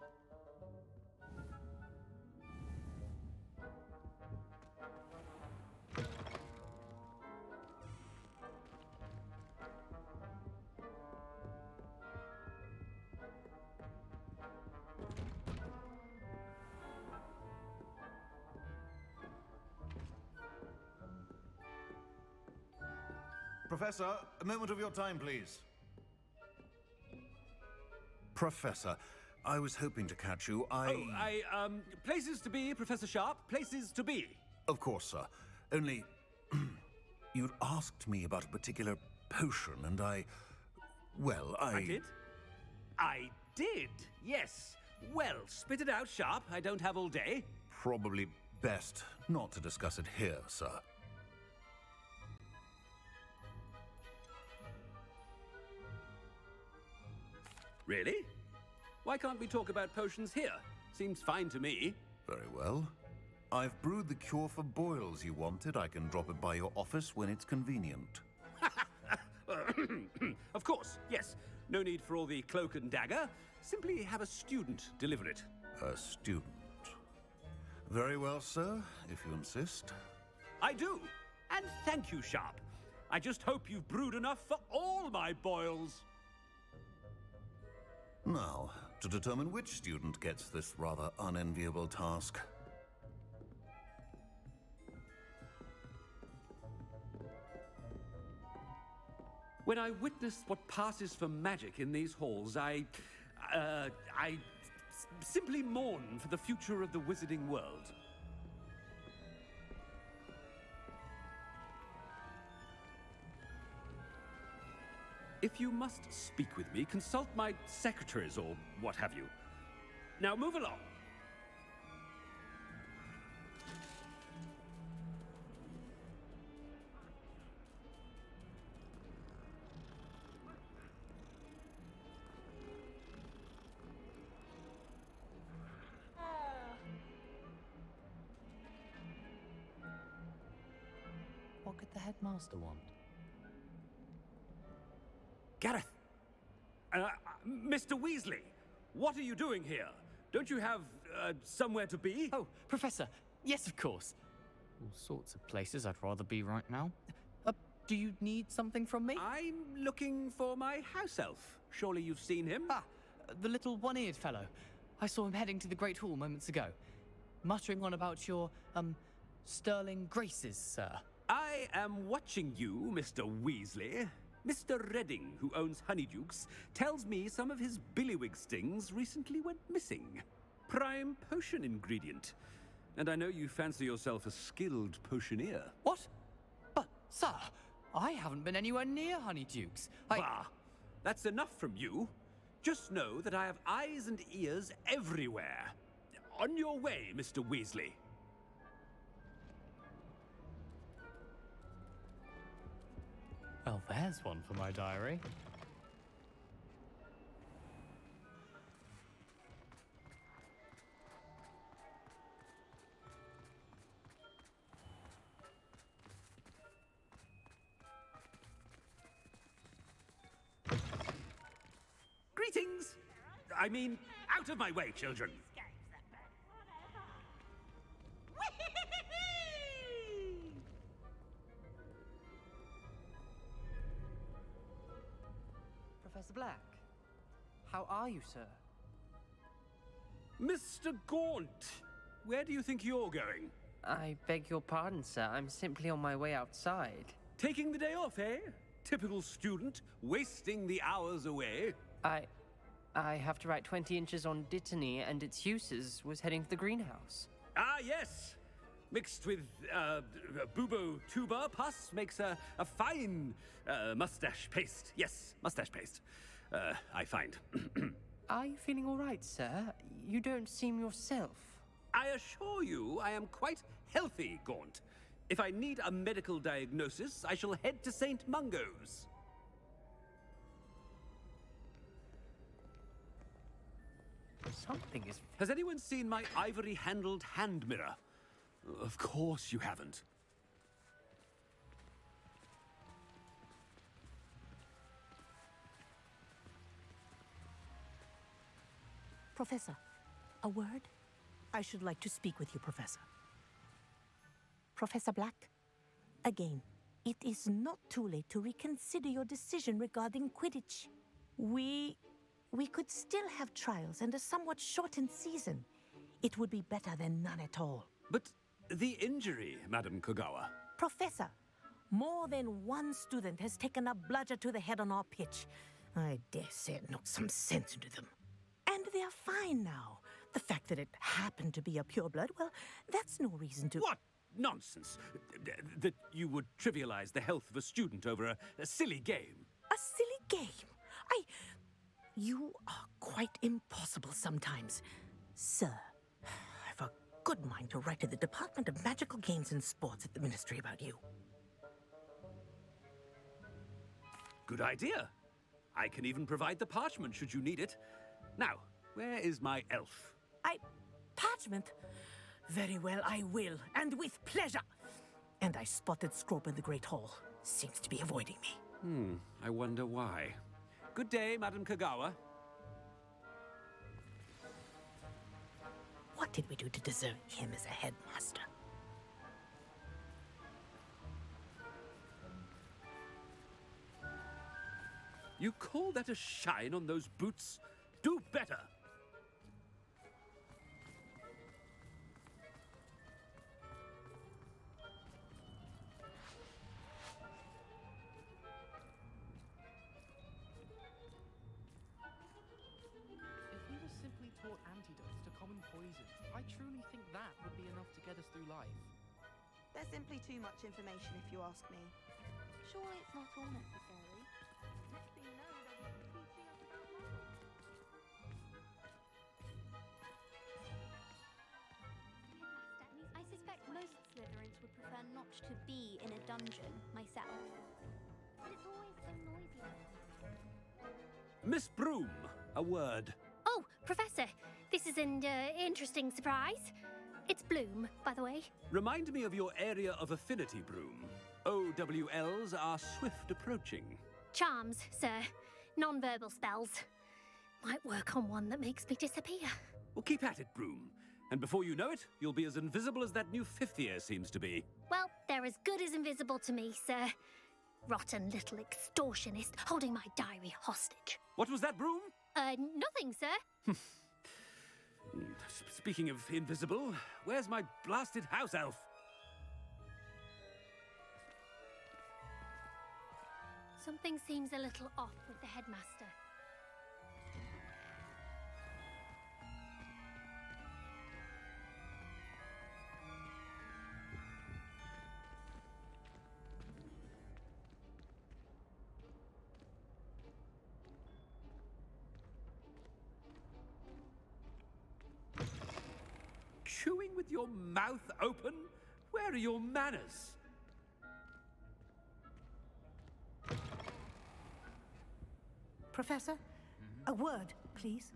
Professor, a moment of your time, please. Professor, I was hoping to catch you. Places to be, Professor Sharp. Places to be. Of course, sir. Only... you'd asked me about a particular potion, and I did? I did, yes. Well, spit it out, Sharp. I don't have all day. Probably best not to discuss it here, sir. Really? Why can't we talk about potions here? Seems fine to me. Very well. I've brewed the cure for boils you wanted. I can drop it by your office when it's convenient. Of course, yes. No need for all the cloak and dagger. Simply have a student deliver it. A student. Very well, sir, if you insist. I do. And thank you, Sharp. I just hope you've brewed enough for all my boils. Now, to determine which student gets this rather unenviable task. When I witness what passes for magic in these halls, I simply mourn for the future of the wizarding world. If you must speak with me, consult my secretaries or what have you. Now move along. What could the headmaster want? Gareth! Mr. Weasley! What are you doing here? Don't you have, somewhere to be? Oh, Professor! Yes, of course! All sorts of places I'd rather be right now. Do you need something from me? I'm looking for my house elf. Surely you've seen him? Ah, the little one-eared fellow. I saw him heading to the Great Hall moments ago. Muttering on about your, sterling graces, sir. I am watching you, Mr. Weasley. Mr. Redding, who owns Honeydukes, tells me some of his billywig stings recently went missing. Prime potion ingredient. And I know you fancy yourself a skilled potioneer. What? But, sir, I haven't been anywhere near Honeydukes. Bah! That's enough from you. Just know that I have eyes and ears everywhere. On your way, Mr. Weasley. Well, there's one for my diary. Greetings! I mean, out of my way, children. Professor Black, how are you, sir? Mr. Gaunt, where do you think you're going? I beg your pardon, sir. I'm simply on my way outside. Taking the day off, eh? Typical student, wasting the hours away. I have to write 20 inches on Dittany and its uses. Was heading to the greenhouse. Ah, yes! Mixed with, bubo tuber pus makes a fine, mustache paste. Yes, mustache paste. I find. Are you feeling all right, sir? You don't seem yourself. I assure you I am quite healthy, Gaunt. If I need a medical diagnosis, I shall head to St. Mungo's. Something is... Has anyone seen my ivory-handled hand mirror? Of course you haven't. Professor, a word? I should like to speak with you, Professor. Professor Black, again, it is not too late to reconsider your decision regarding Quidditch. We could still have trials and a somewhat shortened season. It would be better than none at all. But the injury, Madam Kogawa. Professor, More than one student has taken a bludger to the head on our pitch. I dare say it knocked some sense into them. And they're fine now. The fact that it happened to be a pureblood, well, that's no reason to... What nonsense! That you would trivialize the health of a student over a silly game. A silly game? You are quite impossible sometimes. Sir, I've a good mind to write to the Department of Magical Games and Sports at the Ministry about you. Good idea. I can even provide the parchment should you need it. Now, where is my elf? Parchment? Very well, I will, and with pleasure. And I spotted Scrope in the Great Hall. Seems to be avoiding me. I wonder why. Good day, Madam Kagawa. What did we do to deserve him as a headmaster? You call that a shine on those boots? Do better! If we were simply taught antidotes to common poisons, I truly think that would be enough to get us through life. There's simply too much information, if you ask me. Surely it's not all necessary. Next thing you know, they'll be teaching us about muggles. I suspect most Slytherins would prefer not to be in a dungeon, myself. But it's always so noisy. Miss Broom, a word. Oh, Professor, this is an interesting surprise. It's Bloom, by the way. Remind me of your area of affinity, Broom. OWLs are swift approaching. Charms, sir. Non-verbal spells. Might work on one that makes me disappear. Well, keep at it, Broom. And before you know it, you'll be as invisible as that new fifth year seems to be. Well, they're as good as invisible to me, sir. Rotten little extortionist holding my diary hostage. What was that, Broom? Nothing, sir. Speaking of invisible, where's my blasted house elf? Something seems a little off with the headmaster. Chewing with your mouth open? Where are your manners? Professor, a word, please.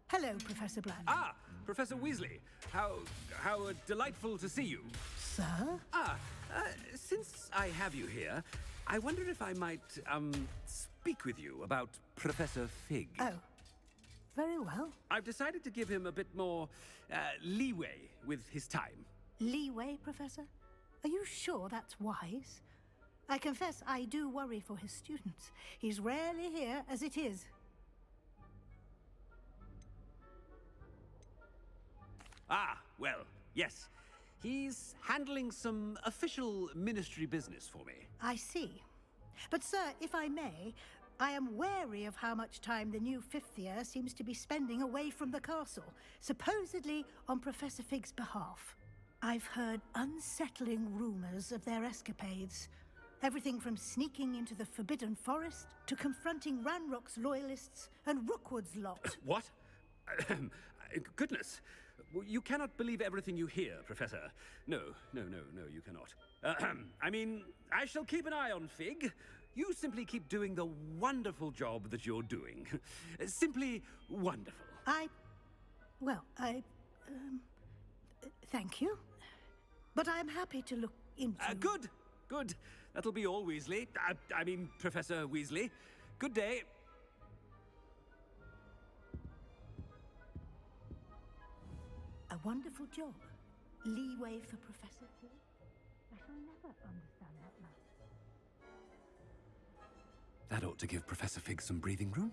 Hello, Professor Black. Ah, Professor Weasley. How delightful to see you. Sir? Since I have you here, I wonder if I might, speak with you about Professor Fig. Oh, very well. I've decided to give him a bit more, leeway with his time. Leeway, Professor? Are you sure that's wise? I confess I do worry for his students. He's rarely here as it is. Ah, well, yes. He's handling some official ministry business for me. I see. But, sir, if I may, I am wary of how much time the new fifth year seems to be spending away from the castle, supposedly on Professor Fig's behalf. I've heard unsettling rumors of their escapades. Everything from sneaking into the Forbidden Forest to confronting Ranrock's loyalists and Rookwood's lot. What? Goodness. You cannot believe everything you hear, Professor. No, you cannot. I mean, I shall keep an eye on Fig. You simply keep doing the wonderful job that you're doing. Simply wonderful. Thank you. But I'm happy to look into... Good. That'll be all, Weasley. I mean, Professor Weasley. Good day. A wonderful job. Leeway for Professor Fig. I shall never understand that man. That ought to give Professor Fig some breathing room.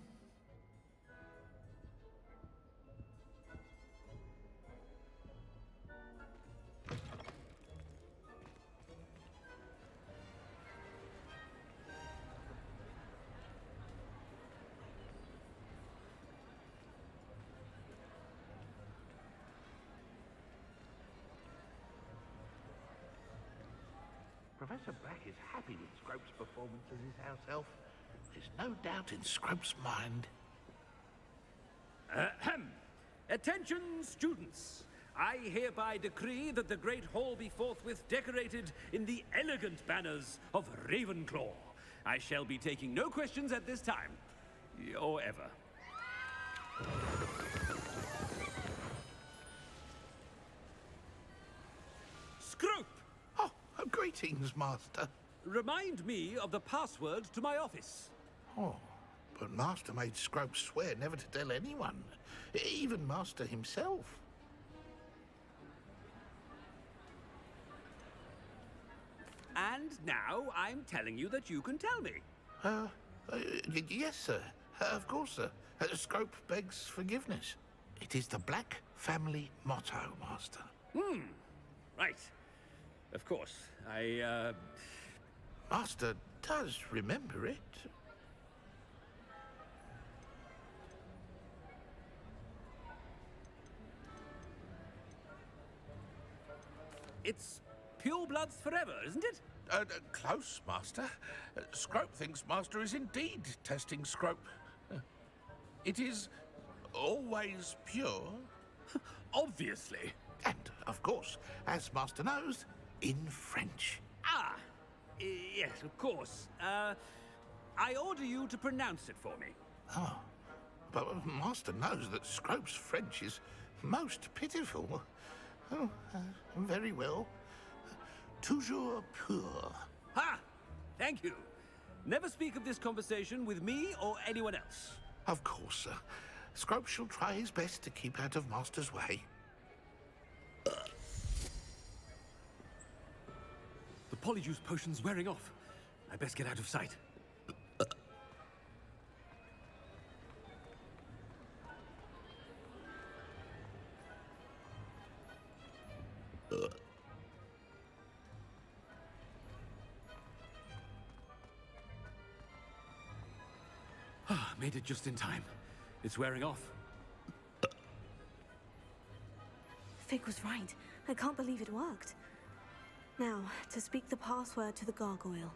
Professor Black is happy with Scrope's performance as his house elf. There's no doubt in Scrope's mind. Ahem. Attention, students. I hereby decree that the Great Hall be forthwith decorated in the elegant banners of Ravenclaw. I shall be taking no questions at this time. Or ever. Scrope! Oh, greetings, Master. Remind me of the password to my office. Oh, but Master made Scrope swear never to tell anyone. Even Master himself. And now I'm telling you that you can tell me. Yes, sir. Of course, sir. Scrope begs forgiveness. It is the Black family motto, Master. Right. Of course. Master does remember it. It's pure bloods forever, isn't it? Close, Master. Scrope thinks Master is indeed testing Scrope. It is always pure. Obviously. And, of course, as Master knows, in French. Ah! Yes, of course. I order you to pronounce it for me. Oh, but Master knows that Scrope's French is most pitiful. Oh, very well. Toujours pur. Ha! Thank you. Never speak of this conversation with me or anyone else. Of course, sir. Scrope shall try his best to keep out of Master's way. The polyjuice potion's wearing off. I best get out of sight. Made it just in time. It's wearing off. Fig was right. I can't believe it worked. Now, to speak the password to the gargoyle.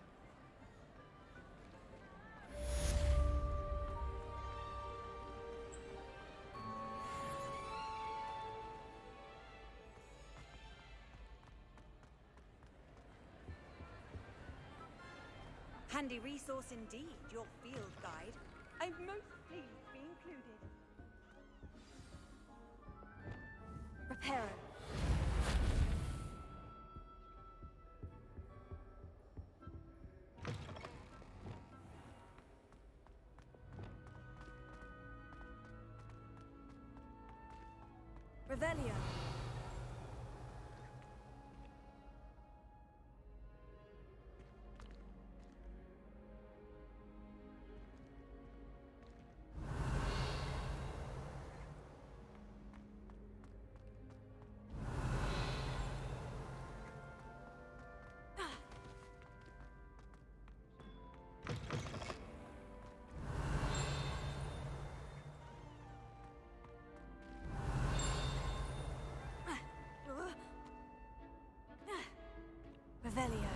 Handy resource indeed, your field guide. I'm most pleased to be included. Reparo. Revelio. Revelio.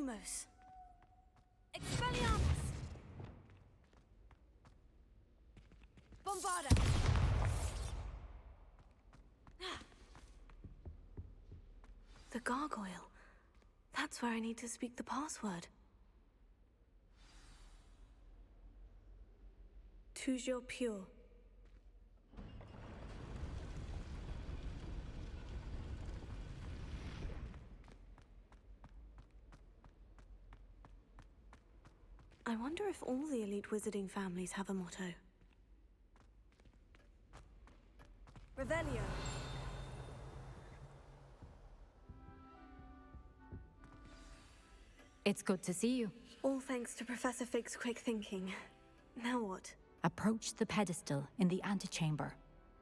Lumos. Expelliarmus! Bombarda! The gargoyle. That's where I need to speak the password. Toujours pure. I wonder if all the elite wizarding families have a motto. Revelio. It's good to see you. All thanks to Professor Fig's quick thinking. Now what? Approach the pedestal in the antechamber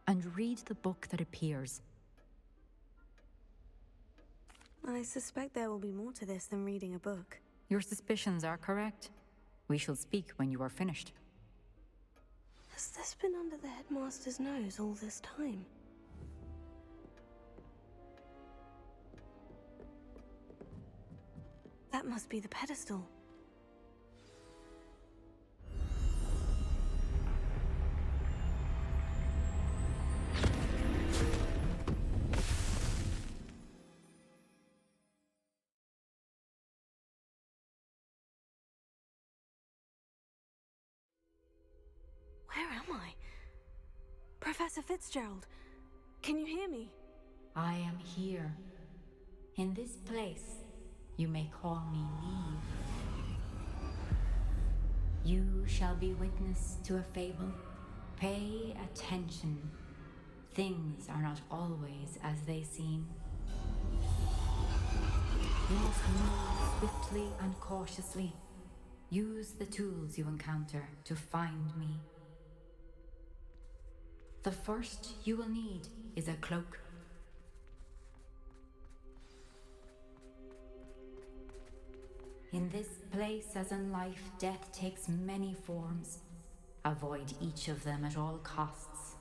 and read the book that appears. I suspect there will be more to this than reading a book. Your suspicions are correct. We shall speak when you are finished. Has this been under the headmaster's nose all this time? That must be the pedestal. Where am I? Professor Fitzgerald, can you hear me? I am here. In this place, you may call me Neve. You shall be witness to a fable. Pay attention. Things are not always as they seem. You must move swiftly and cautiously. Use the tools you encounter to find me. The first you will need is a cloak. In this place, as in life, death takes many forms. Avoid each of them at all costs.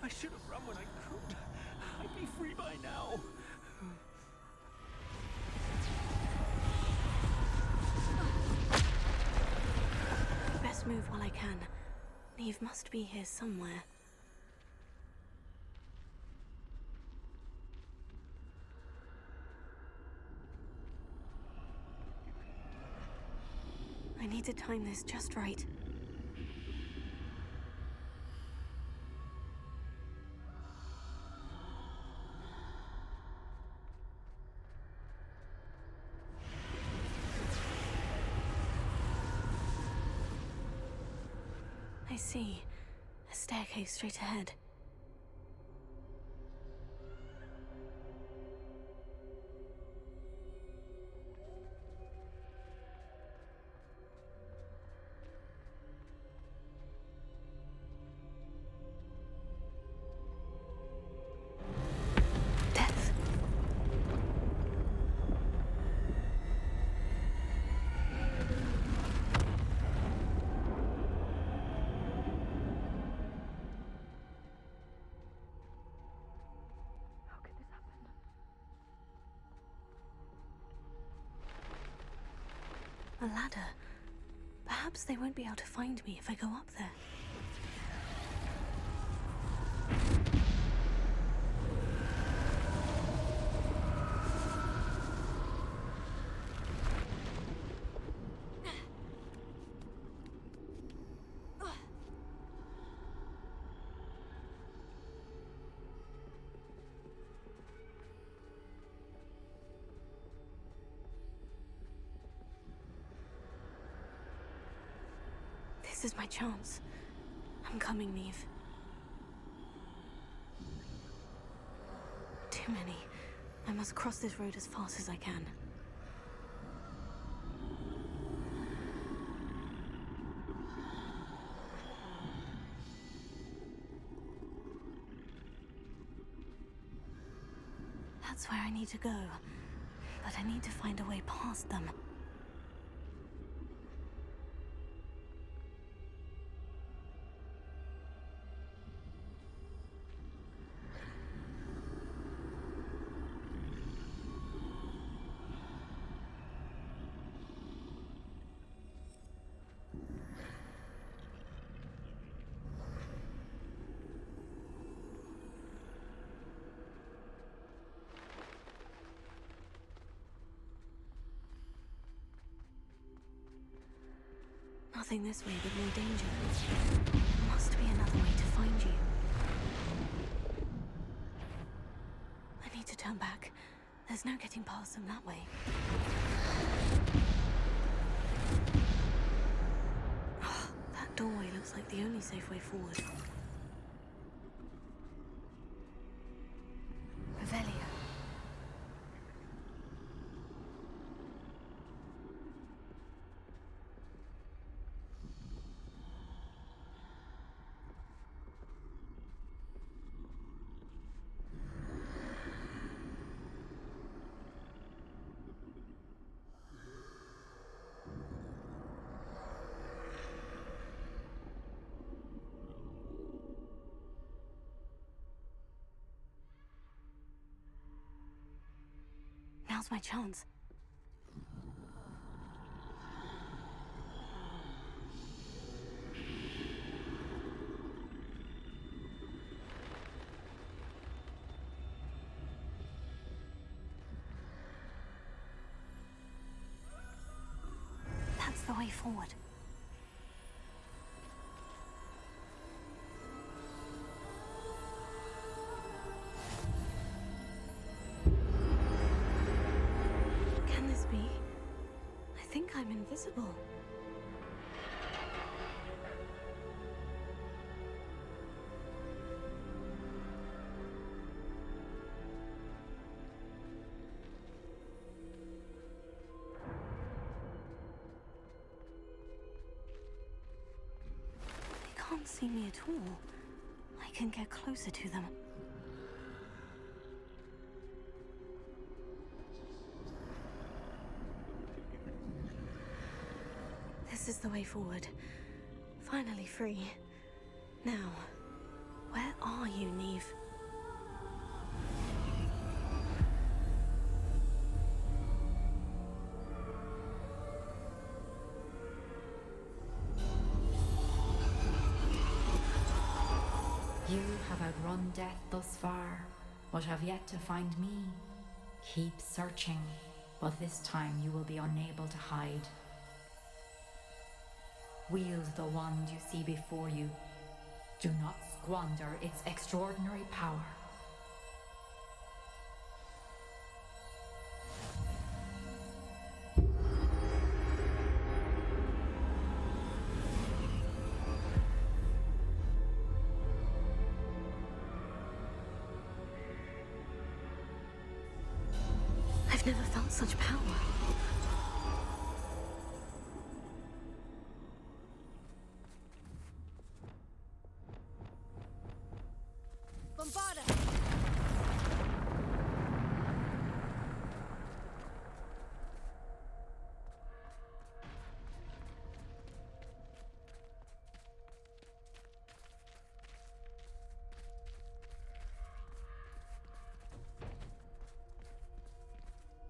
I should have run when I could. I'd be free by now. Best move while I can. Neve must be here somewhere. I need to time this just right. I see. A staircase straight ahead. A ladder. Perhaps they won't be able to find me if I go up there. This is my chance. I'm coming, Neve. Too many. I must cross this road as fast as I can. That's where I need to go. But I need to find a way past them. Nothing this way but more danger. There must be another way to find you. I need to turn back. There's no getting past them that way. Oh, that doorway looks like the only safe way forward. Revelio. Now's my chance. That's the way forward. I think I'm invisible. They can't see me at all. I can get closer to them. This is the way forward. Finally free. Now, where are you, Neve? You have outrun death thus far, but have yet to find me. Keep searching, but this time you will be unable to hide. Wield the wand you see before you. Do not squander its extraordinary power. I've never felt such power.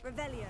Revelio.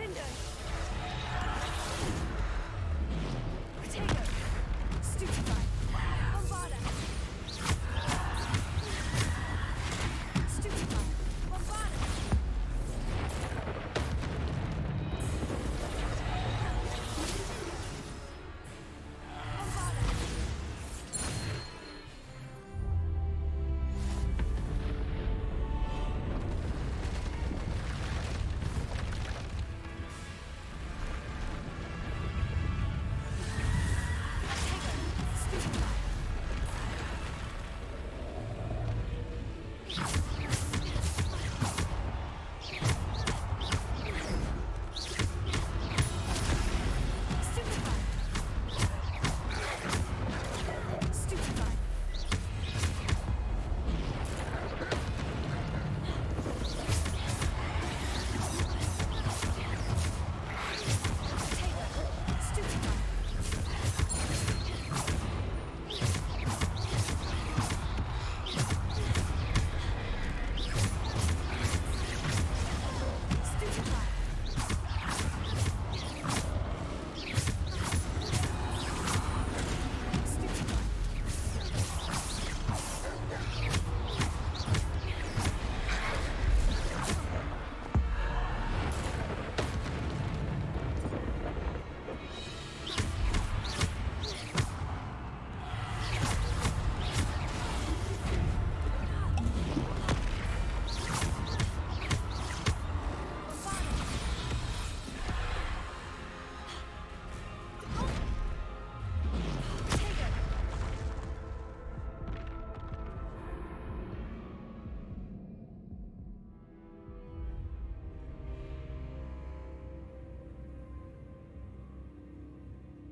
Defender! Protego! Stupefy! Bombarda! Stupefy! Bombarda!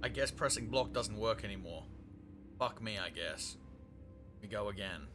I guess pressing block doesn't work anymore. Fuck me, I guess. We go again.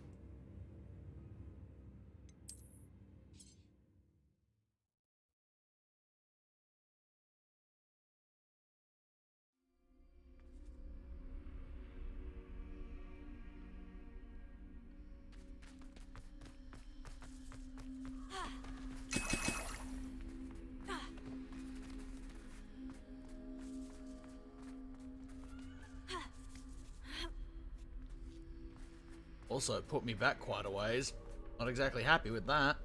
Also put me back quite a ways. Not exactly happy with that.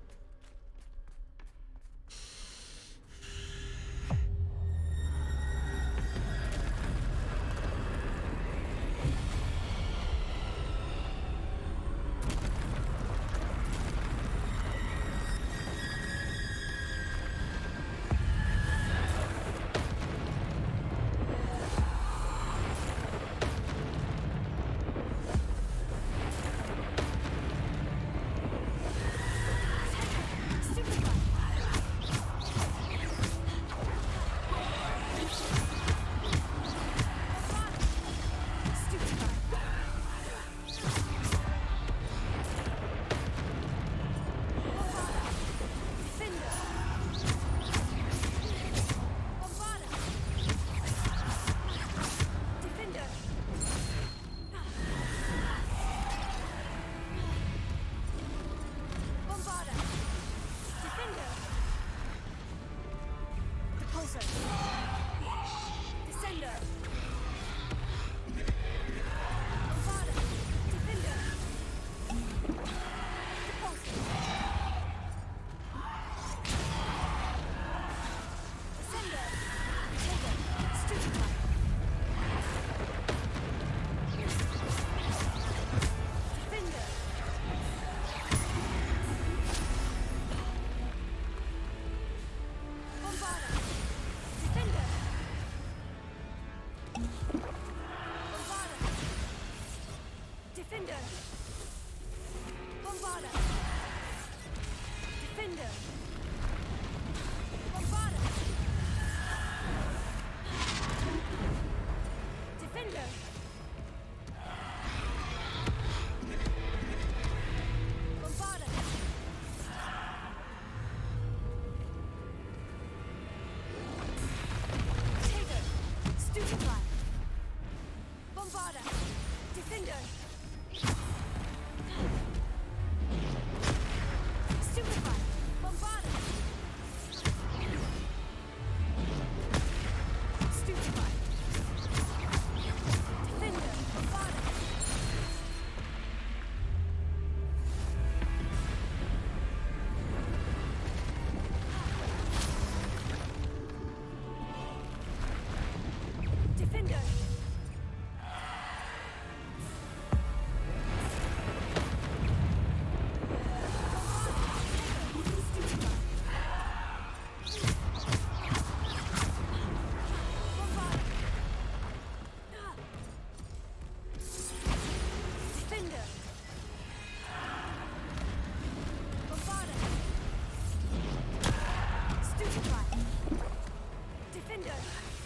Defender!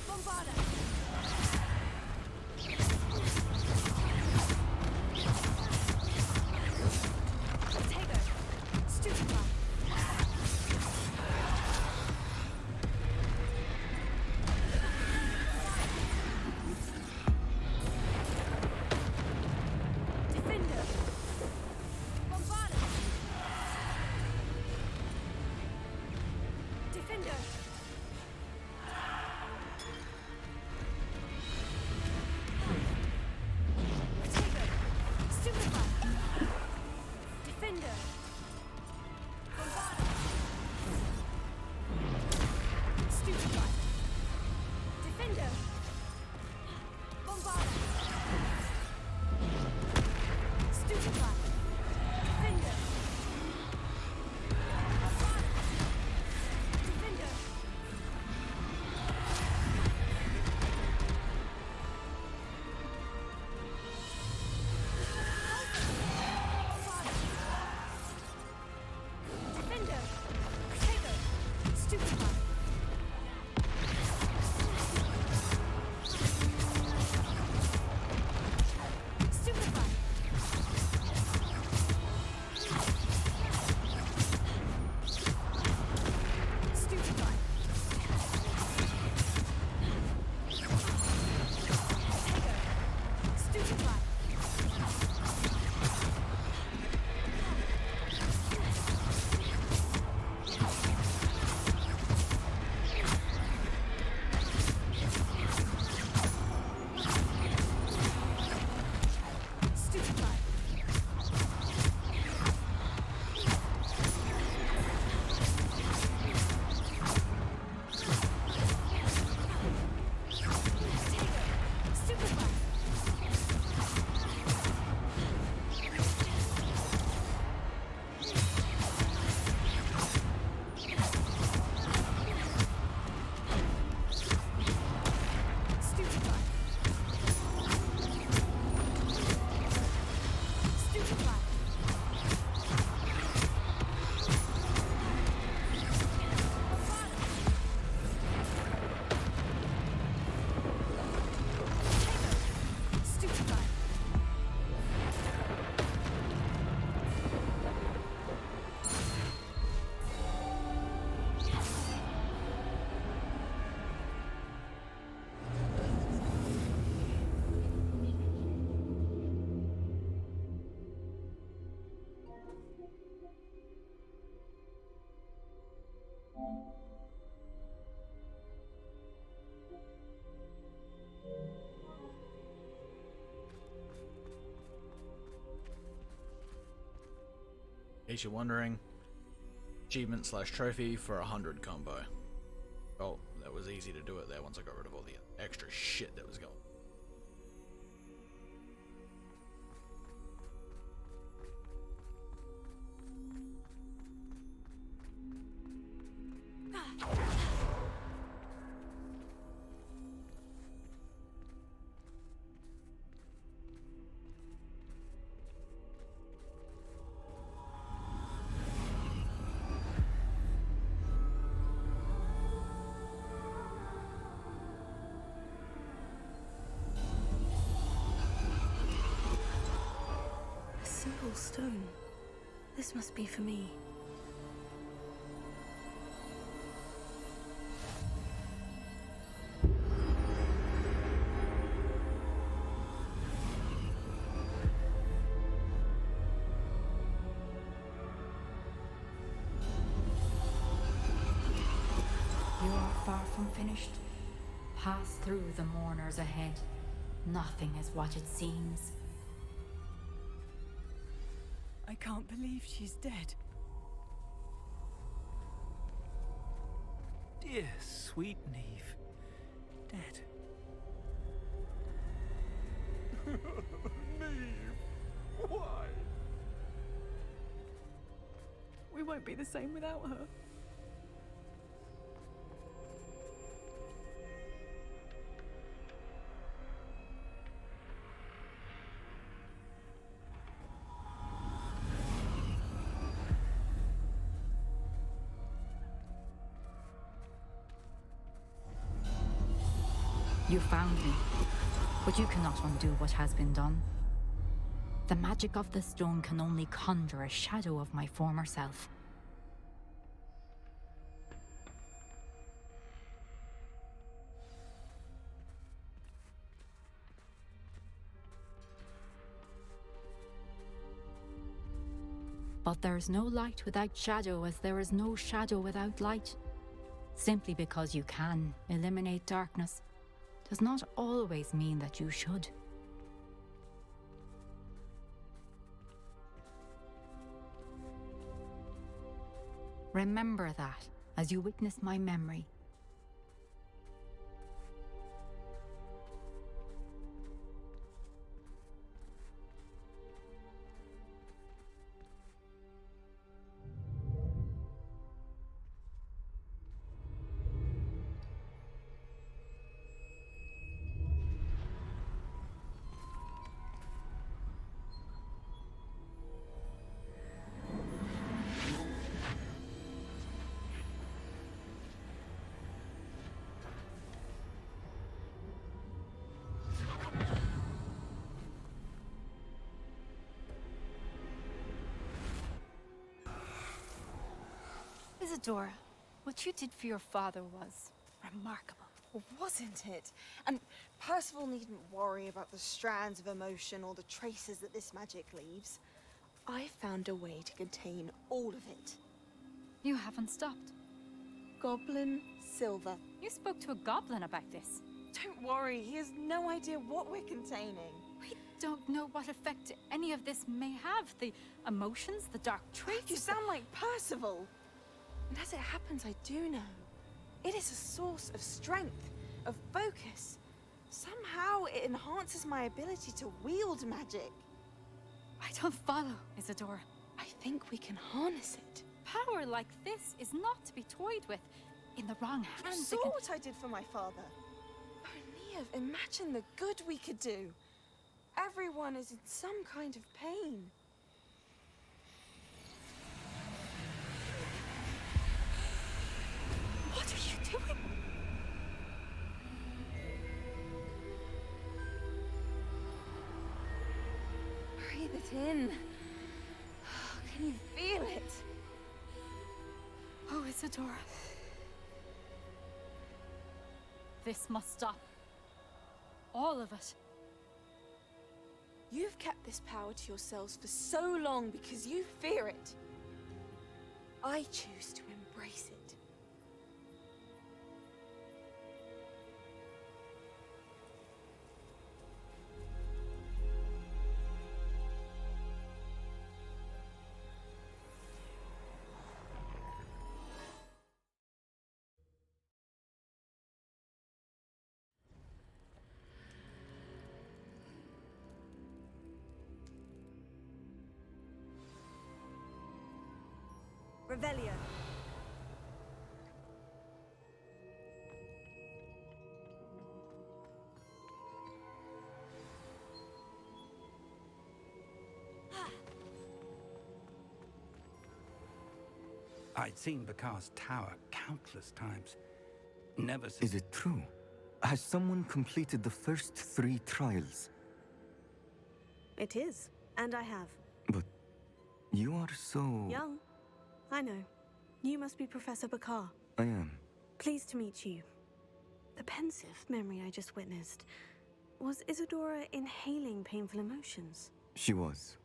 Bombarda! Tego! Stupefy! Defender! Bombarda! Defender! Tego! Stupefy! Defender! Bombarda! Stupefy! Defender! Bombarda! Stupefy! Defender! Bombarda! Defender! Defender! Tego! Stupefy! Stupefy! Stupefy! Tego! Stupefy! Stupefy! Tego! Stupefy! Stupefy! Stupefy! Stupefy! In case you're wondering, achievement slash trophy for 100 combo. Oh, that was easy to do it there once I got rid of all the extra shit that was going. A simple stone. This must be for me. You are far from finished. Pass through the mourners ahead. Nothing is what it seems. I can't believe she's dead. Dear sweet Neve. Dead. Neve, why? We won't be the same without her. You found me, but you cannot undo what has been done. The magic of the stone can only conjure a shadow of my former self. But there is no light without shadow, as there is no shadow without light. Simply because you can eliminate darkness does not always mean that you should. Remember that as you witness my memory. Isadora, what you did for your father was remarkable. Well, wasn't it? And Percival needn't worry about the strands of emotion or the traces that this magic leaves. I found a way to contain all of it. You haven't stopped. Goblin Silver. You spoke to a goblin about this. Don't worry, he has no idea what we're containing. We don't know what effect any of this may have. The emotions, the dark traits. You sound like Percival. And as it happens, I do know. It is a source of strength, of focus. Somehow it enhances my ability to wield magic. I don't follow, Isadora. I think we can harness it. Power like this is not to be toyed with. In the wrong hands, You saw what I did for my father. Oh, Neve, imagine the good we could do. Everyone is in some kind of pain. What are you doing? Breathe it in. Can you feel it? Oh, Isadora. This must stop. All of it. You've kept this power to yourselves for so long because you fear it. I choose to embrace it. Revelio. I'd seen Bakar's tower countless times. Never since... Is it true? Has someone completed the first 3 trials? It is, and I have. But you are so... Young. I know. You must be Professor Bakar. I am. Pleased to meet you. The pensive memory I just witnessed. Was Isadora inhaling painful emotions? She was.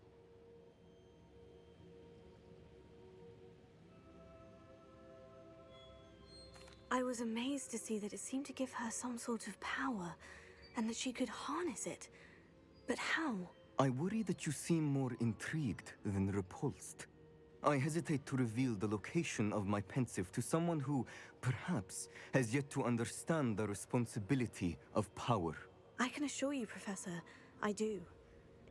I was amazed to see that it seemed to give her some sort of power, and that she could harness it. But how? I worry that you seem more intrigued than repulsed. I hesitate to reveal the location of my pensive to someone who, perhaps, has yet to understand the responsibility of power. I can assure you, Professor, I do.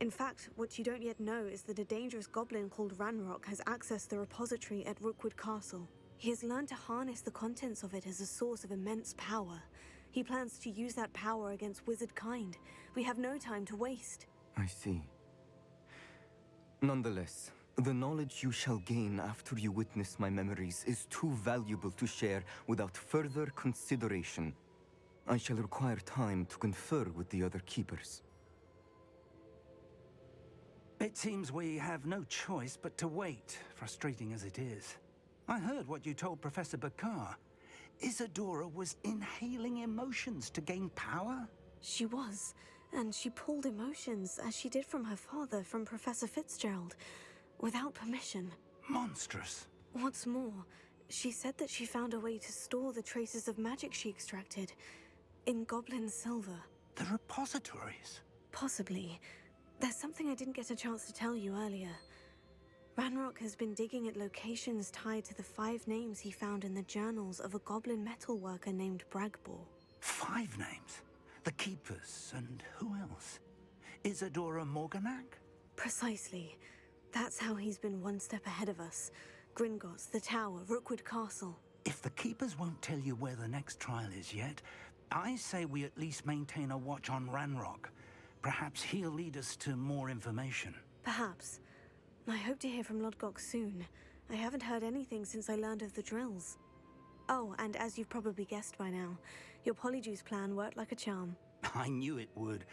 In fact, what you don't yet know is that a dangerous goblin called Ranrock has accessed the repository at Rookwood Castle. He has learned to harness the contents of it as a source of immense power. He plans to use that power against wizard kind. We have no time to waste. I see. Nonetheless, the knowledge you shall gain after you witness my memories is too valuable to share without further consideration. I shall require time to confer with the other keepers. It seems we have no choice but to wait, frustrating as it is. I heard what you told Professor Bakar. Isadora was inhaling emotions to gain power? She was, and she pulled emotions, as she did from her father, from Professor Fitzgerald, without permission. Monstrous. What's more, she said that she found a way to store the traces of magic she extracted in goblin silver. The repositories? Possibly. There's something I didn't get a chance to tell you earlier. Ranrock has been digging at locations tied to the 5 names he found in the journals of a goblin metalworker named Bragbor. 5 names? The Keepers, and who else? Isadora Morganac? Precisely. That's how he's been one step ahead of us. Gringotts, the Tower, Rookwood Castle. If the Keepers won't tell you where the next trial is yet, I say we at least maintain a watch on Ranrock. Perhaps he'll lead us to more information. Perhaps. I hope to hear from Lodgok soon. I haven't heard anything since I learned of the drills. Oh, and as you've probably guessed by now, your Polyjuice plan worked like a charm. I knew it would.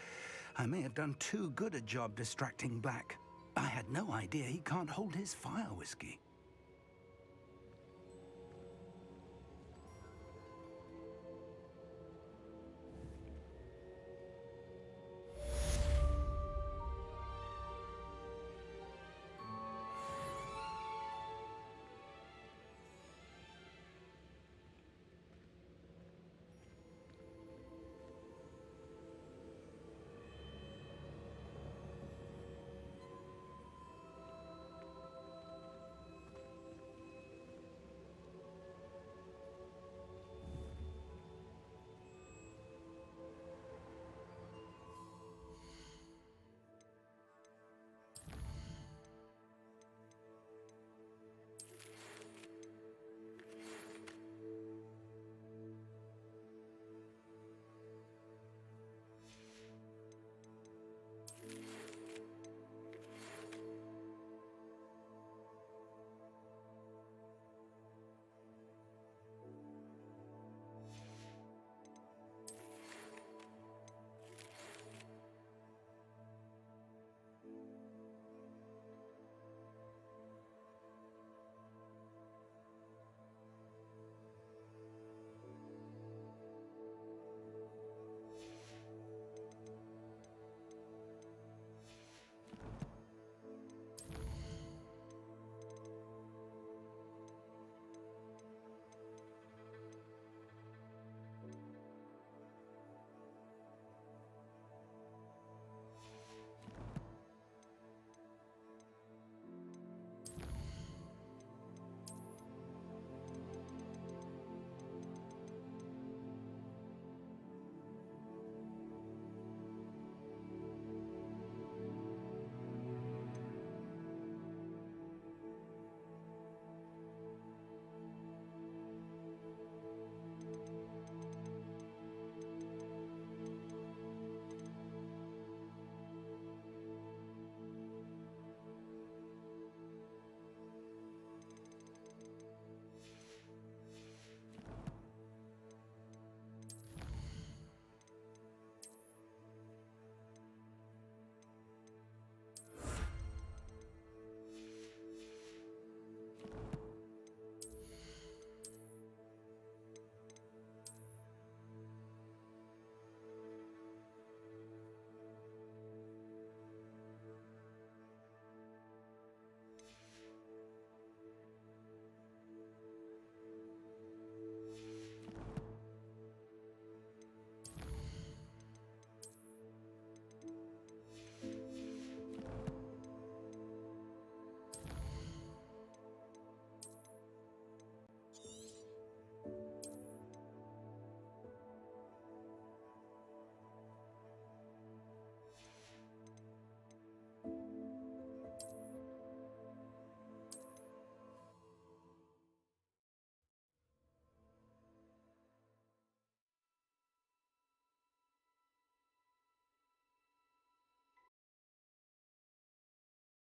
I may have done too good a job distracting Black. I had no idea he can't hold his fire whiskey.